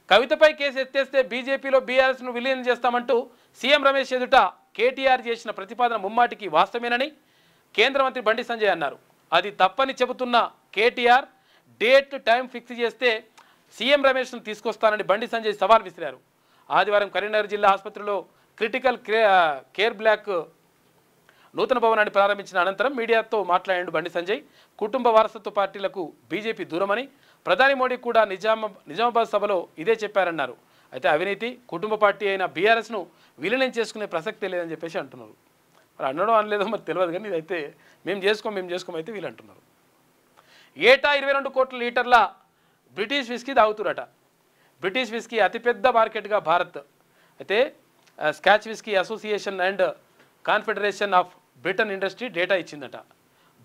కవితపై కేసు ఎత్తేస్తే బీజేపీలో బీఆర్ఎస్ను విలీనం చేస్తామంటూ సీఎం రమేష్ ఎదుట కేటీఆర్ చేసిన ప్రతిపాదన ముమ్మాటికి వాస్తవేనని కేంద్ర మంత్రి బండి సంజయ్ అన్నారు. అది తప్పని చెబుతున్న కేటీఆర్ డేట్ టైం ఫిక్స్ చేస్తే సీఎం రమేష్ను తీసుకొస్తానని బండి సంజయ్ సవాల్ విసిరారు. ఆదివారం కరీంనగర్ జిల్లా ఆసుపత్రిలో క్రిటికల్ కేర్ బ్లాక్ నూతన భవనాన్ని ప్రారంభించిన అనంతరం మీడియాతో మాట్లాడాడు బండి సంజయ్. కుటుంబ వారసత్వ పార్టీలకు బీజేపీ దూరమని ప్రధాని మోడీ కూడా నిజామాబాద్ సభలో ఇదే చెప్పారన్నారు. అయితే అవినీతి కుటుంబ పార్టీ అయిన బీఆర్ఎస్ను విలీనం చేసుకునే ప్రసక్తే లేదని చెప్పేసి అంటున్నారు. మరి అనడం అనలేదో మరి తెలియదు, కానీ ఇదైతే మేము చేసుకోమైతే వీళ్ళు అంటున్నారు. ఏటా 22 కోట్ల లీటర్ల బ్రిటిష్ విస్కీ తాగుతురట. బ్రిటిష్ విస్కీ అతిపెద్ద మార్కెట్గా భారత్. అయితే Scotch whisky association and confederation of Britain industry data ఇచ్చిందట.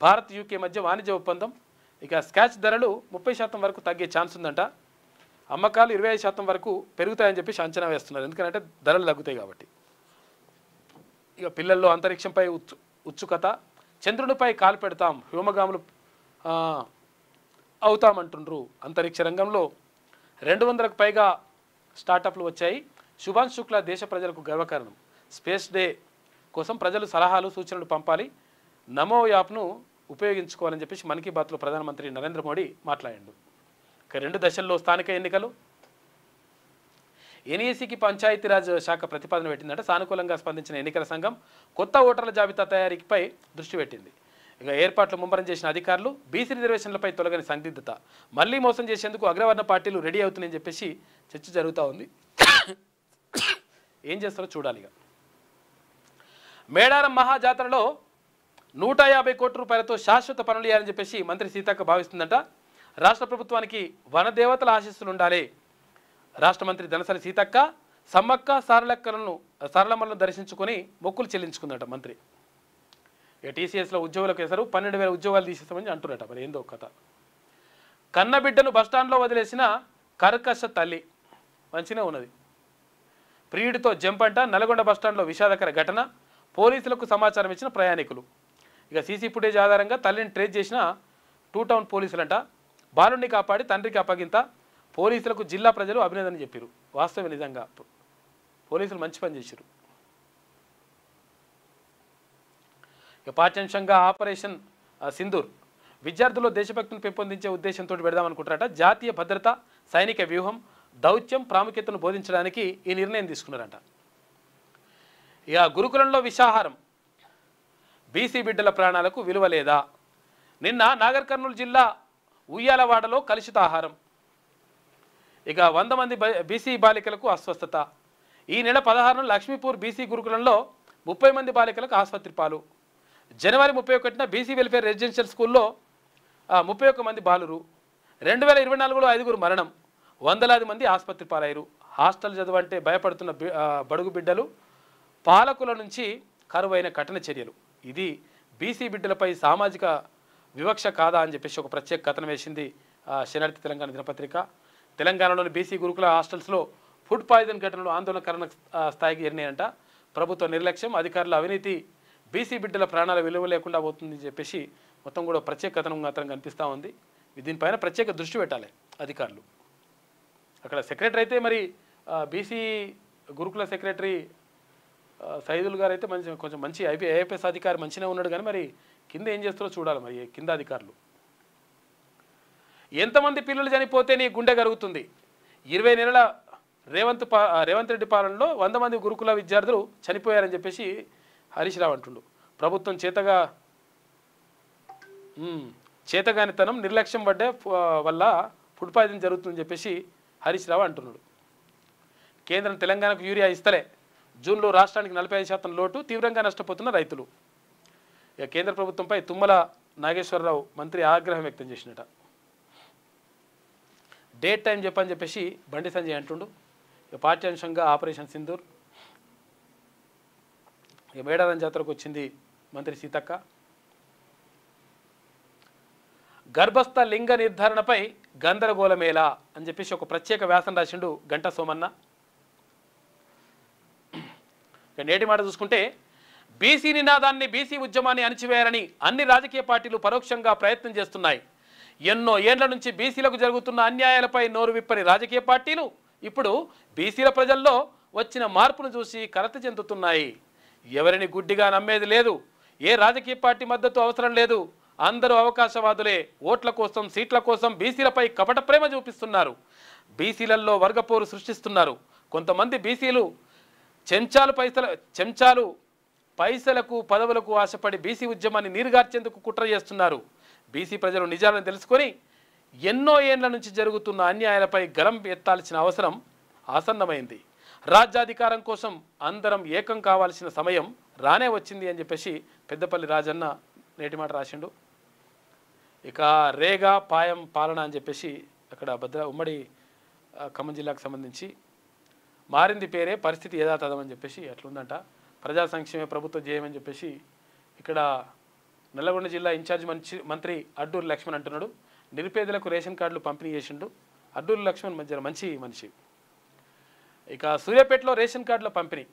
భారత్ యూకే మధ్య వాణిజ్య ఒప్పందం. ఇక స్కాచ్ ధరలు 30% వరకు తగ్గే ఛాన్స్ ఉందంట. అమ్మకాలు 25% వరకు పెరుగుతాయని చెప్పేసి అంచనా వేస్తున్నారు. ఎందుకంటే ధరలు తగ్గుతాయి కాబట్టి. ఇక పిల్లల్లో అంతరిక్షంపై ఉత్సుకత. చంద్రునిపై కాలు పెడతాం, వ్యోమగాములు అవుతామంటుండ్రు. అంతరిక్ష రంగంలో 200కు పైగా స్టార్టప్లు వచ్చాయి. శుభాంశు శుక్లా దేశ ప్రజలకు గర్వకారణం. స్పేస్ డే కోసం ప్రజలు సలహాలు సూచనలు పంపాలి, నమో యాప్ను ఉపయోగించుకోవాలని చెప్పేసి మన్ కీ బాత్లో ప్రధానమంత్రి నరేంద్ర మోడీ మాట్లాడాడు. ఇక 2 దశల్లో స్థానిక ఎన్నికలు. ఎన్ఈసీకి పంచాయతీరాజ్ శాఖ ప్రతిపాదన పెట్టిందంటే సానుకూలంగా స్పందించిన ఎన్నికల సంఘం కొత్త ఓటర్ల జాబితా తయారీపై దృష్టి పెట్టింది. ఇక ఏర్పాట్లు ముమ్మరం చేసిన అధికారులు. బీసీ రిజర్వేషన్లపై తొలగని సందిగ్ధత. మళ్లీ మోసం చేసేందుకు అగ్రవర్ణ పార్టీలు రెడీ అవుతున్నాయని చెప్పేసి చర్చ జరుగుతూ ఉంది. ఏం చేస్తారో చూడాలి. ఇక మేడారం మహాజాతరలో 150 కోట్ల రూపాయలతో శాశ్వత పనులు చేయాలని చెప్పేసి మంత్రి సీతక్క భావిస్తుందంట. రాష్ట్ర ప్రభుత్వానికి వనదేవతల ఆశీస్సులు ఉండాలి. రాష్ట్ర మంత్రి దనసరి సీతక్క సమ్మక్క సారలమ్మలను దర్శించుకొని మొక్కులు చెల్లించుకుందట మంత్రి. ఇక టీసీఎస్లో ఉద్యోగులకు వేశారు. 12,000 ఉద్యోగాలు తీసేస్తామని అంటున్నట. మరి ఏందో కథ. కన్నబిడ్డను బస్టాండ్లో వదిలేసిన కర్కశ తల్లి. మంచిగా ఉన్నది. ప్రియుడితో జంపంట. నల్గొండ బస్టాండ్లో విషాదకర ఘటన. పోలీసులకు సమాచారం ఇచ్చిన ప్రయాణికులు. ఇక సీసీ ఫుటేజ్ ఆధారంగా తల్లిని ట్రేస్ చేసిన 2 టౌన్ పోలీసులంట. బాలుడిని కాపాడి తండ్రికి అప్పగింత. పోలీసులకు జిల్లా ప్రజలు అభినందన చెప్పారు. వాస్తవం నిజంగా పోలీసులు మంచి పని చేశారు. ఇక పాఠ్యాంశంగా ఆపరేషన్ సింధూర్. విద్యార్థుల్లో దేశభక్తిని పెంపొందించే ఉద్దేశంతో పెడదామనుకుంటారట. జాతీయ భద్రత, సైనిక వ్యూహం, దౌత్యం ప్రాముఖ్యతను బోధించడానికి ఈ నిర్ణయం తీసుకున్నారంట. ఇక గురుకులంలో విషాహారం. బీసీ బిడ్డల ప్రాణాలకు విలువ లేదా? నిన్న నాగర్ కర్నూలు జిల్లా ఉయ్యాలవాడలో కలుషిత ఆహారం. ఇక 100 మంది బీసీ బాలికలకు అస్వస్థత. ఈ నెల 16న లక్ష్మీపూర్ బీసీ గురుకులంలో 30 మంది బాలికలకు ఆసుపత్రి పాలు. జనవరి 31న బీసీ వెల్ఫేర్ రెసిడెన్షియల్ స్కూల్లో 31 మంది బాలురు. 2024లో 5గురు మరణం. వందలాది మంది ఆసుపత్రి పాలయ్యారు. హాస్టల్ చదువంటే భయపడుతున్న బడుగు బిడ్డలు. పాలకుల నుంచి కరువైన కఠిన చర్యలు. ఇది బీసీ బిడ్డలపై సామాజిక వివక్ష కాదా అని చెప్పేసి ఒక ప్రత్యేక కథనం వేసింది శనార్థి తెలంగాణ దినపత్రిక. తెలంగాణలోని బీసీ గురుకుల హాస్టల్స్లో ఫుడ్ పాయిజన్ ఘటనలు ఆందోళనకరణ స్థాయికి ఎరినాయంట. ప్రభుత్వ నిర్లక్ష్యం, అధికారుల అవినీతి బీసీ బిడ్డల ప్రాణాల విలువ లేకుండా పోతుందని చెప్పేసి మొత్తం కూడా ప్రత్యేక కథనం మాత్రం కనిపిస్తూ ఉంది. దీనిపైన ప్రత్యేక దృష్టి పెట్టాలి అధికారులు. అక్కడ సెక్రటరీ అయితే మరి బీసీ గురుకుల సెక్రటరీ సైదుల్ గారు అయితే కొంచెం మంచి ఐఏఎస్ అధికారి మంచిగా ఉన్నాడు, కానీ మరి కింద ఏం చేస్తారో చూడాలి మరి కింద అధికారులు. ఎంతమంది పిల్లలు చనిపోతే నీ గుండె కరుగుతుంది? 20 నెలల రేవంత్ రెడ్డి పాలనలో 100 మంది గురుకుల విద్యార్థులు చనిపోయారని చెప్పేసి హరీష్ రావు అంటుండు. ప్రభుత్వం చేతగానితనం, నిర్లక్ష్యం వల్ల ఫుడ్ పాయిజన్ జరుగుతుందని చెప్పేసి హరీష్ రావు అంటున్నాడు. కేంద్రం తెలంగాణకు యూరియా ఇస్తలే. జూన్లో రాష్ట్రానికి 45% లోటు. తీవ్రంగా నష్టపోతున్న రైతులు. ఇక కేంద్ర ప్రభుత్వంపై తుమ్మల నాగేశ్వరరావు మంత్రి ఆగ్రహం వ్యక్తం చేసినట. డేట్ టైం చెప్పని చెప్పేసి బండి సంజయ్ అంటుండు. ఇక పాఠ్యాంశంగా ఆపరేషన్ సింధూర్. ఇక మేడారం జాతరకు వచ్చింది మంత్రి సీతక్క. గర్భస్థ లింగ నిర్ధారణపై గందరగోళమేలా అని చెప్పేసి ఒక ప్రత్యేక వ్యాసం రాసిండు గంటా సోమన్న. ఇక నేటి మాట చూసుకుంటే బీసీ నినాదాన్ని, బీసీ ఉద్యమాన్ని అణిచివేయాలని అన్ని రాజకీయ పార్టీలు పరోక్షంగా ప్రయత్నం చేస్తున్నాయి. ఎన్నో ఏండ్ల నుంచి బీసీలకు జరుగుతున్న అన్యాయాలపై నోరు విప్పని రాజకీయ పార్టీలు ఇప్పుడు బీసీల ప్రజల్లో వచ్చిన మార్పును చూసి కలత చెందుతున్నాయి. ఎవరిని గుడ్డిగా నమ్మేది లేదు. ఏ రాజకీయ పార్టీ మద్దతు అవసరం లేదు. అందరూ అవకాశవాదులే. ఓట్ల కోసం, సీట్ల కోసం బీసీలపై కపట ప్రేమ చూపిస్తున్నారు. బీసీలలో వర్గపోరు సృష్టిస్తున్నారు. కొంతమంది బీసీలు చెంచాలు పైసలకు పదవులకు ఆశపడి బీసీ ఉద్యమాన్ని నీరుగార్చేందుకు కుట్ర చేస్తున్నారు. బీసీ ప్రజలు నిజాలను తెలుసుకొని ఎన్నో ఏండ్ల నుంచి జరుగుతున్న అన్యాయాలపై గలం ఎత్తాల్సిన అవసరం ఆసన్నమైంది. రాజ్యాధికారం కోసం అందరం ఏకం కావాల్సిన సమయం రానే వచ్చింది అని చెప్పేసి పెద్దపల్లి రాజన్న నేటి మాట రాసిండు. ఇక రేగా పాయం పాలన అని చెప్పేసి అక్కడ ఉమ్మడి ఖమ్మం జిల్లాకు సంబంధించి మారింది పేరే పరిస్థితి యథాతథమని చెప్పేసి అట్లుందంట. ప్రజా సంక్షేమ ప్రభుత్వం చేయమని చెప్పేసి ఇక్కడ నల్లగొండ జిల్లా ఇన్ఛార్జ్ మంత్రి అడ్డూరి లక్ష్మణ్ అంటున్నాడు. నిరుపేదలకు రేషన్ కార్డులు పంపిణీ చేసిండు. అడ్డూరి లక్ష్మణ్ మంచి మనిషి. ఇక సూర్యాపేటలో రేషన్ కార్డుల పంపిణీ,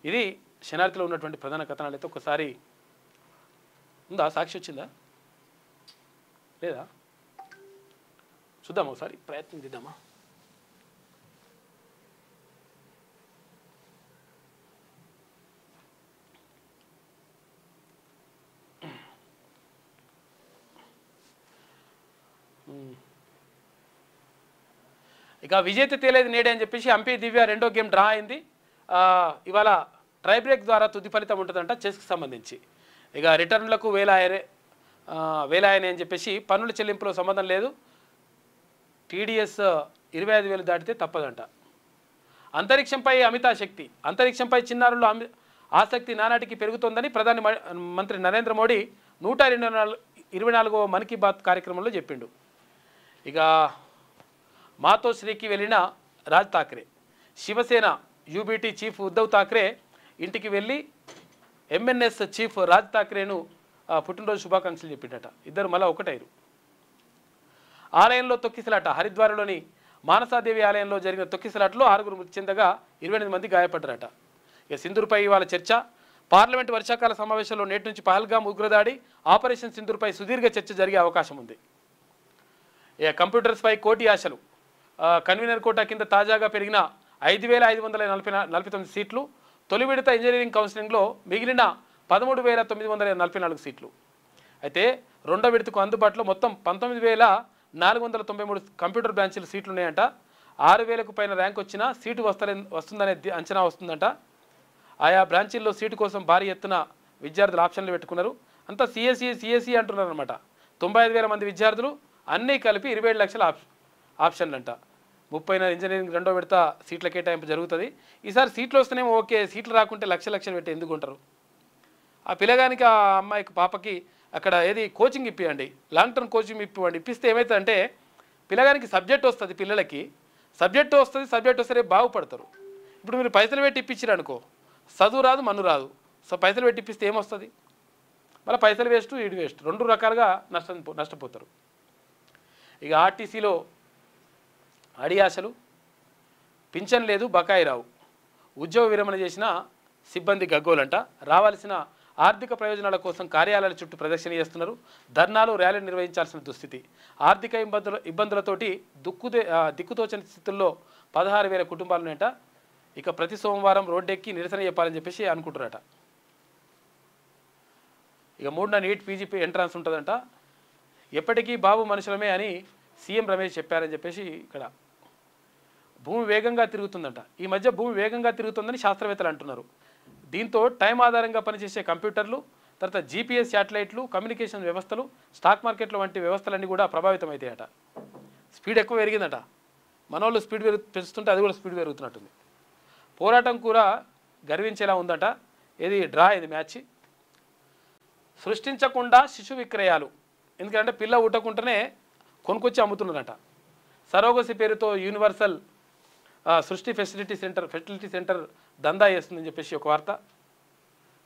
ఇది శనార్థిలో ఉన్నటువంటి ప్రధాన కథనాలు. అయితే ఒకసారి ఉందా, సాక్షి వచ్చిందా లేదా చూద్దామా, ఒకసారి ప్రయత్నం చేద్దామా. ఇక విజేత తేలేదు నేడే అని చెప్పేసి ఎంపీ దివ్య రెండో గేమ్ డ్రా అయింది. ఇవాళ ట్రై బ్రేక్ ద్వారా తుది ఫలితం ఉంటుందంట చెస్కి సంబంధించి. ఇక రిటర్న్లకు వేలాయనే అని చెప్పేసి పన్నుల చెల్లింపులో సంబంధం లేదు. టీడీఎస్ 25,000 దాటితే తప్పదంట. అంతరిక్షంపై అమితాశక్తి, అంతరిక్షంపై చిన్నారుల్లో ఆసక్తి నానాటికి పెరుగుతోందని ప్రధాని మంత్రి నరేంద్ర మోడీ 124వ మన్ కీ బాత్ కార్యక్రమంలో చెప్పిండు. ఇక మాతో శ్రీకి వెళ్ళిన రాజ్ ఠాక్రే, శివసేన యూబీటీ చీఫ్ ఉద్ధవ్ ఠాక్రే ఇంటికి వెళ్ళి ఎంఎన్ఎస్ చీఫ్ రాజ్ ఠాక్రేను పుట్టినరోజు శుభాకాంక్షలు చెప్పిండట. ఇద్దరు మళ్ళీ ఒకటైరు. ఆలయంలో తొక్కిసలాట, హరిద్వార్లోని మానసాదేవి ఆలయంలో జరిగిన తొక్కిసలాటలో 6 మృతి చెందగా 28 మంది గాయపడ్డారట. ఇక సింధూర్పై ఇవాళ చర్చ. పార్లమెంటు వర్షాకాల సమావేశంలో నేటి నుంచి పహల్గామ్ ఉగ్రదాడి, ఆపరేషన్ సింధూర్పై సుదీర్ఘ చర్చ జరిగే అవకాశం ఉంది. ఇక కంప్యూటర్స్పై కోటి ఆశలు. కన్వీనర్ కోటా కింద తాజాగా పెరిగిన 5,549 సీట్లు. తొలి విడత ఇంజనీరింగ్ కౌన్సిలింగ్లో మిగిలిన 13,944 సీట్లు. అయితే రెండో విడతకు అందుబాటులో మొత్తం 19,493 కంప్యూటర్ బ్రాంచీలు సీట్లు ఉన్నాయంట. 6,000కు పైన ర్యాంక్ వచ్చినా సీటు వస్తుందనే అంచనా వస్తుందంట. ఆయా బ్రాంచీల్లో సీటు కోసం భారీ ఎత్తున విద్యార్థులు ఆప్షన్లు పెట్టుకున్నారు. అంతా సిఎస్ఈ అంటున్నారు అనమాట. 95,000 మంది విద్యార్థులు అన్నీ కలిపి 27 లక్షల ఆప్షన్లు అంట. 30 ఇంజనీరింగ్ రెండో విడత సీట్ల కేటాయింపు జరుగుతుంది. ఈసారి సీట్లు వస్తేనేమో ఓకే, సీట్లు రాకుంటే లక్షలు పెట్టి ఎందుకు ఉంటారు? ఆ పిల్లగానికి ఆ అమ్మాయికి పాపకి అక్కడ ఏది కోచింగ్ ఇప్పియండి, లాంగ్ టర్మ్ కోచింగ్ ఇప్పిస్తే ఏమవుతుందంటే పిల్లగానికి సబ్జెక్ట్ వస్తుంది, పిల్లలకి సబ్జెక్ట్ వస్తే బాగుపడతారు. ఇప్పుడు మీరు పైసలు పెట్టి ఇప్పించారు అనుకో, చదువు రాదు మన్ను రాదు. సో పైసలు పెట్టి ఇప్పిస్తే ఏమొస్తుంది? మళ్ళీ పైసలు వేస్ట్, ఈడు వేస్ట్, 2 రకాలుగా నష్టపోతారు. ఇక ఆర్టీసీలో అడియాసలు, పింఛన్ లేదు, బకాయి రావు, ఉద్యోగ విరమణ చేసిన సిబ్బంది గగ్గోలంట. రావాల్సిన ఆర్థిక ప్రయోజనాల కోసం కార్యాలయాల చుట్టూ ప్రదర్శన చేస్తున్నారు. ధర్నాలు, ర్యాలీలు నిర్వహించాల్సిన దుస్థితి. ఆర్థిక ఇబ్బందులతోటి దిక్కుతోచని స్థితుల్లో 16,000 కుటుంబాలు ఉన్నాయట. ఇక ప్రతి సోమవారం రోడ్డెక్కి నిరసన చెప్పాలని చెప్పేసి అనుకుంటారట. ఇక 3న నీట్ పీజీ ఎంట్రన్స్ ఉంటుందంట. ఎప్పటికీ బాబు మనుషులమే అని సీఎం రమేష్ చెప్పారని చెప్పేసి ఇక్కడ భూమి వేగంగా తిరుగుతుందంట. ఈ మధ్య భూమి వేగంగా తిరుగుతుందని శాస్త్రవేత్తలు అంటున్నారు. దీంతో టైం ఆధారంగా పనిచేసే కంప్యూటర్లు, తర్వాత జీపీఎస్ శాటిలైట్లు, కమ్యూనికేషన్ వ్యవస్థలు, స్టాక్ మార్కెట్లు వంటి వ్యవస్థలన్నీ కూడా ప్రభావితం అవుతాయట. స్పీడ్ ఎక్కువ పెరిగిందట. మనోళ్ళు స్పీడ్ పెంచుతుంటే అది కూడా స్పీడ్ పెరుగుతున్నట్టుంది. పోరాటం కూడా గర్వించేలా ఉందట. ఏది డ్రా ఇది మ్యాచ్. సృష్టించకుండా శిశు విక్రయాలు, ఎందుకంటే పిల్ల ఉట్టకుంటేనే కొనుక్కొచ్చి అమ్ముతున్నారట. సరోగసి పేరుతో యూనివర్సల్ సృష్టి ఫెసిలిటీ సెంటర్ దందా చేస్తుందని చెప్పేసి ఒక వార్త.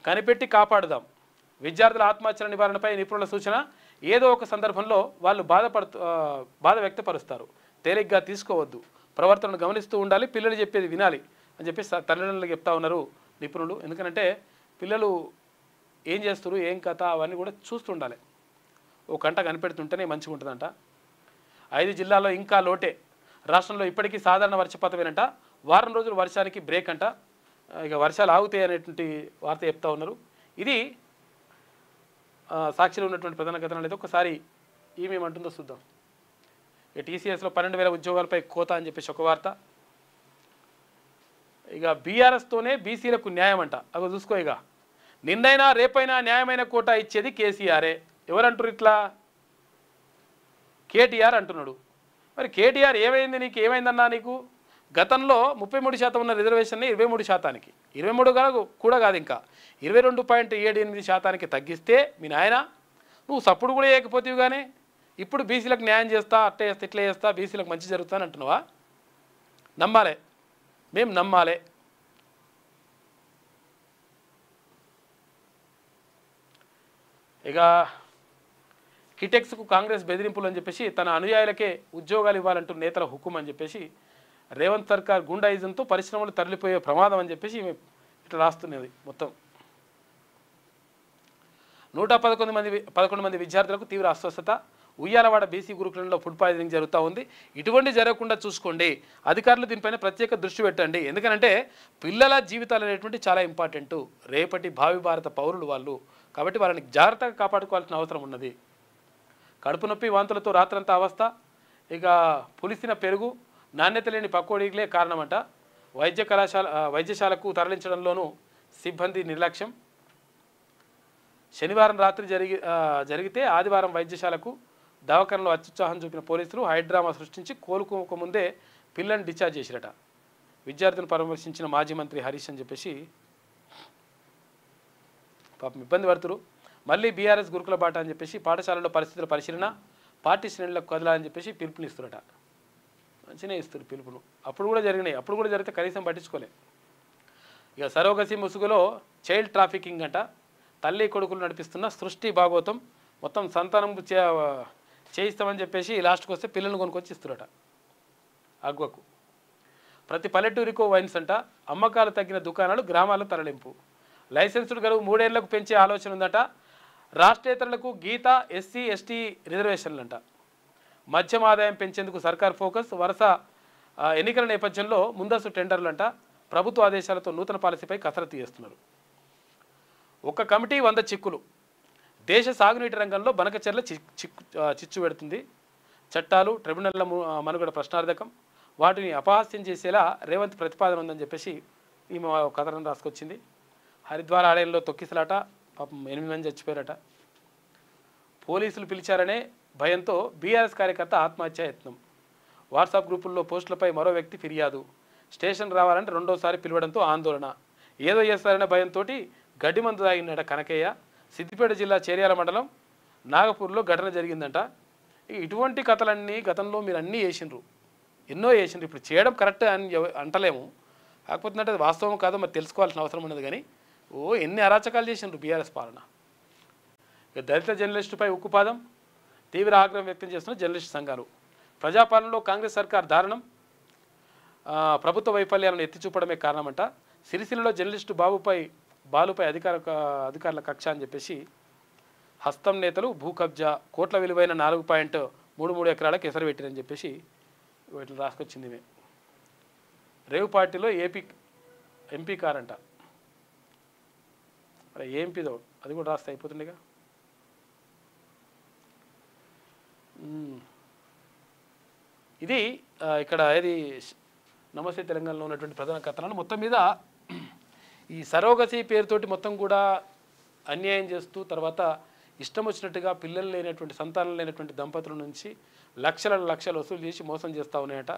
కనిపెట్టి కాపాడుదాం, విద్యార్థుల ఆత్మహత్యల నివారణపై నిపుణుల సూచన. ఏదో ఒక సందర్భంలో వాళ్ళు బాధ వ్యక్తపరుస్తారు, తేలిగ్గా తీసుకోవద్దు, ప్రవర్తనను గమనిస్తూ ఉండాలి, పిల్లలు చెప్పేది వినాలి అని చెప్పేసి తల్లిదండ్రులకు చెప్తా ఉన్నారు నిపుణులు. ఎందుకంటే పిల్లలు ఏం చేస్తారు, ఏం కథ అవన్నీ కూడా చూస్తుండాలి. ఓ కంట కనిపెడుతుంటేనే మంచిగా ఉంటుందంట. 5 జిల్లాల్లో ఇంకా లోటే. రాష్ట్రంలో ఇప్పటికీ సాధారణ వర్షపాతమేనంట. వారం రోజులు వర్షానికి బ్రేక్ అంట. ఇక వర్షాలు ఆగుతాయి అనేటువంటి వార్త చెప్తా ఉన్నారు. ఇది సాక్షిలో ఉన్నటువంటి ప్రధాన కథనాలు. అయితే ఒకసారి ఏమేమంటుందో చూద్దాం. ఇక టీసీఎస్లో 12,000 ఉద్యోగాలపై కోత అని చెప్పేసి ఒక వార్త. ఇక బీఆర్ఎస్తోనే బీసీలకు న్యాయం అంట. అవి చూసుకో, ఇక నిన్నైనా రేపైనా న్యాయమైన కోటా ఇచ్చేది కేసీఆరే. ఎవరంటారు ఇట్లా? కేటీఆర్ అంటున్నాడు. మరి కేటీఆర్ ఏమైంది, నీకు ఏమైందన్నా? నీకు గతంలో 33% ఉన్న రిజర్వేషన్ని 23%, 23 కూడా కాదు, ఇంకా 22.78% తగ్గిస్తే మీ నాయన నువ్వు సప్పుడు కూడా వేయకపోతేవి. కానీ ఇప్పుడు బీసీలకు న్యాయం చేస్తా, అట్లా చేస్తా, ఇట్లా చేస్తా, బీసీలకు మంచి జరుగుతాను అంటున్నావా? నమ్మాలే, మేము నమ్మాలే. ఇక కిటెక్స్కు కాంగ్రెస్ బెదిరింపులు అని చెప్పేసి తన అనుయాయులకే ఉద్యోగాలు ఇవ్వాలంటూ నేతల హుకుం అని చెప్పేసి రేవంత్ సర్కార్ గుండాయిజంతో పరిశ్రమలు తరలిపోయే ప్రమాదం అని చెప్పేసి ఇట్లా రాస్తున్నది మొత్తం. 111 మంది విద్యార్థులకు తీవ్ర అస్వస్థత. ఉయ్యాలవాడ బీసీ గురుకులంలో ఫుడ్ పాయిజనింగ్ జరుగుతూ ఉంది. ఇటువంటి జరగకుండా చూసుకోండి, అధికారులు దీనిపైన ప్రత్యేక దృష్టి పెట్టండి. ఎందుకంటే పిల్లల జీవితాలు అనేటువంటి చాలా ఇంపార్టెంటు, రేపటి భావి భారత పౌరులు వాళ్ళు. కాబట్టి వాళ్ళని జాగ్రత్తగా కాపాడుకోవాల్సిన అవసరం ఉన్నది. కడుపు నొప్పి, వాంతులతో రాత్రంతా అవస్థ. ఇక పులిసిన పెరుగు, నాణ్యత లేని పకోడీలే కారణమంట. వైద్యశాలకు తరలించడంలోనూ సిబ్బంది నిర్లక్ష్యం. శనివారం రాత్రి జరిగితే ఆదివారం వైద్యశాలకు దవాఖానలో అత్యుత్సాహం చూపిన పోలీసులు హైడ్రామా సృష్టించి కోలుకోకముందే పిల్లల్ని డిశ్చార్జ్ చేసిరట. విద్యార్థులను పరామర్శించిన మాజీ మంత్రి హరీష్ అని చెప్పేసి పాపం ఇబ్బంది పడుతురు. మళ్ళీ బీఆర్ఎస్ గురుకుల బాట అని చెప్పేసి పాఠశాలలో పరిస్థితుల పరిశీలన, పార్టీ శ్రేణులకు కదలాలని చెప్పేసి పిలుపునిస్తురట. మంచిగా ఇస్తారు పిలుపును. అప్పుడు కూడా జరిగినాయి, అప్పుడు కూడా జరిగితే కనీసం పట్టించుకోలే. ఇక సరోగసి ముసుగులో చైల్డ్ ట్రాఫికింగ్ అంట. తల్లి కొడుకులు నడిపిస్తున్న సృష్టి భాగవతం. మొత్తం సంతానం చేయిస్తామని చెప్పేసి లాస్ట్కి వస్తే పిల్లల్ని కొనుక్కొచ్చి ఇస్తురట అగ్వకు. ప్రతి పల్లెటూరికో వైన్స్ అంట. అమ్మకాలు తగ్గిన దుకాణాలు గ్రామాల్లో తరలింపు. లైసెన్సుడు గడువు 3 ఏళ్లకు పెంచే ఆలోచన ఉందట. రాష్ట్రేతరులకు గీత, ఎస్సీ ఎస్టీ రిజర్వేషన్లు అంట. మద్యం ఆదాయం పెంచేందుకు సర్కార్ ఫోకస్. వరుస ఎన్నికల నేపథ్యంలో ముందస్తు టెండర్లు అంట. ప్రభుత్వ ఆదేశాలతో నూతన పాలసీపై కసరత్తు చేస్తున్నారు. ఒక కమిటీ 100 చిక్కులు. దేశ సాగునీటి రంగంలో బనకచెర్ల చిచ్చు పెడుతుంది. చట్టాలు, ట్రిబ్యునల్ల మనుగడ ప్రశ్నార్థకం. వాటిని అపహాస్యం చేసేలా రేవంత్ ప్రతిపాదన ఉందని చెప్పేసి ఈమె కథనం రాసుకొచ్చింది. హరిద్వార్ ఆలయంలో తొక్కిసలాట, పాపం 8 మంది చచ్చిపోయారట. పోలీసులు పిలిచారనే భయంతో బీఆర్ఎస్ కార్యకర్త ఆత్మహత్య యత్నం. వాట్సాప్ గ్రూపుల్లో పోస్టులపై మరో వ్యక్తి ఫిర్యాదు. స్టేషన్ రావాలంటే 2వ సారి పిలవడంతో ఆందోళన. ఏదో చేస్తారనే భయంతో గడ్డి మందు తాగినట కనకయ్య. సిద్దిపేట జిల్లా చేర్యాల మండలం నాగపూర్లో ఘటన జరిగిందంట. ఇటువంటి కథలన్నీ గతంలో మీరు అన్నీ చేసిండ్రు, ఎన్నో చేసిండ్రు. ఇప్పుడు చేయడం కరెక్ట్ అని అంటలేము, కాకపోతే అంటే వాస్తవం కాదో మరి తెలుసుకోవాల్సిన అవసరం ఉన్నది. కానీ ఎన్ని అరాచకాలు చేసిండ్రు బీఆర్ఎస్ పాలన. ఇక దళిత జర్నలిస్టుపై ఉక్కుపాదం. తీవ్ర ఆగ్రహం వ్యక్తం చేస్తున్న జర్నలిస్టు సంఘాలు. ప్రజాపాలనలో కాంగ్రెస్ సర్కార్ దారుణం, ప్రభుత్వ వైఫల్యాలను ఎత్తి చూపడమే కారణమంట. సిరిసిల్లలో జర్నలిస్టు బాలుపై అధికారుల కక్ష అని చెప్పేసి హస్తం నేతలు భూ కబ్జా, కోట్ల విలువైన 4.33 ఎకరాలకు ఎసరు పెట్టిరని చెప్పేసి వీటిని రాసుకొచ్చింది. రేవు పార్టీలో ఎంపీ కారంట. మరి ఏంపీదో అది కూడా రాస్తే అయిపోతుండేగా. ఇది ఇక్కడ ఏది నమస్తే తెలంగాణలో ఉన్నటువంటి ప్రధాన కథనాలు. మొత్తం మీద ఈ సరోగసి పేరుతోటి మొత్తం కూడా అన్యాయం చేస్తూ తర్వాత ఇష్టం వచ్చినట్టుగా పిల్లలు లేనటువంటి సంతానం లేనటువంటి దంపతుల నుంచి లక్షలు వసూలు చేసి మోసం చేస్తూ ఉన్నాయట.